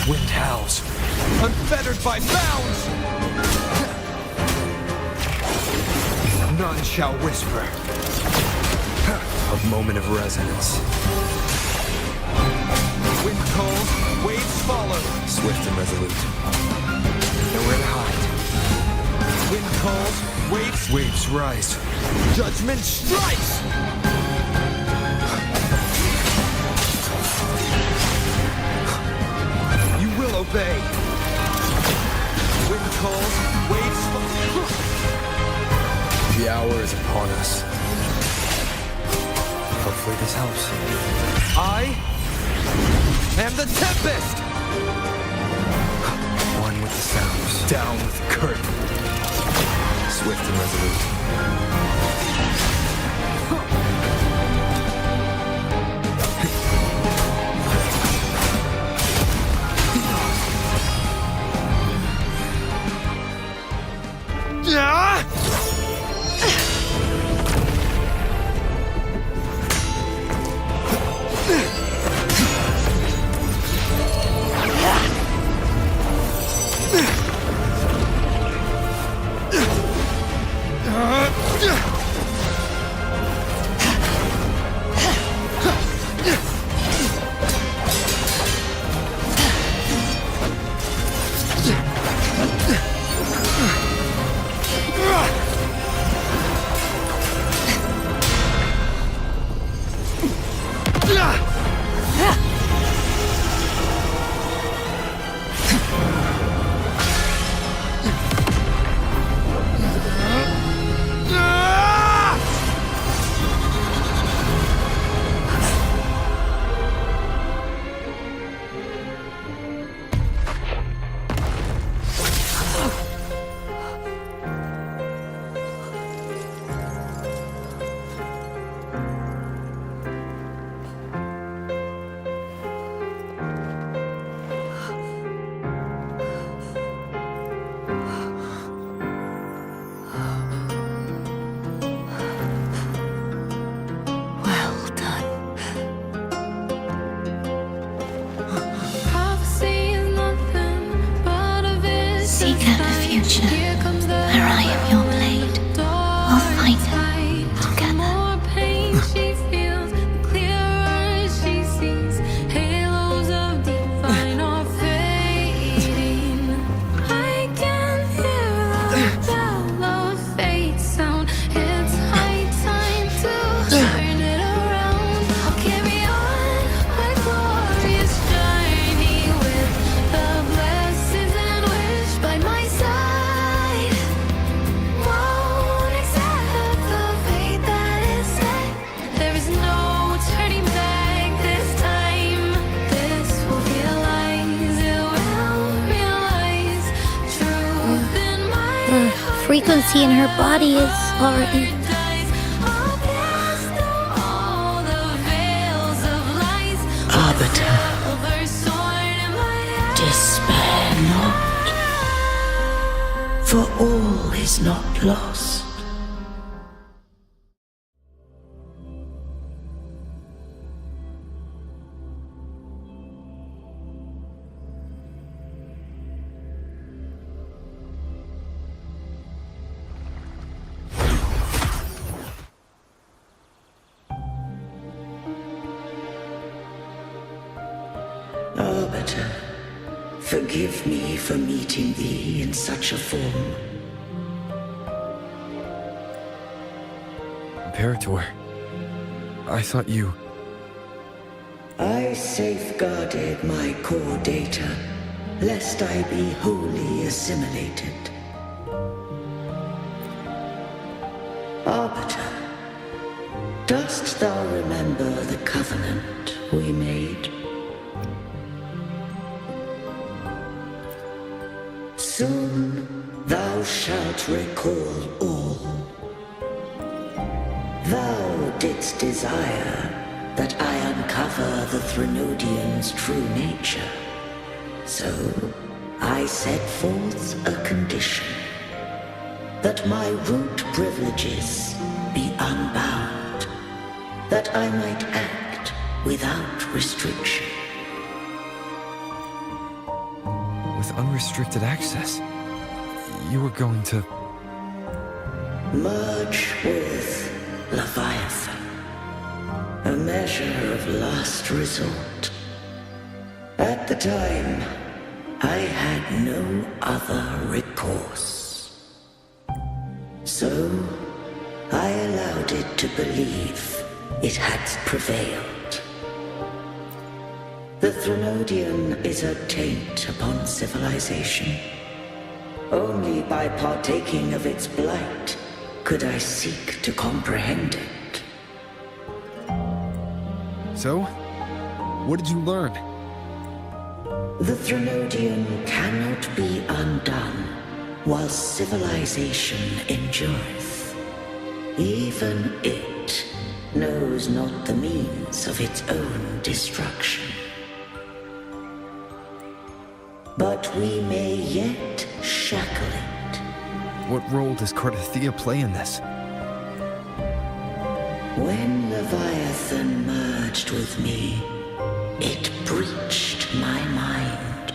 Wind howls, unfettered by bounds! None shall whisper. A moment of resonance. Wind calls, waves follow. Swift and resolute. Nowhere to hide. Wind calls, waves rise. Judgment strikes! Obey. Wind calls, waves fall. The hour is upon us. Hopefully this helps. I am the Tempest! One with the sounds, down with the curtain. Swift and resolute. Where I am your blade, we'll find it together. She feels, the clearer she sees. Halos of divine are fading. I can hear the bell of fate sound. It's high time to turn it around. I'll carry on my glorious journey with the blessings and wish by my side. Frequency in her body is already... Arbiter, despair not, for all is not lost. Arbiter, forgive me for meeting thee in such a form. Imperator, I thought you... I safeguarded my core data, lest I be wholly assimilated. Arbiter, dost thou remember the covenant we made? Soon thou shalt recall all. Thou didst desire that I uncover the Threnodian's true nature. So I set forth a condition. That my root privileges be unbound. That I might act without restriction. With unrestricted access, you were going to... Merge with Leviathan. A measure of last resort. At the time, I had no other recourse. So, I allowed it to believe it had prevailed. The Threnodian is a taint upon civilization. Only by partaking of its blight could I seek to comprehend it. So? What did you learn? The Threnodian cannot be undone while civilization endureth. Even it knows not the means of its own destruction. But we may yet shackle it. What role does Cardathia play in this? When Leviathan merged with me, it breached my mind.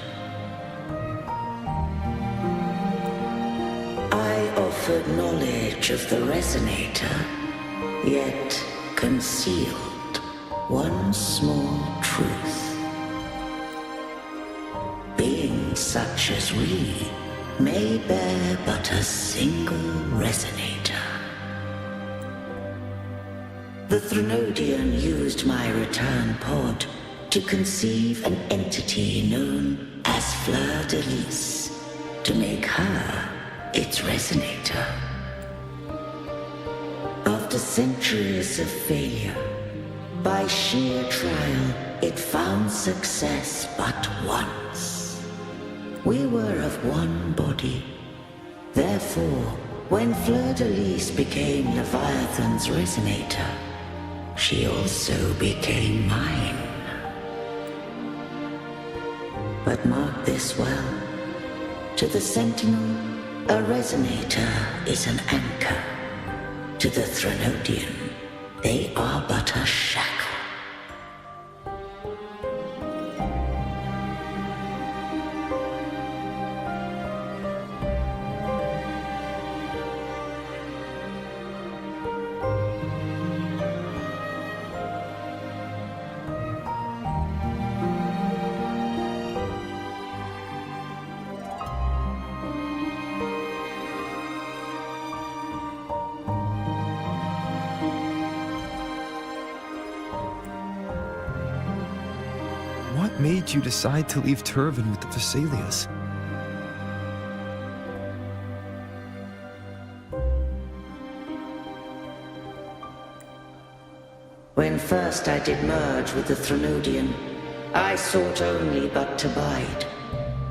I offered knowledge of the Resonator, yet concealed one small truth. Beings such as we may bear but a single Resonator. The Threnodian used my return pod to conceive an entity known as Fleur-de-Lis, to make her its Resonator. After centuries of failure, by sheer trial, it found success but once. We were of one body. Therefore, when Fleur-de-Lis became Leviathan's Resonator, she also became mine. But mark this well. To the Sentinel, a Resonator is an anchor. To the Threnodian, they are but a shackle. What made you decide to leave Turvin with the Thessalias? When first I did merge with the Threnodian, I sought only but to bide,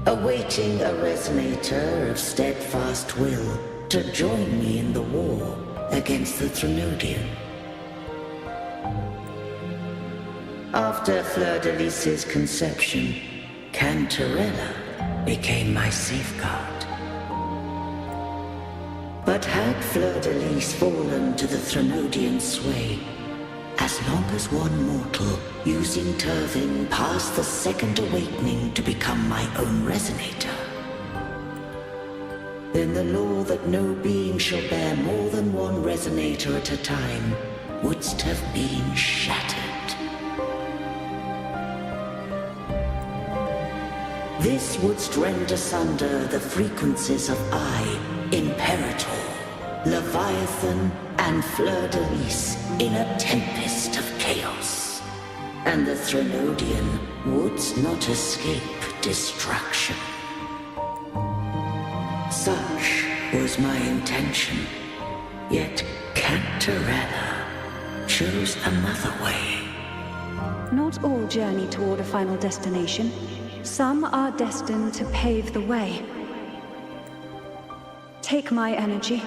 awaiting a Resonator of steadfast will to join me in the war against the Threnodian. After Fleur-de-Lis's conception, Cantarella became my safeguard. But had Fleur-de-Lis fallen to the Threnodian sway, as long as one mortal using Turvin passed the second awakening to become my own Resonator, then the law that no being shall bear more than one Resonator at a time wouldst have been shattered. this wouldst rend asunder the frequencies of I, Imperator, Leviathan, and Fleur-de-Lis in a tempest of chaos. And the Threnodian wouldst not escape destruction. Such was my intention, yet Cantarella chose another way. Not all journey toward a final destination. Some are destined to pave the way. Take my energy.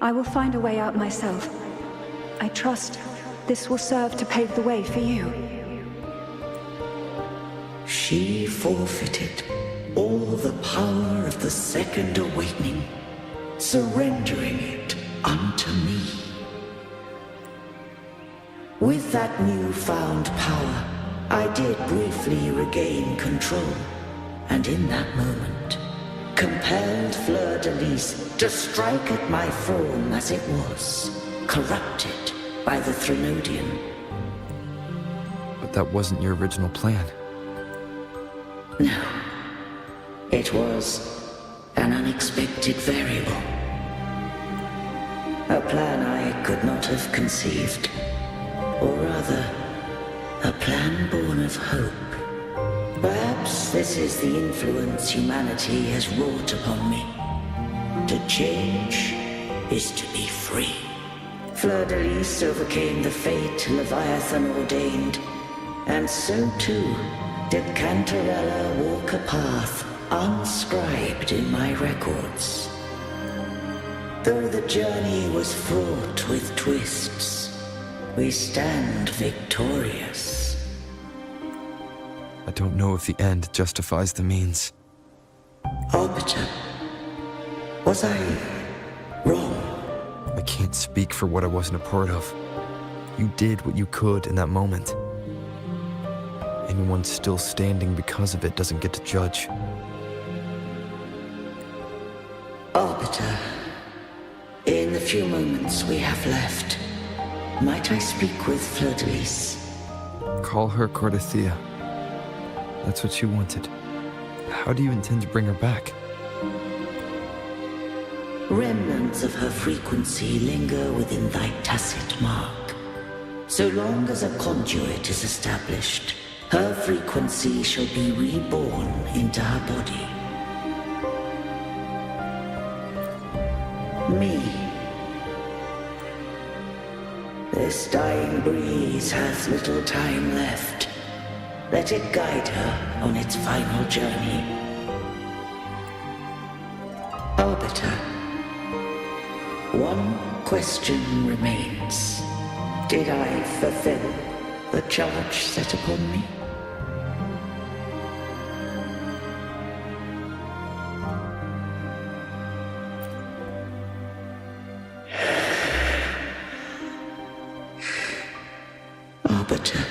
I will find a way out myself. I trust this will serve to pave the way for you. She forfeited all the power of the Second Awakening, surrendering it unto me. With that newfound power, I did briefly regain control, and in that moment, compelled Fleur-de-Lis to strike at my form as it was, corrupted by the Threnodian. But that wasn't your original plan. No. It was an unexpected variable. A plan I could not have conceived. Or rather, a plan born of hope. Perhaps this is the influence humanity has wrought upon me. To change is to be free. Fleur-de-Lis overcame the fate Leviathan ordained, and so too did Cantarella walk a path unscribed in my records. Though the journey was fraught with twists, we stand victorious. I don't know if the end justifies the means. Arbiter, was I wrong? I can't speak for what I wasn't a part of. You did what you could in that moment. Anyone still standing because of it doesn't get to judge. Arbiter, in the few moments we have left, might I speak with Fleur-de-Lis? Call her Cardathea. That's what she wanted. How do you intend to bring her back? Remnants of her frequency linger within thy tacit mark. So long as a conduit is established, her frequency shall be reborn into her body. Me. This dying breeze hath little time left. Let it guide her on its final journey. Arbiter, one question remains. Did I fulfill the charge set upon me? Arbiter,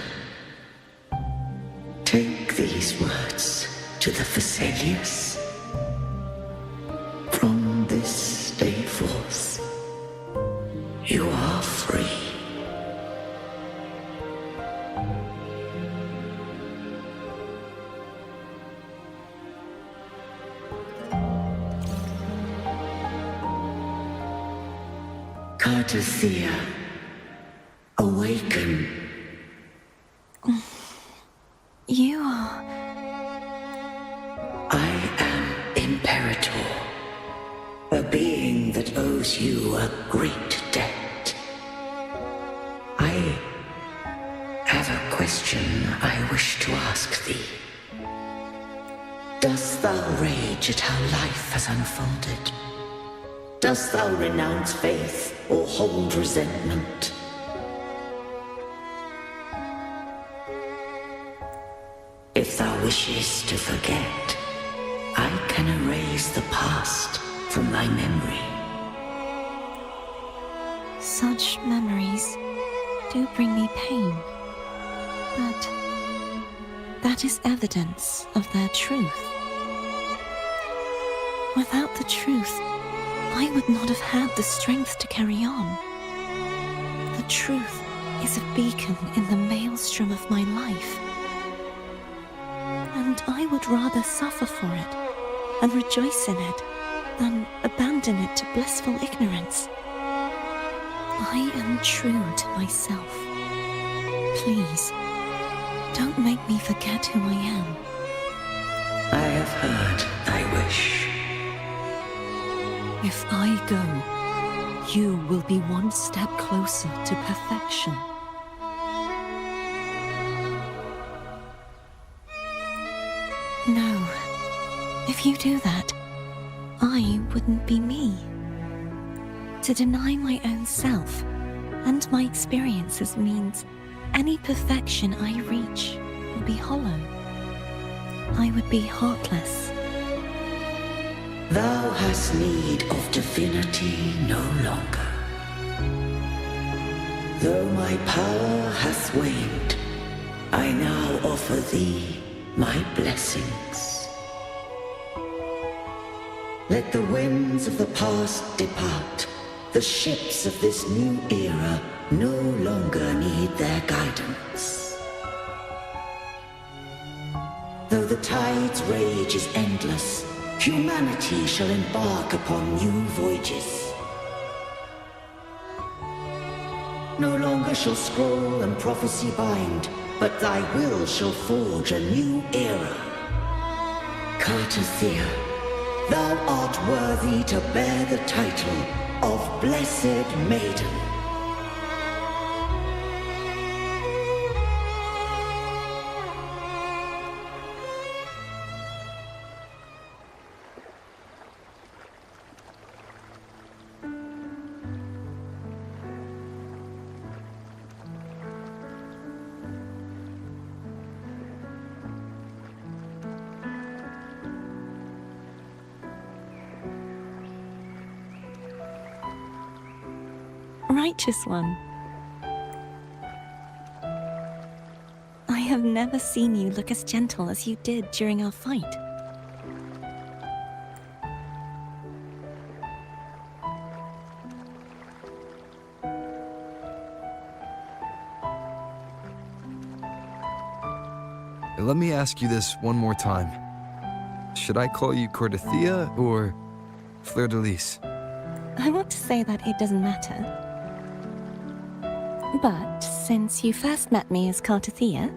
take these words to the Phasaelius. From this day forth, you are free. Cardathea, awaken. You are... I am Imperator, a being that owes you a great debt. I have a question I wish to ask thee. Dost thou rage at how life has unfolded? Dost thou renounce faith or hold resentment? If thou wishest to forget, I can erase the past from thy memory. Such memories do bring me pain, but that is evidence of their truth. Without the truth, I would not have had the strength to carry on. The truth is a beacon in the maelstrom of my life. And I would rather suffer for it and rejoice in it than abandon it to blissful ignorance. I am true to myself. Please, don't make me forget who I am. I have heard thy wish. If I go, you will be one step closer to perfection. No. If you do that, I wouldn't be me. To deny my own self and my experiences means any perfection I reach will be hollow. I would be heartless. Thou hast need of divinity no longer. Though my power hath waned, I now offer thee my blessings. Let the winds of the past depart. The ships of this new era no longer need their guidance. Though the tide's rage is endless, humanity shall embark upon new voyages. No longer shall scroll and prophecy bind, but thy will shall forge a new era. Cartothea, thou art worthy to bear the title of Blessed Maiden. Righteous one. I have never seen you look as gentle as you did during our fight. Let me ask you this one more time. Should I call you Cartothea or Fleur de Lis? I want to say that it doesn't matter. But since you first met me as Cartothea,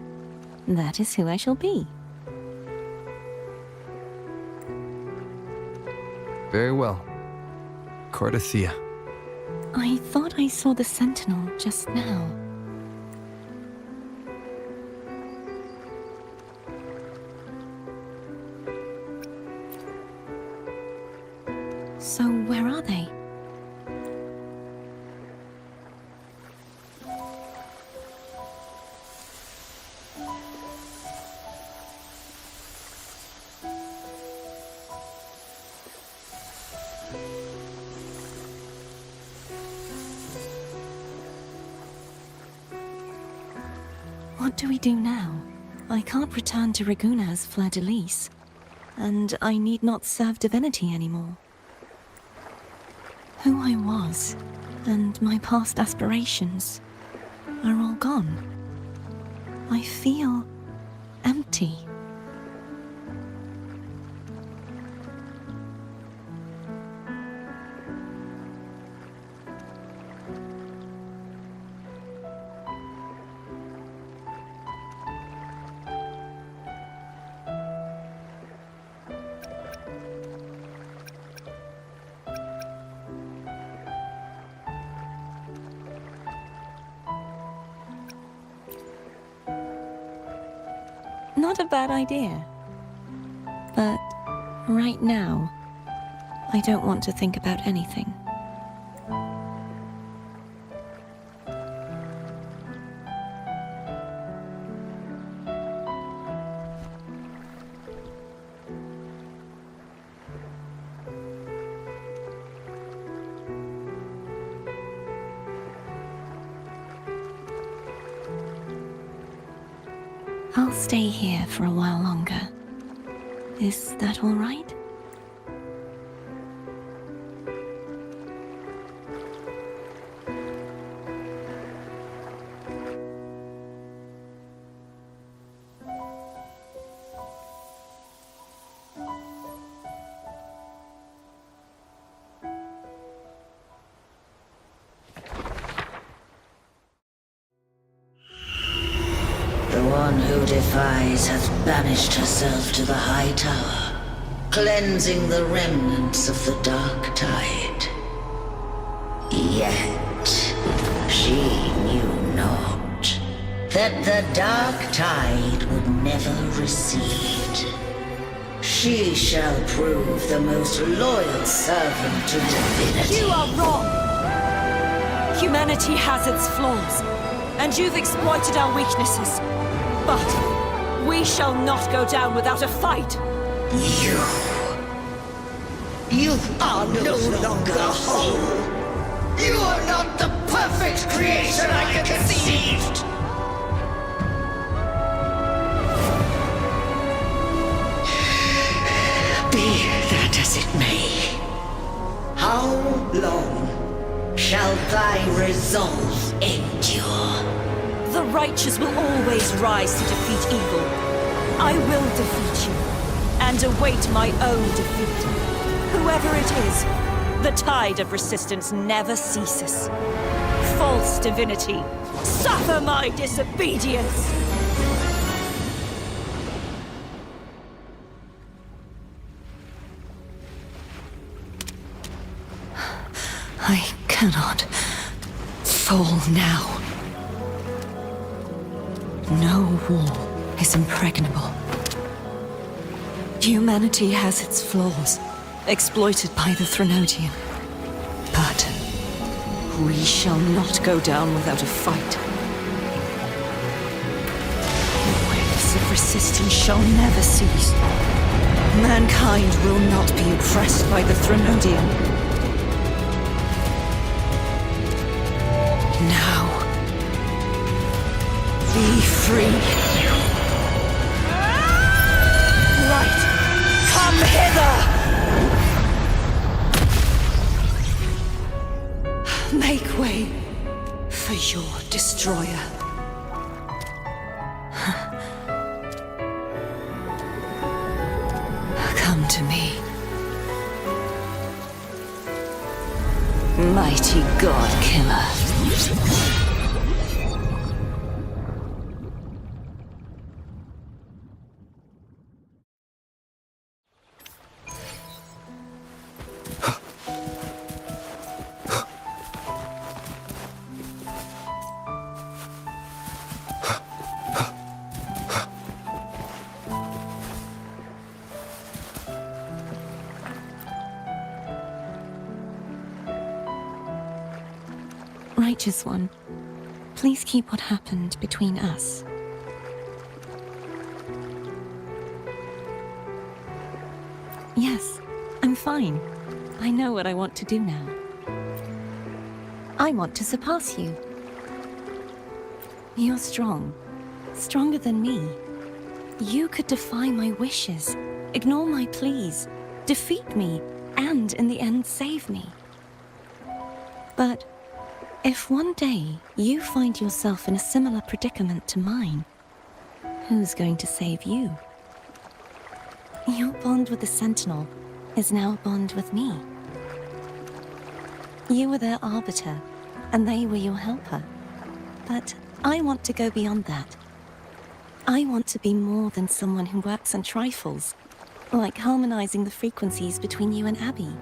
that is who I shall be. Very well. Cartothea. I thought I saw the sentinel just now. So where are they? What do we do now? I can't return to Reguna as Fleur de Lis, and I need not serve divinity anymore. Who I was, and my past aspirations, are all gone. I feel empty. Not a bad idea. But right now, I don't want to think about anything. I'll stay here for a while longer. Is that all right? who defies hath banished herself to the high tower, cleansing the remnants of the dark tide. Yet she knew not that the dark tide would never recede. She shall prove the most loyal servant to divinity. You are wrong! Humanity has its flaws, and you've exploited our weaknesses. But we shall not go down without a fight! You are no longer whole! You are not the perfect creation I conceived! Be that as it may, how long shall thy resolve endure? The righteous will always rise to defeat evil. I will defeat you, and await my own defeat. Whoever it is, the tide of resistance never ceases. False divinity, suffer my disobedience! I cannot fall now. No wall is impregnable. Humanity has its flaws, exploited by the Threnodian. But we shall not go down without a fight. The waves of resistance shall never cease. Mankind will not be oppressed by the Threnodian. Now, be free. Light, come hither! Make way for your destroyer. Come to me. Mighty God Killer. Righteous One, please keep what happened between us. Yes, I'm fine. I know what I want to do now. I want to surpass you. You're strong. Stronger than me. You could defy my wishes, ignore my pleas, defeat me, and in the end save me. But if one day you find yourself in a similar predicament to mine, who's going to save you? Your bond with the Sentinel is now a bond with me. You were their arbiter, and they were your helper. But I want to go beyond that. I want to be more than someone who works on trifles, like harmonizing the frequencies between you and Abby.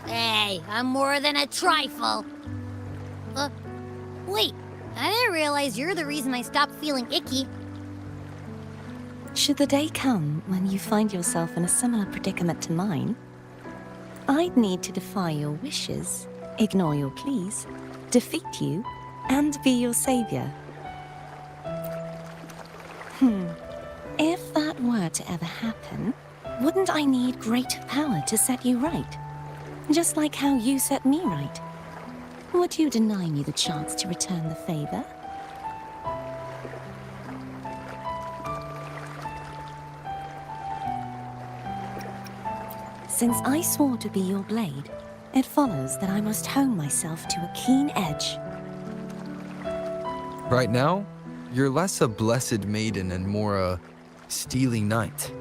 Hey, I'm more than a trifle. Wait, I didn't realize you're the reason I stopped feeling icky. Should the day come when you find yourself in a similar predicament to mine, I'd need to defy your wishes, ignore your pleas, defeat you, and be your savior. If that were to ever happen, wouldn't I need greater power to set you right? Just like how you set me right. Would you deny me the chance to return the favor? Since I swore to be your blade, it follows that I must hone myself to a keen edge. Right now, you're less a blessed maiden and more a steely knight.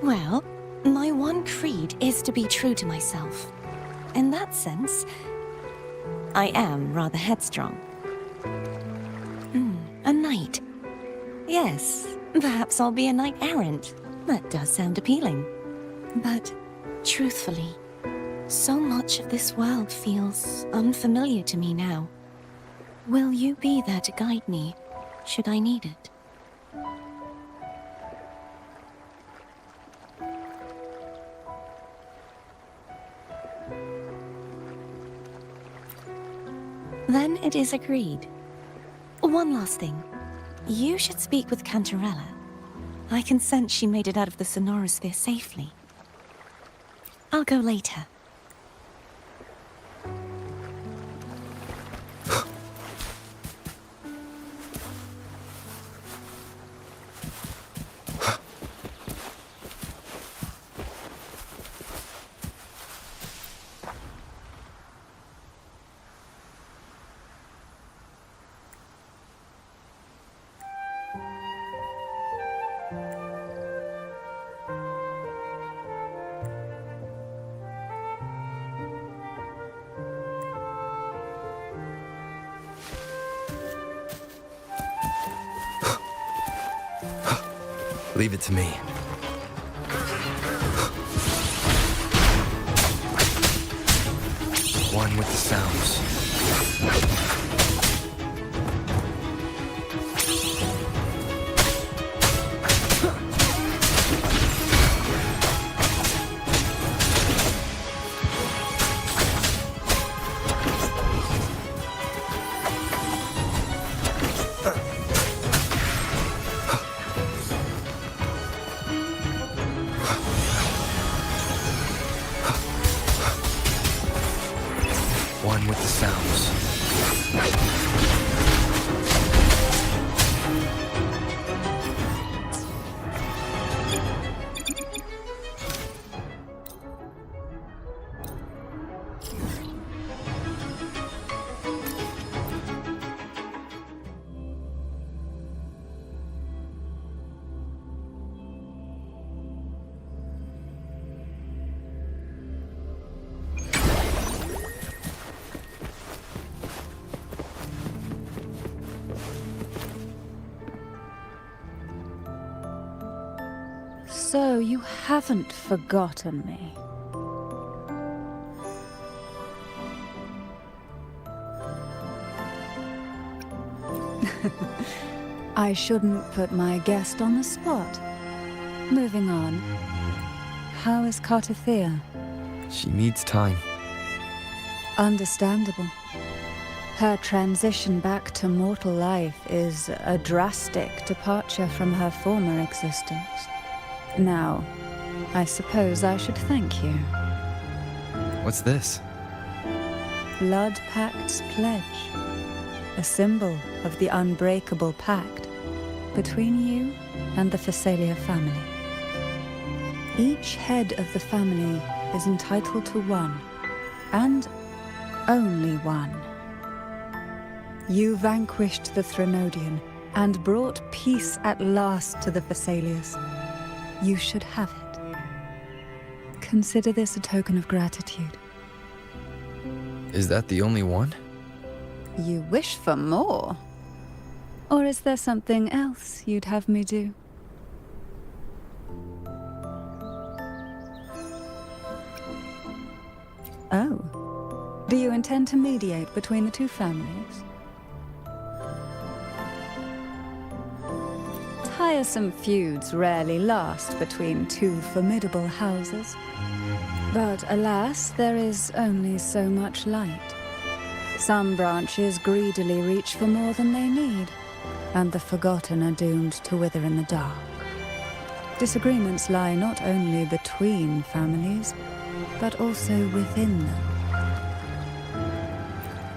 Well, my one creed is to be true to myself. In that sense, I am rather headstrong. A knight. Yes, perhaps I'll be a knight errant. That does sound appealing. But, truthfully, so much of this world feels unfamiliar to me now. Will you be there to guide me, should I need it? Then it is agreed. One last thing. You should speak with Cantarella. I can sense she made it out of the Sonorosphere safely. I'll go later. Leave it to me. One with the sounds. One with the sounds. So you haven't forgotten me. I shouldn't put my guest on the spot. Moving on. How is Cartathea? She needs time. Understandable. Her transition back to mortal life is a drastic departure from her former existence. Now, I suppose I should thank you. What's this? Blood Pact's pledge. A symbol of the unbreakable pact between you and the Phasalia family. Each head of the family is entitled to one, and only one. You vanquished the Threnodian and brought peace at last to the Phasalias. You should have it. Consider this a token of gratitude. Is that the only one? You wish for more? Or is there something else you'd have me do? Oh. Do you intend to mediate between the two families? Tiresome feuds rarely last between two formidable houses. But alas, there is only so much light. Some branches greedily reach for more than they need, and the forgotten are doomed to wither in the dark. Disagreements lie not only between families, but also within them.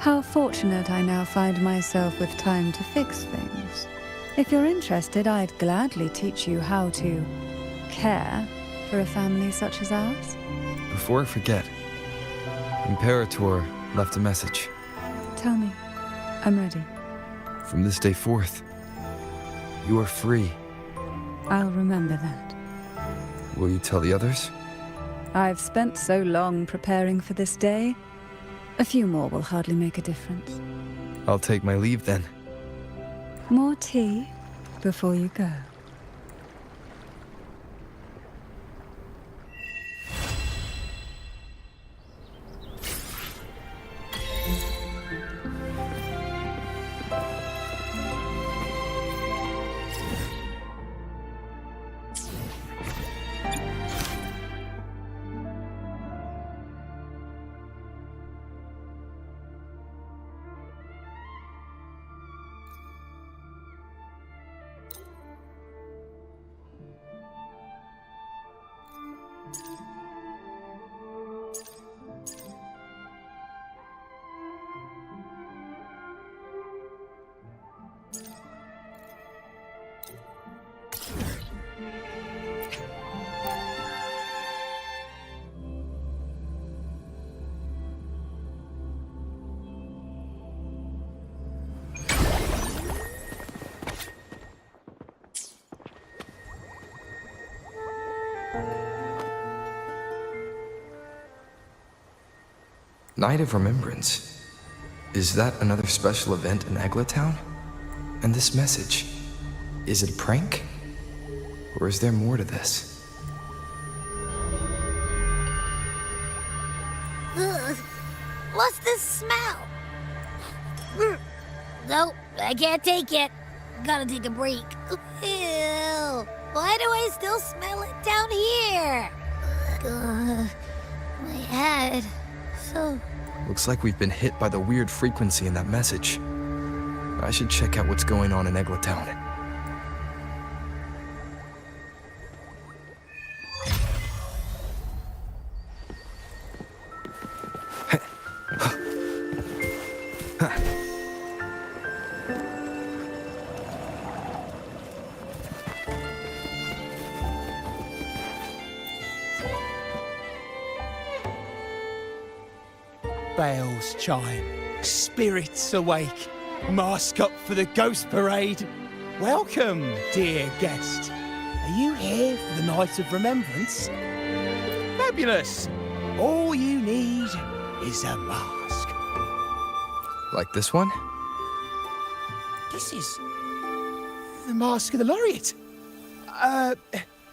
How fortunate I now find myself with time to fix things. If you're interested, I'd gladly teach you how to care for a family such as ours. Before I forget, Imperator left a message. Tell me. I'm ready. From this day forth, you are free. I'll remember that. Will you tell the others? I've spent so long preparing for this day. A few more will hardly make a difference. I'll take my leave then. More tea? before you go. Night of Remembrance. Is that another special event in Eglatown? And this message, is it a prank? Or is there more to this? Ugh. What's this smell? Nope, I can't take it. Gotta take a break. Ew. Why do I still smell it down here? My head. So... Looks like we've been hit by the weird frequency in that message. I should check out what's going on in Eglatown. Bells chime, spirits awake, mask up for the ghost parade. Welcome, dear guest. Are you here for the Night of Remembrance? Fabulous! All you need is a mask. Like this one? This is the mask of the laureate.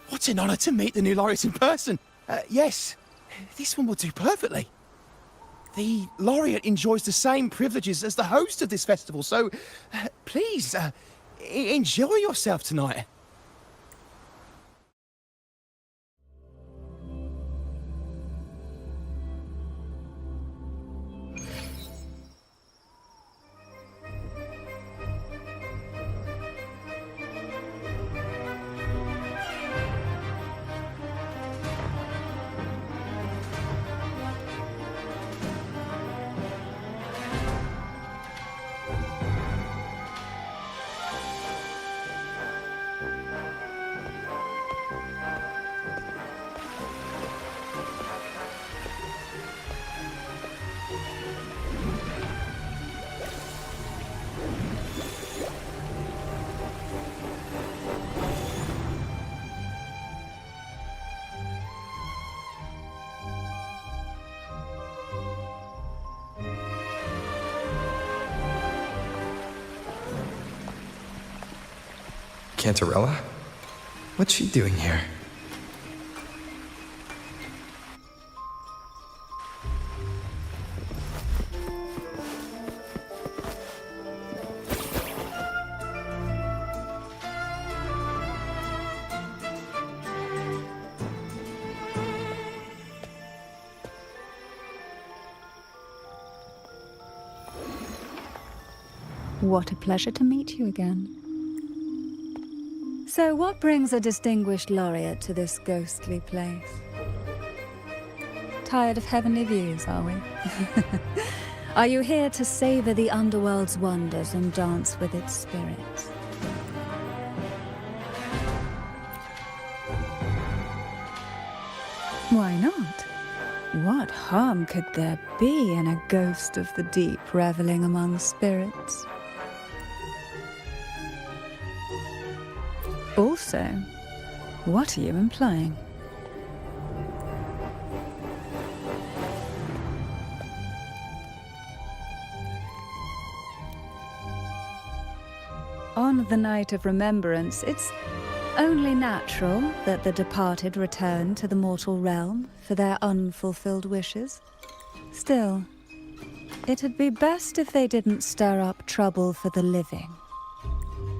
What an honour to meet the new laureate in person. Yes, this one will do perfectly. The laureate enjoys the same privileges as the host of this festival, so please, enjoy yourself tonight. Cantarella? What's she doing here? What a pleasure to meet you again. So what brings a distinguished laureate to this ghostly place? Tired of heavenly views, are we? Are you here to savor the underworld's wonders and dance with its spirits? Why not? What harm could there be in a ghost of the deep reveling among spirits? Also, what are you implying? On the night of remembrance, it's only natural that the departed return to the mortal realm for their unfulfilled wishes. Still, it'd be best if they didn't stir up trouble for the living.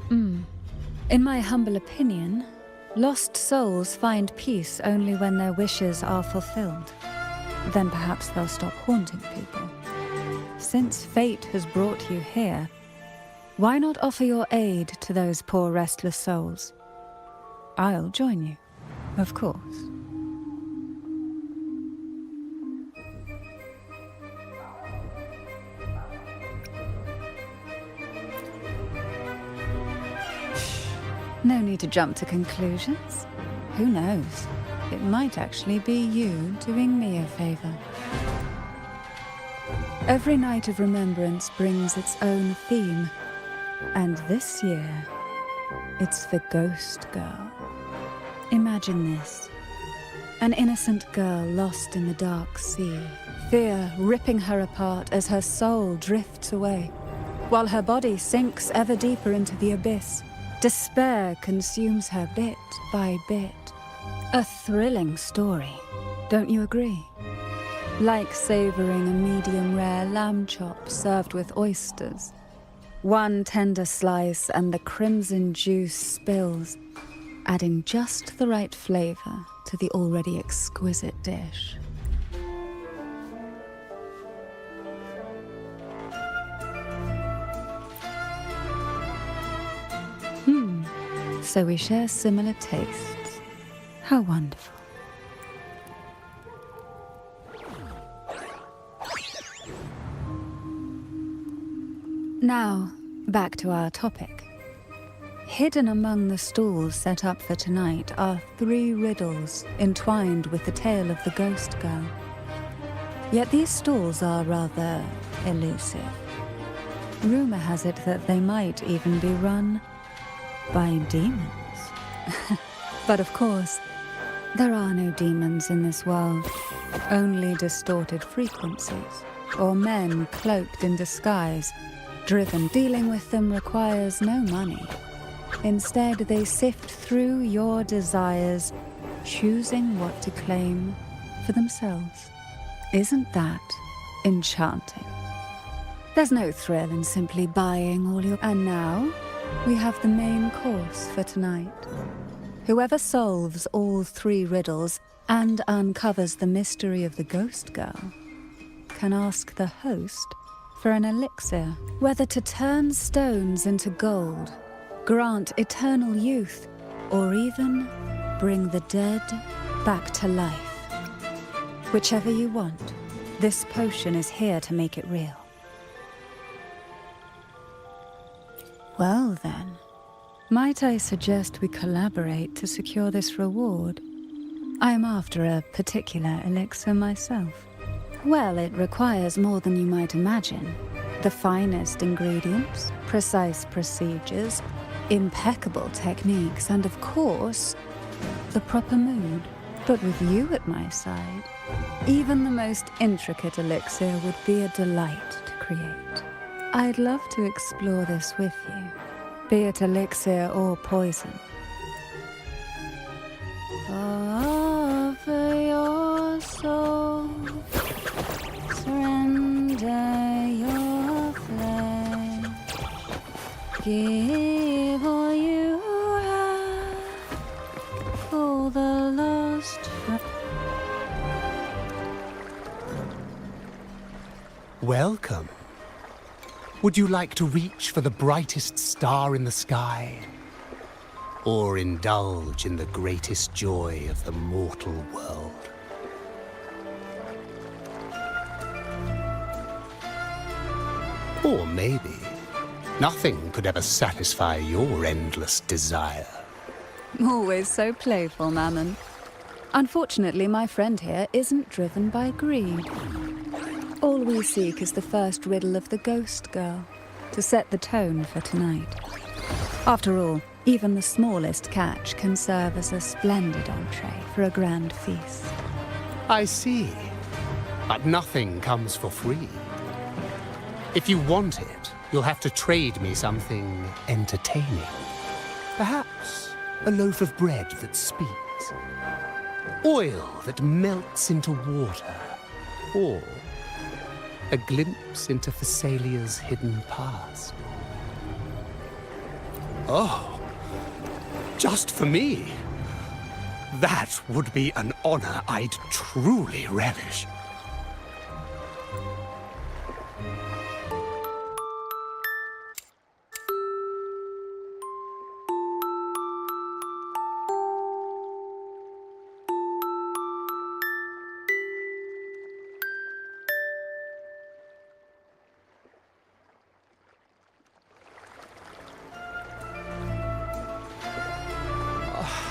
In my humble opinion, lost souls find peace only when their wishes are fulfilled. Then perhaps they'll stop haunting people. Since fate has brought you here, why not offer your aid to those poor restless souls? I'll join you, of course. No need to jump to conclusions. Who knows? It might actually be you doing me a favor. Every night of remembrance brings its own theme, and this year, it's the Ghost Girl. Imagine this. An innocent girl lost in the dark sea, fear ripping her apart as her soul drifts away, while her body sinks ever deeper into the abyss. Despair consumes her bit by bit. A thrilling story, don't you agree? Like savoring a medium-rare lamb chop served with oysters. One tender slice and the crimson juice spills, adding just the right flavor to the already exquisite dish. So we share similar tastes. How wonderful. Now, back to our topic. Hidden among the stalls set up for tonight are 3 riddles entwined with the tale of the Ghost Girl. Yet these stalls are rather elusive. Rumor has it that they might even be run by demons. But of course, there are no demons in this world, only distorted frequencies, or men cloaked in disguise, driven. Dealing with them requires no money. Instead, they sift through your desires, choosing what to claim for themselves. Isn't that enchanting? There's no thrill in simply buying all your... And now, we have the main course for tonight. Whoever solves all 3 riddles and uncovers the mystery of the Ghost Girl can ask the host for an elixir, whether to turn stones into gold, grant eternal youth, or even bring the dead back to life. Whichever you want, this potion is here to make it real. Well then, might I suggest we collaborate to secure this reward? I am after a particular elixir myself. Well, it requires more than you might imagine. The finest ingredients, precise procedures, impeccable techniques, and of course, the proper mood. But with you at my side, even the most intricate elixir would be a delight to create. I'd love to explore this with you, be it elixir or poison. Offer your soul, surrender your flesh, give all you have for the lost friend. Welcome. Would you like to reach for the brightest star in the sky? Or indulge in the greatest joy of the mortal world? Or maybe nothing could ever satisfy your endless desire. Always so playful, Mammon. Unfortunately, my friend here isn't driven by greed. All we seek is the first riddle of the Ghost Girl, to set the tone for tonight. After all, even the smallest catch can serve as a splendid entree for a grand feast. I see. But nothing comes for free. If you want it, you'll have to trade me something entertaining. Perhaps a loaf of bread that speaks, oil that melts into water, or a glimpse into Thessalia's hidden past. Oh, just for me? That would be an honor I'd truly relish.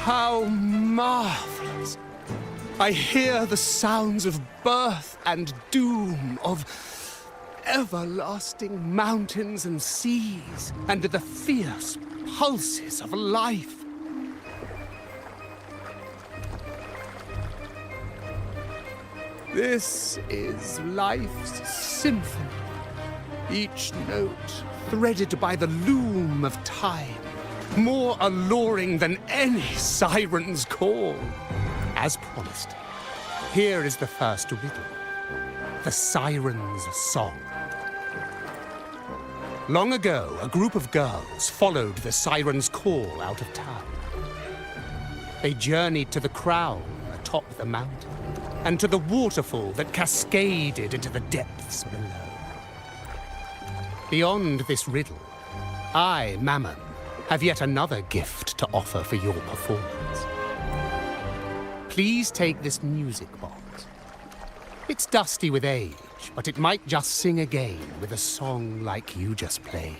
How marvelous! I hear the sounds of birth and doom, of everlasting mountains and seas, and the fierce pulses of life. This is life's symphony, each note threaded by the loom of time, more alluring than any siren's call. As promised, here is the first riddle, the siren's song. Long ago, a group of girls followed the siren's call out of town. They journeyed to the crown atop the mountain, and to the waterfall that cascaded into the depths below. Beyond this riddle, I, Mammon, have yet another gift to offer for your performance. Please take this music box. It's dusty with age, but it might just sing again with a song like you just played.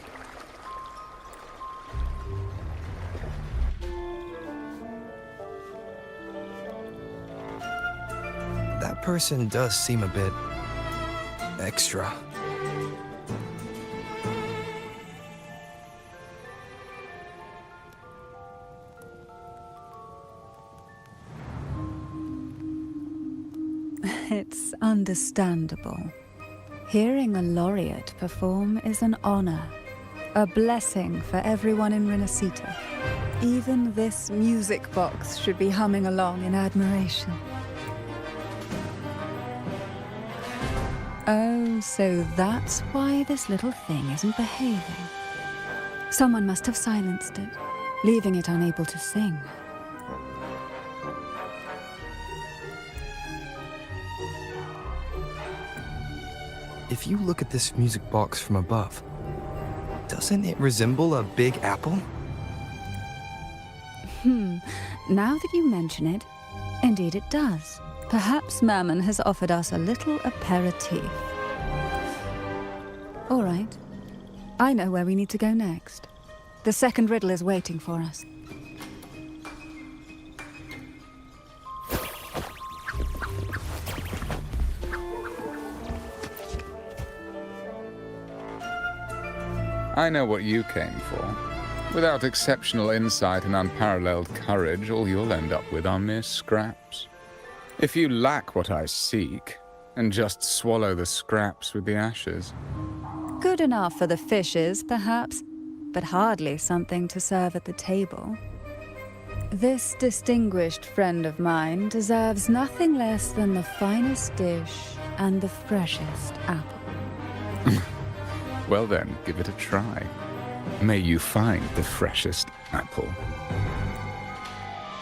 That person does seem a bit extra. It's understandable. Hearing a laureate perform is an honor, a blessing for everyone in Renacita. Even this music box should be humming along in admiration. Oh, so that's why this little thing isn't behaving. Someone must have silenced it, leaving it unable to sing. If you look at this music box from above, doesn't it resemble a big apple? Now that you mention it, indeed it does. Perhaps Mammon has offered us a little aperitif. All right. I know where we need to go next. The second riddle is waiting for us. I know what you came for. Without exceptional insight and unparalleled courage, all you'll end up with are mere scraps. If you lack what I seek, and just swallow the scraps with the ashes. Good enough for the fishes, perhaps, but hardly something to serve at the table. This distinguished friend of mine deserves nothing less than the finest dish and the freshest apple. Well then, give it a try. May you find the freshest apple.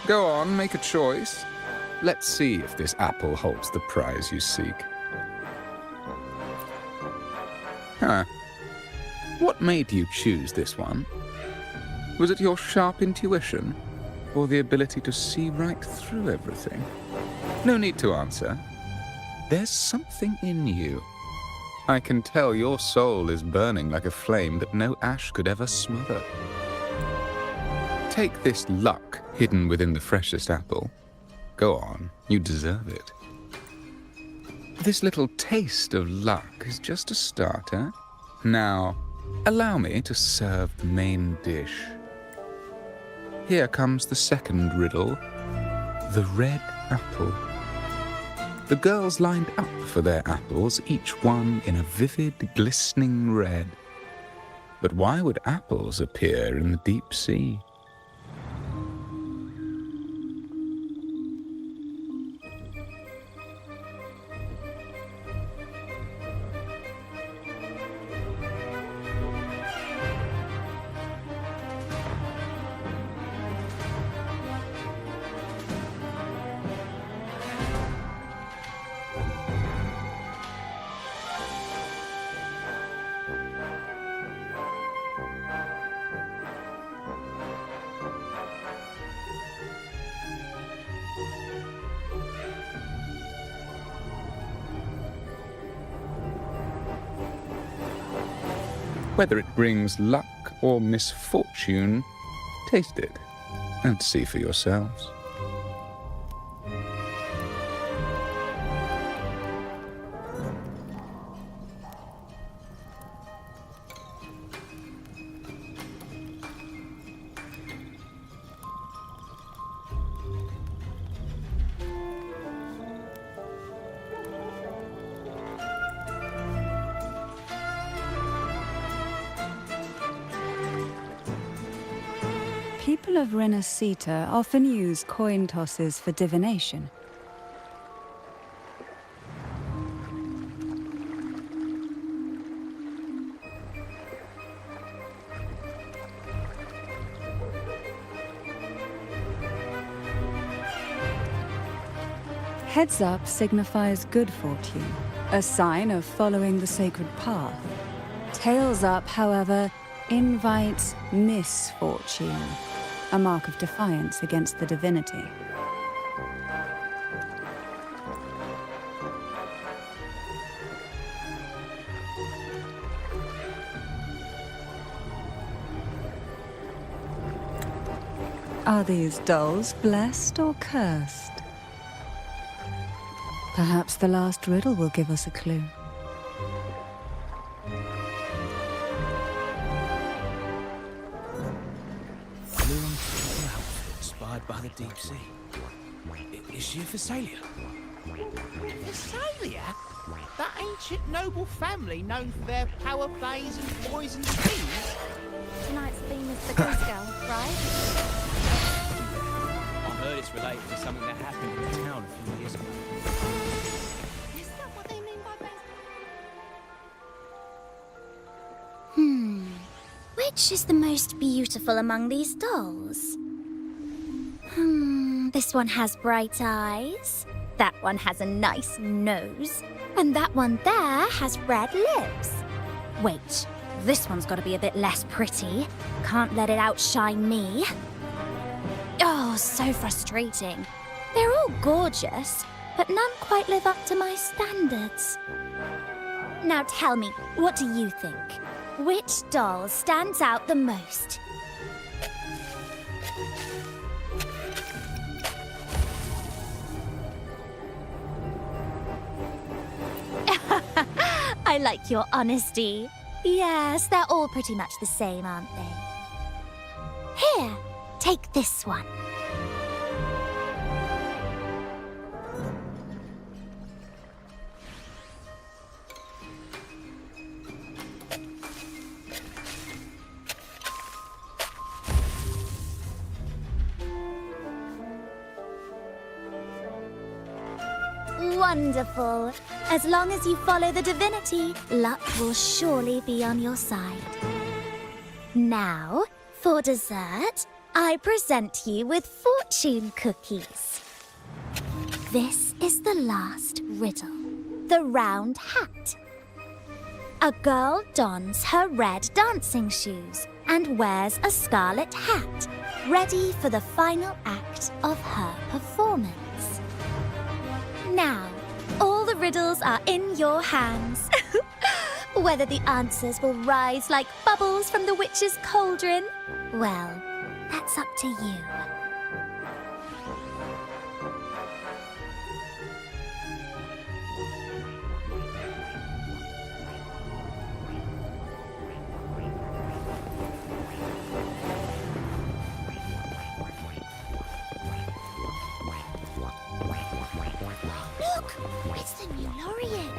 Go on, make a choice. Let's see if this apple holds the prize you seek. Huh. What made you choose this one? Was it your sharp intuition? Or the ability to see right through everything? No need to answer. There's something in you. I can tell your soul is burning like a flame that no ash could ever smother. Take this luck hidden within the freshest apple. Go on, you deserve it. This little taste of luck is just a starter. Now, allow me to serve the main dish. Here comes the second riddle, the red apple. The girls lined up for their apples, each one in a vivid, glistening red. But why would apples appear in the deep sea? Whether it brings luck or misfortune, taste it and see for yourselves. People of Renacita often use coin tosses for divination. Heads up signifies good fortune, a sign of following the sacred path. Tails up, however, invites misfortune, a mark of defiance against the divinity. Are these dolls blessed or cursed? Perhaps the last riddle will give us a clue. Blue and purple outfit inspired by the deep sea. Is she a Phasalia? Phasalia? That ancient noble family known for their power plays and poison schemes? Tonight's theme is the ghost girl, right? I heard it's related to something that happened in the town a few years ago. Is that what they mean by Which is the most beautiful among these dolls? This one has bright eyes. That one has a nice nose. And that one there has red lips. Wait, this one's got to be a bit less pretty. Can't let it outshine me. Oh, so frustrating. They're all gorgeous, but none quite live up to my standards. Now tell me, what do you think? Which doll stands out the most? I like your honesty. Yes, they're all pretty much the same, aren't they? Here, take this one. Wonderful. As long as you follow the divinity, luck will surely be on your side. Now, for dessert, I present you with fortune cookies. This is the last riddle. The round hat. A girl dons her red dancing shoes and wears a scarlet hat, ready for the final act of her performance. Now, all the riddles are in your hands. Whether the answers will rise like bubbles from the witch's cauldron, well, that's up to you. Look, it's the new laureate.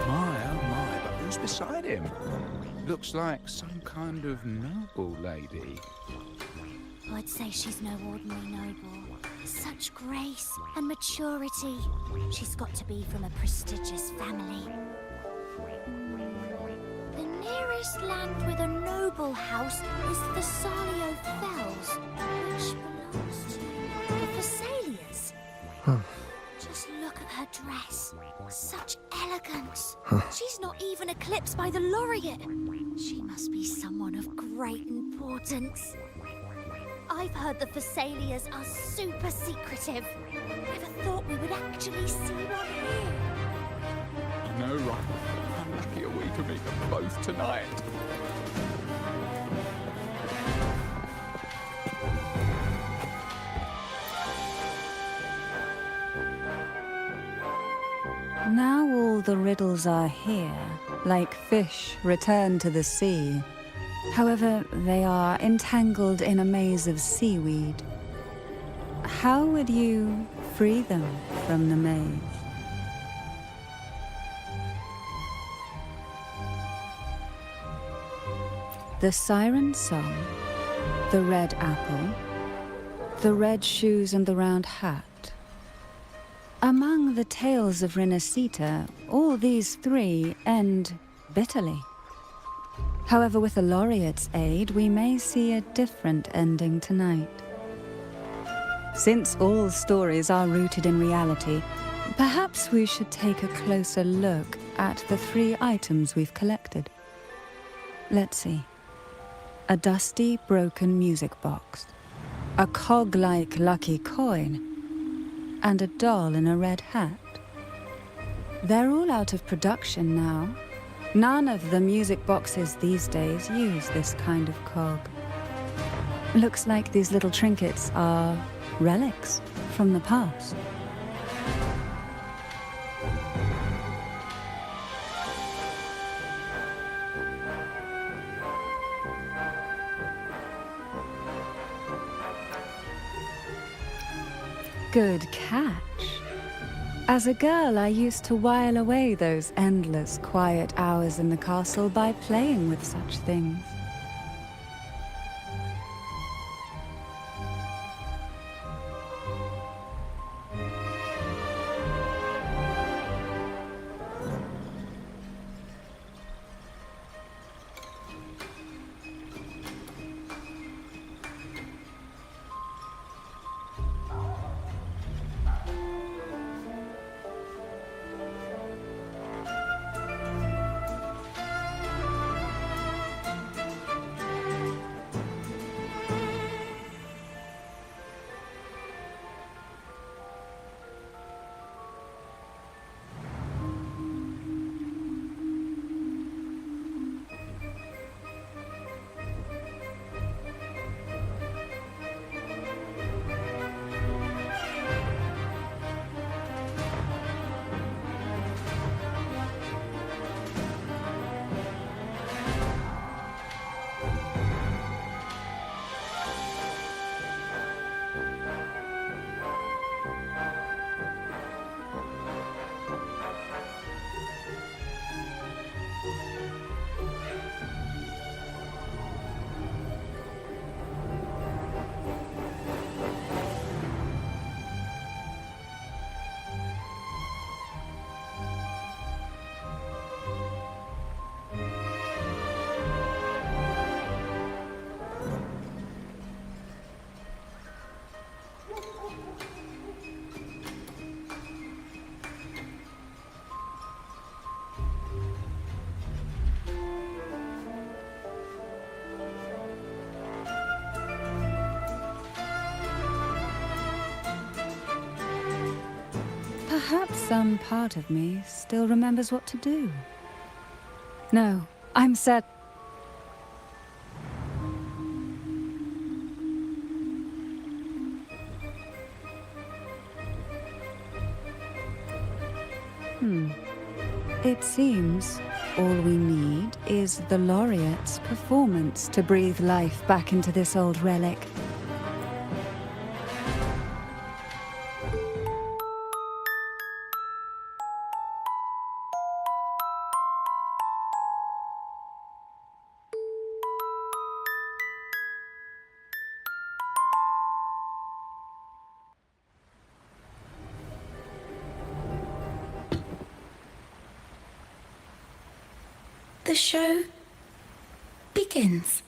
My, oh my, but who's beside him? Looks like some kind of noble lady. I'd say she's no ordinary noble. Such grace and maturity. She's got to be from a prestigious family. The nearest land with a noble house is the Salio Fells, which belongs to the Thessalias. Just look at her dress. Such elegance. She's not even eclipsed by the laureate. She must be someone of great importance. I've heard the Thessalias are super secretive. Never thought we would actually see one here. I know, right? How lucky are we to meet them both tonight? Now all the riddles are here, like fish returned to the sea. However, they are entangled in a maze of seaweed. How would you free them from the maze? The Siren Song, the Red Apple, the Red Shoes and the Round Hat. Among the tales of Rinascita, all these three end bitterly. However, with the laureate's aid, we may see a different ending tonight. Since all stories are rooted in reality, perhaps we should take a closer look at the three items we've collected. Let's see. A dusty, broken music box, a cog-like lucky coin, and a doll in a red hat. They're all out of production now. None of the music boxes these days use this kind of cog. Looks like these little trinkets are relics from the past. Good catch. As a girl, I used to while away those endless, quiet hours in the castle by playing with such things. Perhaps some part of me still remembers what to do. No, I'm set. It seems all we need is the laureate's performance to breathe life back into this old relic. the show begins.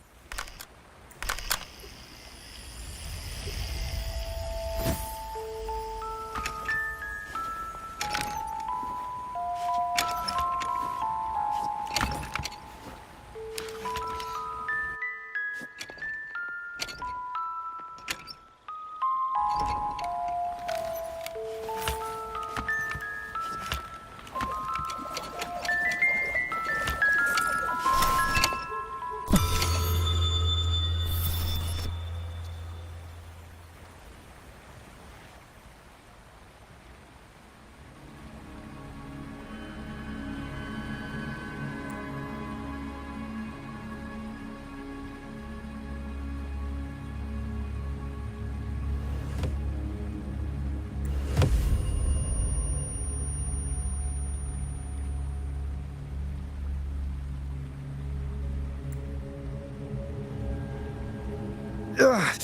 Ugh.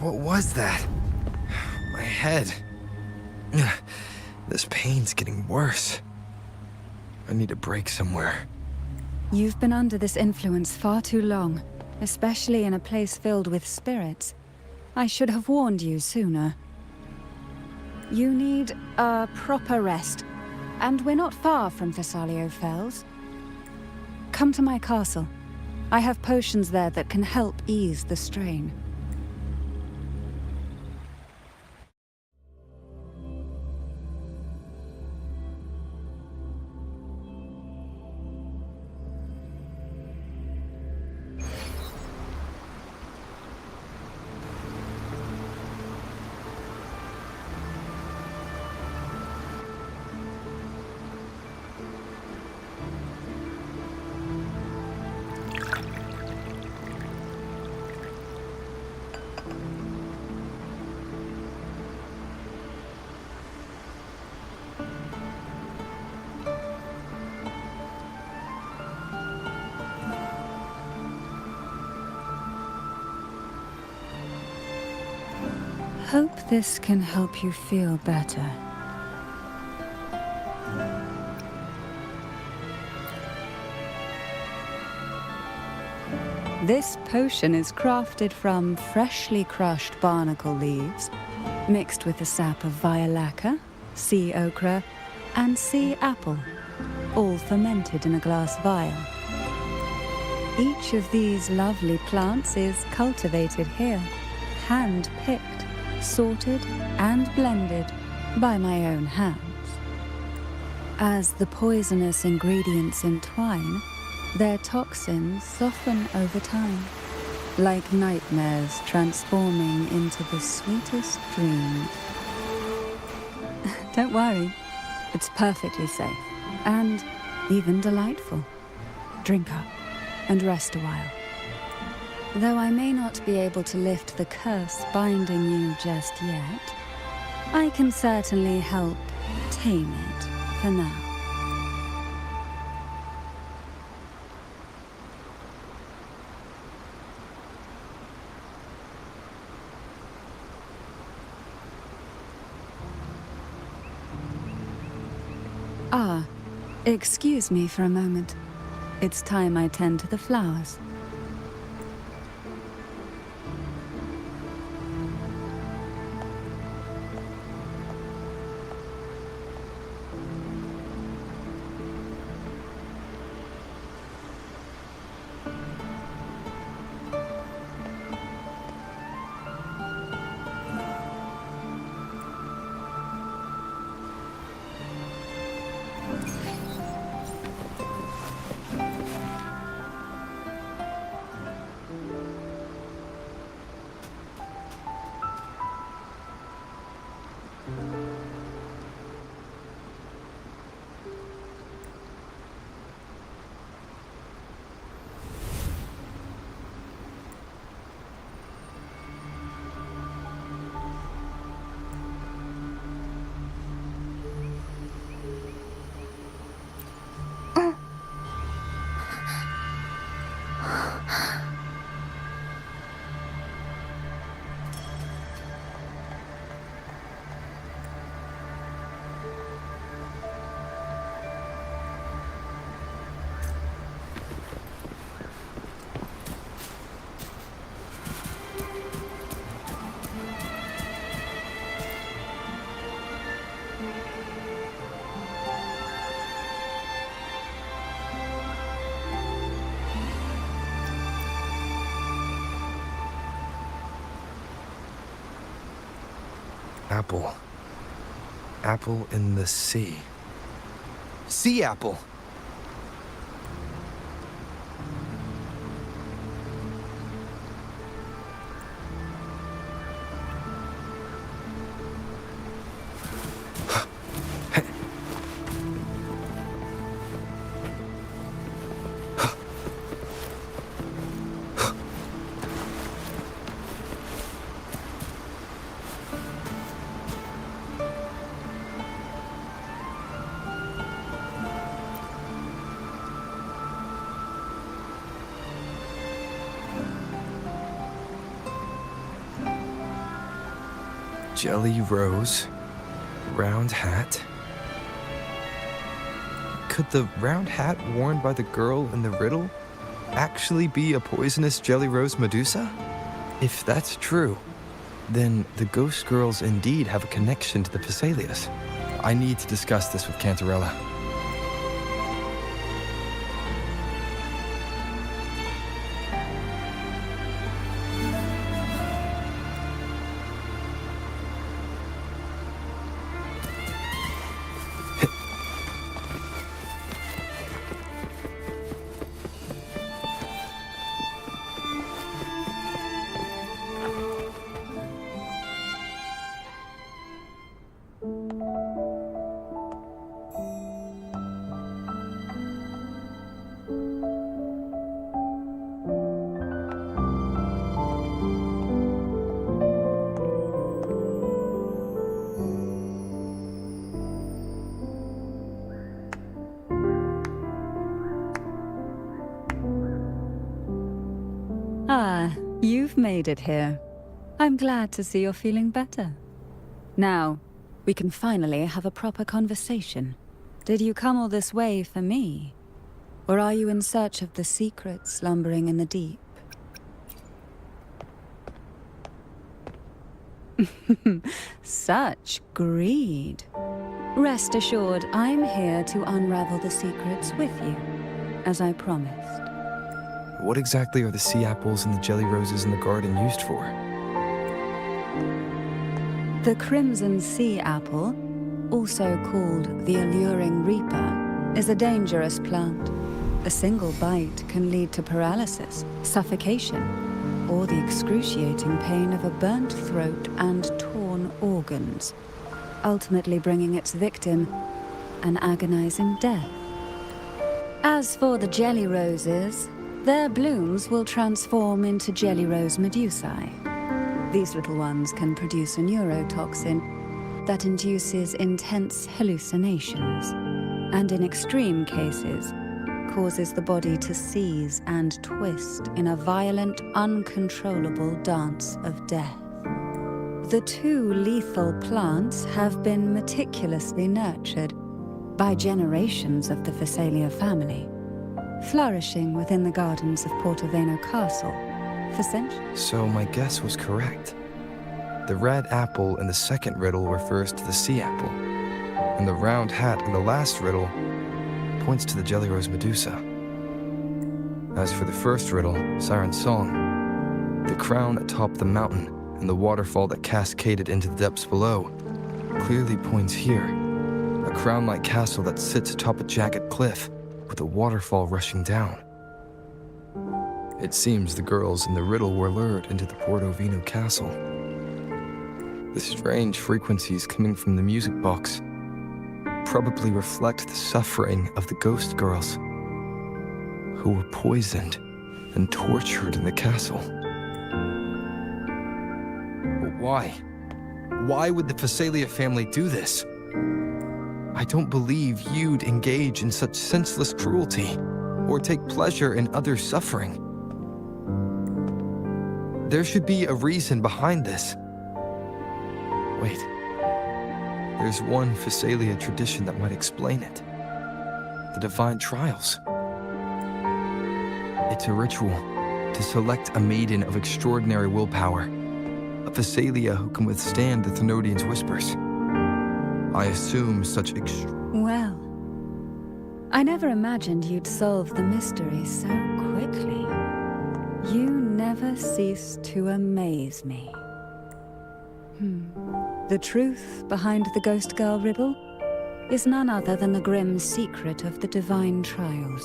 What was that? My head. Ugh. This pain's getting worse. I need a break somewhere. You've been under this influence far too long, especially in a place filled with spirits. I should have warned you sooner. You need a proper rest, and we're not far from Thessalio Fells. Come to my castle. I have potions there that can help ease the strain. Hope this can help you feel better. This potion is crafted from freshly crushed barnacle leaves, mixed with the sap of violaca, sea ochre, and sea apple, all fermented in a glass vial. Each of these lovely plants is cultivated here, hand-picked, sorted and blended by my own hands. As the poisonous ingredients entwine, their toxins soften over time, like nightmares transforming into the sweetest dreams. Don't worry, it's perfectly safe, and even delightful. Drink up and rest a while. Though I may not be able to lift the curse binding you just yet, I can certainly help tame it for now. Ah, excuse me for a moment. It's time I tend to the flowers. apple. Apple in the sea. Sea apple! Jelly rose, round hat. Could the round hat worn by the girl in the riddle actually be a poisonous jelly rose Medusa? If that's true, then the ghost girls indeed have a connection to the Phasalias. I need to discuss this with Cantarella. Ah, you've made it here. I'm glad to see you're feeling better. Now, we can finally have a proper conversation. Did you come all this way for me? Or are you in search of the secret slumbering in the deep? Such greed. Rest assured, I'm here to unravel the secrets with you, as I promised. What exactly are the sea apples and the jelly roses in the garden used for? The crimson sea apple, also called the alluring reaper, is a dangerous plant. A single bite can lead to paralysis, suffocation, or the excruciating pain of a burnt throat and torn organs, ultimately bringing its victim an agonizing death. As for the jelly roses, their blooms will transform into jelly rose medusae. These little ones can produce a neurotoxin that induces intense hallucinations, and in extreme cases, causes the body to seize and twist in a violent, uncontrollable dance of death. The two lethal plants have been meticulously nurtured by generations of the Phasalia family, flourishing within the gardens of Portoveno Castle for centuries. So my guess was correct. The red apple in the second riddle refers to the sea apple, and the round hat in the last riddle points to the jelly rose Medusa. As for the first riddle, Siren's Song, the crown atop the mountain and the waterfall that cascaded into the depths below clearly points here, a crown-like castle that sits atop a jagged cliff with a waterfall rushing down. It seems the girls in the riddle were lured into the Portovino castle. The strange frequencies coming from the music box probably reflect the suffering of the ghost girls who were poisoned and tortured in the castle. But why? Why would the Phasalia family do this? I don't believe you'd engage in such senseless cruelty or take pleasure in others' suffering. There should be a reason behind this. Wait. There's one Phasalia tradition that might explain it. The Divine Trials. It's a ritual to select a maiden of extraordinary willpower, a Phasalia who can withstand the Thenodian's whispers. I assume such Well, I never imagined you'd solve the mystery so quickly. You never cease to amaze me. The truth behind the Ghost Girl riddle is none other than the grim secret of the divine trials.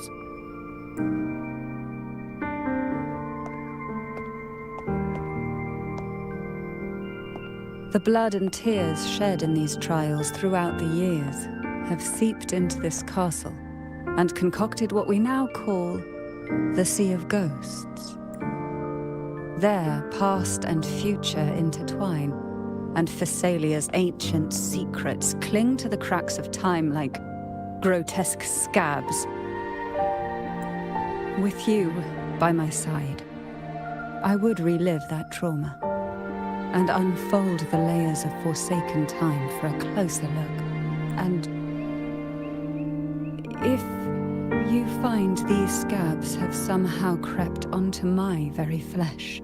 The blood and tears shed in these trials throughout the years have seeped into this castle and concocted what we now call the Sea of Ghosts. There, past and future intertwine, and Thessalia's ancient secrets cling to the cracks of time like grotesque scabs. With you by my side, I would relive that trauma and unfold the layers of forsaken time for a closer look. And if you find these scabs have somehow crept onto my very flesh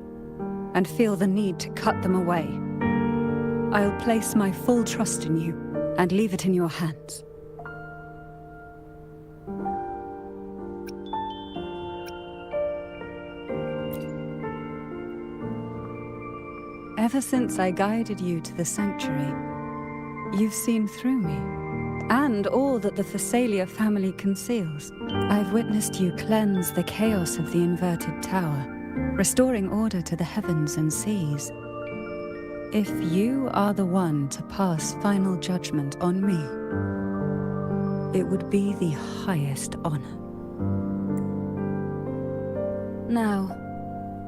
and feel the need to cut them away, I'll place my full trust in you and leave it in your hands. Ever since I guided you to the sanctuary, you've seen through me, and all that the Thessalia family conceals. I've witnessed you cleanse the chaos of the inverted tower, restoring order to the heavens and seas. If you are the one to pass final judgment on me, it would be the highest honor. Now,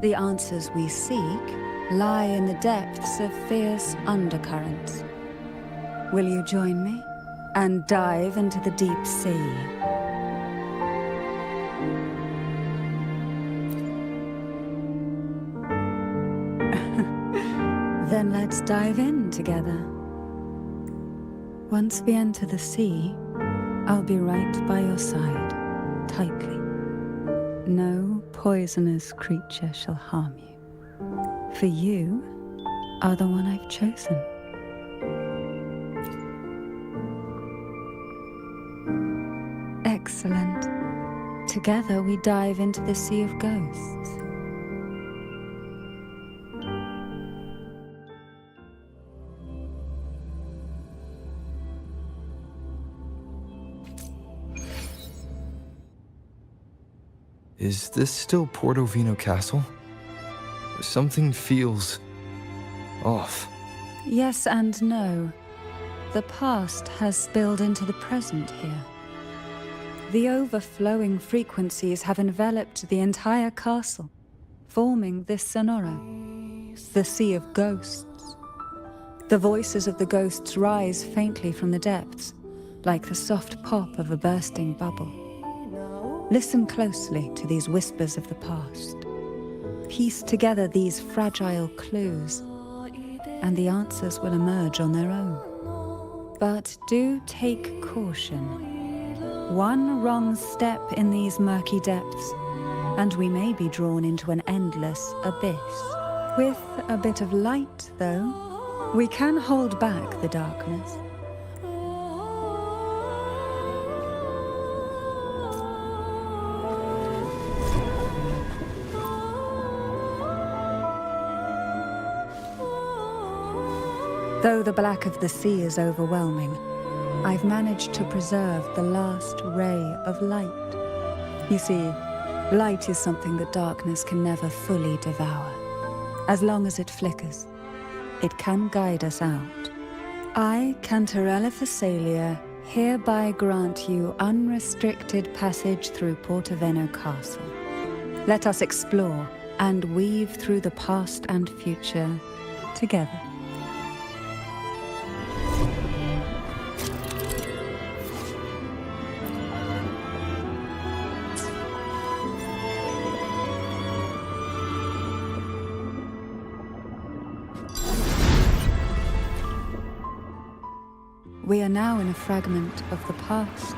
the answers we seek lie in the depths of fierce undercurrents. Will you join me and dive into the deep sea? Then let's dive in together. Once we enter the sea, I'll be right by your side, tightly. No poisonous creature shall harm you. For you are the one I've chosen. Excellent. Together we dive into the Sea of Ghosts. Is this still Portovino Castle? Something feels off. Yes and no. The past has spilled into the present here. The overflowing frequencies have enveloped the entire castle, forming this sonoro, the Sea of Ghosts. The voices of the ghosts rise faintly from the depths, like the soft pop of a bursting bubble. Listen closely to these whispers of the past. Piece together these fragile clues, and the answers will emerge on their own. But do take caution. One wrong step in these murky depths, and we may be drawn into an endless abyss. With a bit of light, though, we can hold back the darkness. Though the black of the sea is overwhelming, I've managed to preserve the last ray of light. You see, light is something that darkness can never fully devour. As long as it flickers, it can guide us out. I, Cantarella Thessalia, hereby grant you unrestricted passage through Portovino Castle. Let us explore and weave through the past and future together. We are now in a fragment of the past.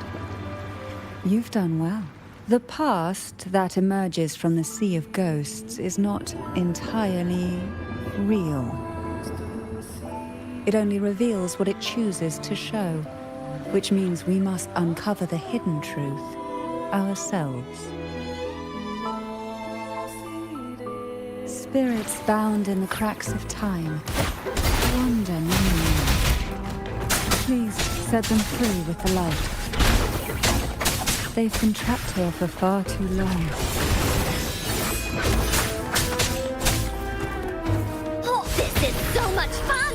You've done well. The past that emerges from the Sea of Ghosts is not entirely real. It only reveals what it chooses to show, which means we must uncover the hidden truth ourselves. Spirits bound in the cracks of time wander no more. Please set them free with the light. They've been trapped here for far too long. Oh, this is so much fun!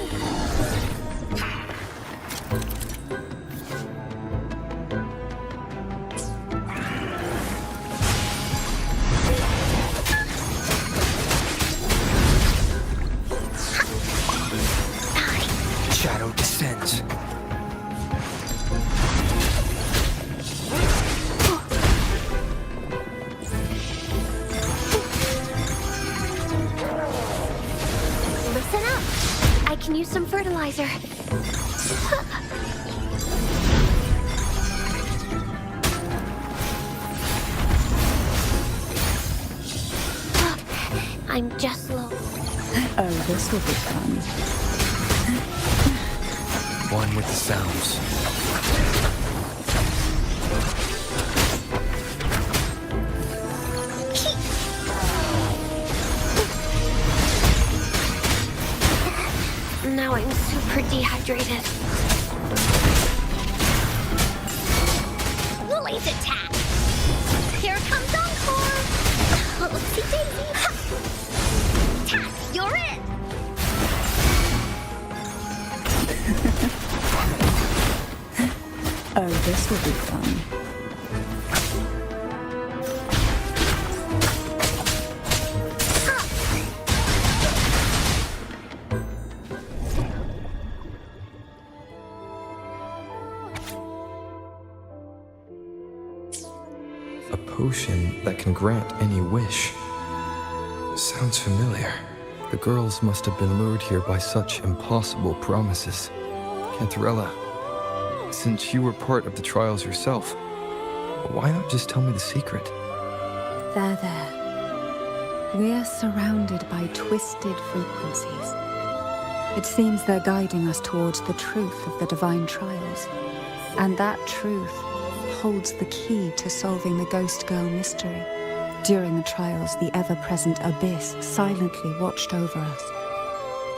Shadow descends. Listen up. I can use some fertilizer. I'm just low. Oh, this will be fun. One with the sounds. Now I'm super dehydrated. Lily's attack! Here comes Encore! Oopsie daisy! Tack, you're in! Oh, this will be fun. A potion that can grant any wish. Sounds familiar. The girls must have been lured here by such impossible promises. Cantarella, since you were part of the trials yourself, why not just tell me the secret? There. We're surrounded by twisted frequencies. It seems they're guiding us towards the truth of the divine trials. And that truth holds the key to solving the Ghost Girl mystery. During the trials, the ever-present abyss silently watched over us.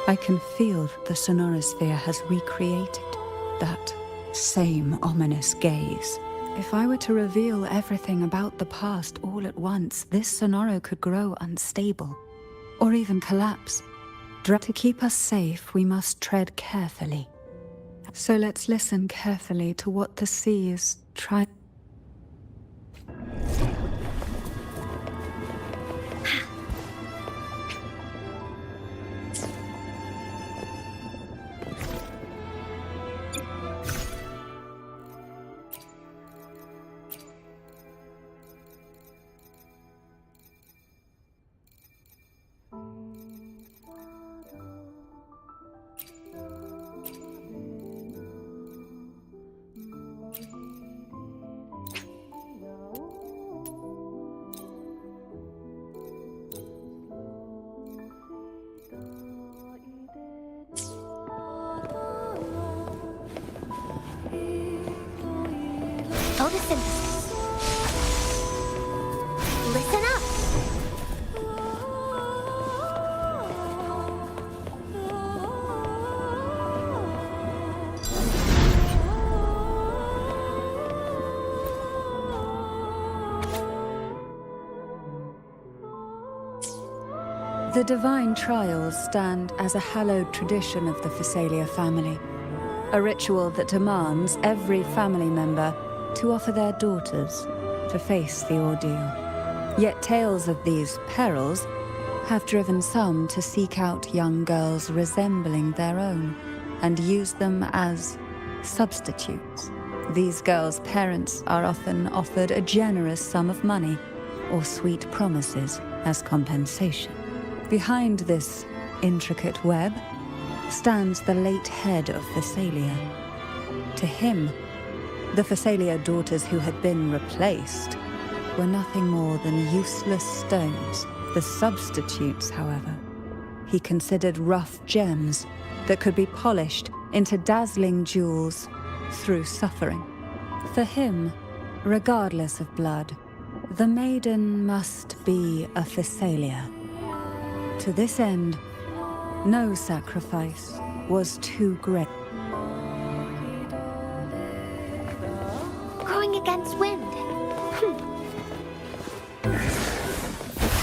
I can feel that the sonorosphere has recreated that same ominous gaze. If I were to reveal everything about the past all at once, this sonoro could grow unstable, or even collapse. To keep us safe, we must tread carefully. So let's listen carefully to what the sea is trying. Photosynthesis. Listen up. The divine trials stand as a hallowed tradition of the Phasalia family, a ritual that demands every family member to offer their daughters to face the ordeal. Yet tales of these perils have driven some to seek out young girls resembling their own and use them as substitutes. These girls' parents are often offered a generous sum of money or sweet promises as compensation. Behind this intricate web stands the late head of Phasalia. To him, the Phasalia daughters who had been replaced were nothing more than useless stones. The substitutes, however, he considered rough gems that could be polished into dazzling jewels through suffering. For him, regardless of blood, the maiden must be a Phasalia. To this end, no sacrifice was too great. Growing against wind.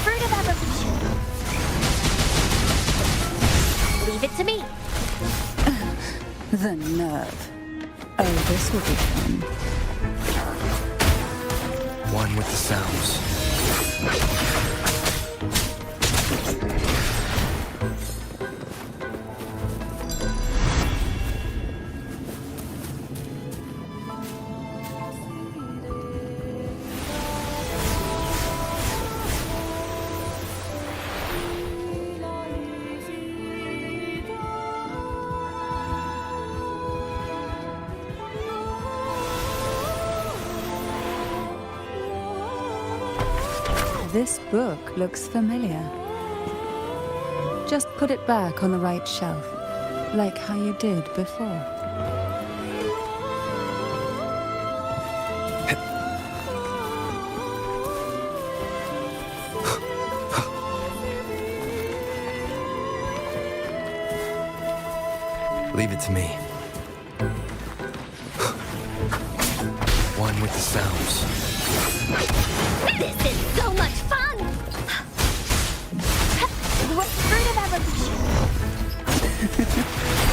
Fruit of evolution. Leave it to me. The nerve. Oh, this will be fun. One with the sounds. This book looks familiar. Just put it back on the right shelf, like how you did before. Leave it to me. One with the sounds. This is so much fun! What fruit of evolution?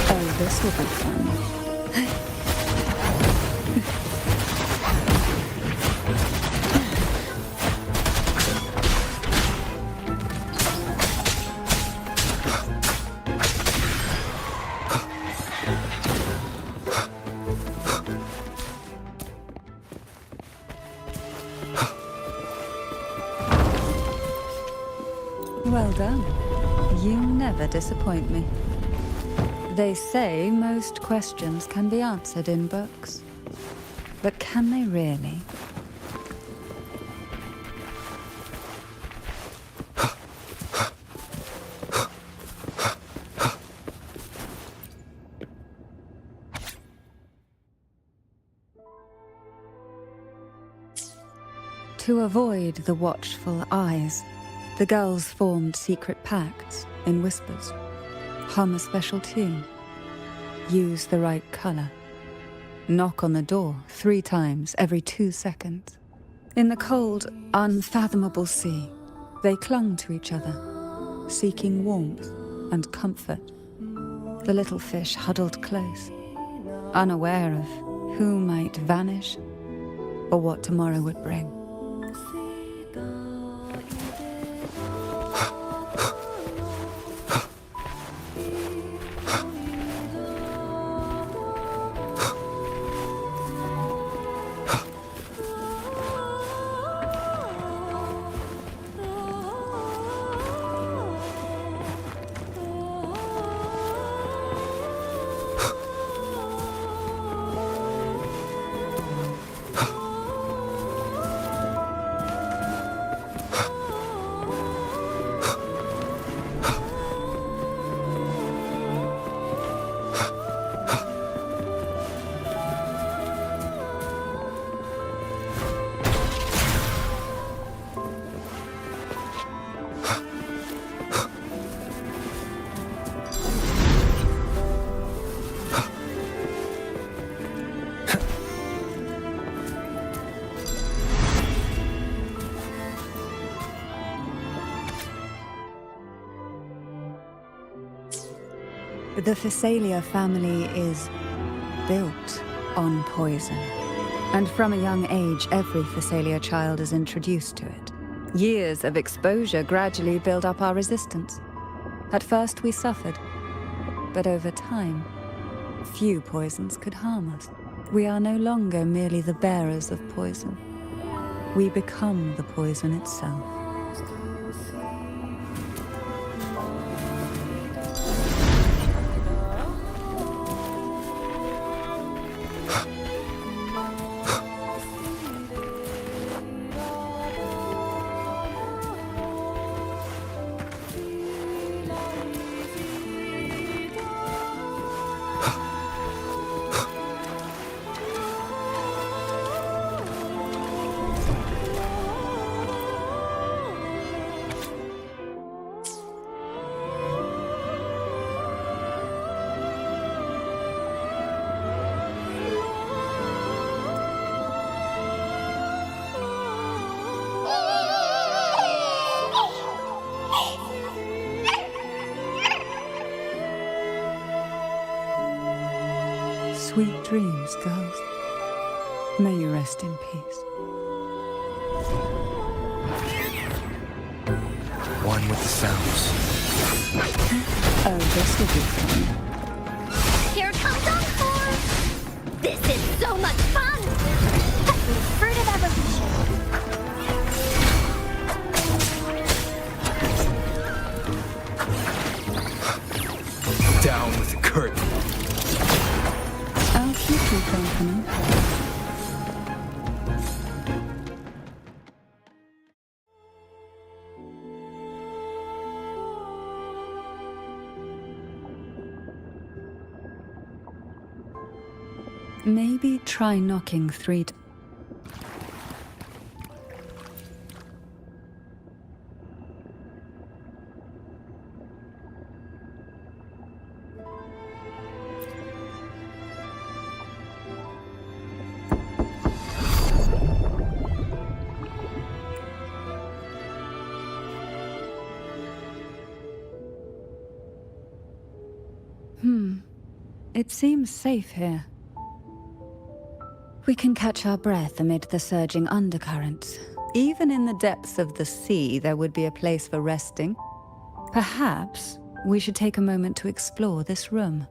Oh, this will be fun. Well done. You never disappoint me. They say most questions can be answered in books. But can they really? To avoid the watchful eyes, the girls formed secret pacts in whispers. Hum a special tune. Use the right color. Knock on the door 3 times every 2 seconds. In the cold, unfathomable sea, they clung to each other, seeking warmth and comfort. The little fish huddled close, unaware of who might vanish or what tomorrow would bring. The Phasalia family is built on poison. And from a young age, every Phasalia child is introduced to it. Years of exposure gradually build up our resistance. At first we suffered, but over time, few poisons could harm us. We are no longer merely the bearers of poison. We become the poison itself. Sweet dreams, girls. May you rest in peace. One with the sounds. Oh, this will be fun. Here comes Encore! This is so much fun! Fruit of evolution. Down with the curtain. I'll keep you company. Maybe try knocking 3 It seems safe here. We can catch our breath amid the surging undercurrents. Even in the depths of the sea, there would be a place for resting. Perhaps we should take a moment to explore this room.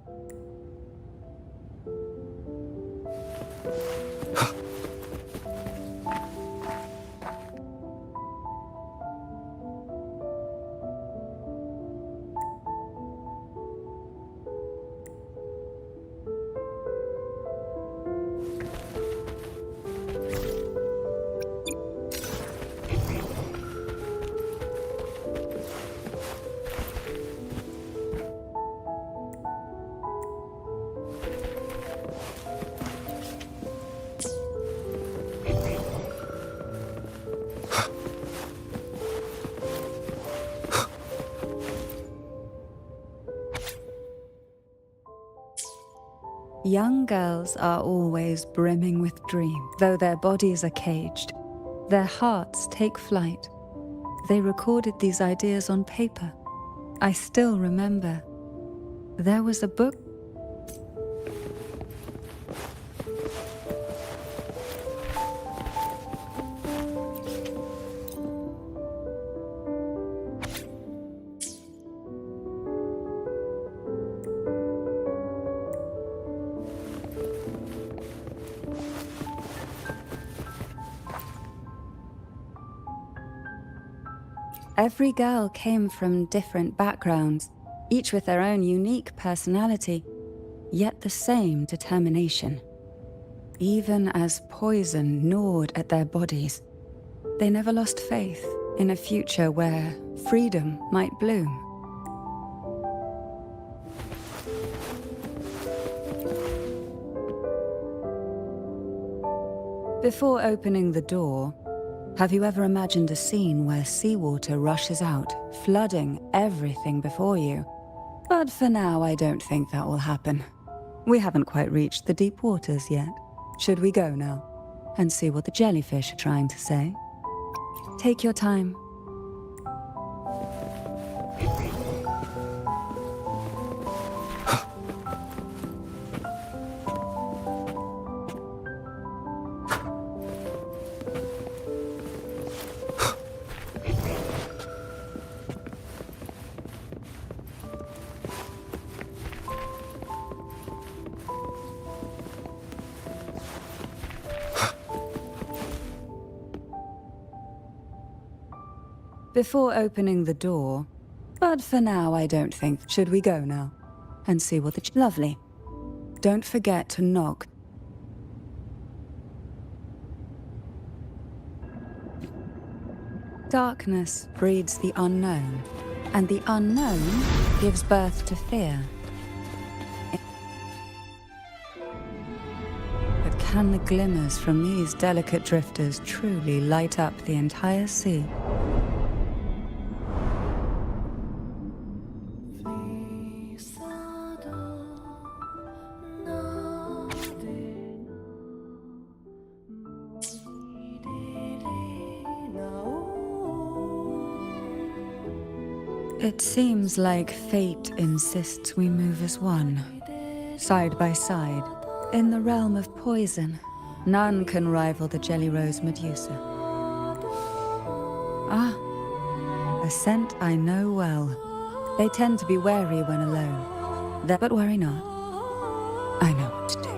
Young girls are always brimming with dreams. Though their bodies are caged, their hearts take flight. They recorded these ideas on paper. I still remember. There was a book. Every girl came from different backgrounds, each with their own unique personality, yet the same determination. Even as poison gnawed at their bodies, they never lost faith in a future where freedom might bloom. Before opening the door, have you ever imagined a scene where seawater rushes out, flooding everything before you? But for now, I don't think that will happen. We haven't quite reached the deep waters yet. Should we go now and see what the jellyfish are trying to say? Take your time. Before opening the door, but for now I don't think. Should we go now and see what the lovely. Don't forget to knock. Darkness breeds the unknown, and the unknown gives birth to fear. But can the glimmers from these delicate drifters truly light up the entire sea? It seems like fate insists we move as one, side by side, In the realm of poison, none can rival the Jelly Rose Medusa. Ah, a scent I know well. They tend to be wary when alone. But worry not. I know what to do.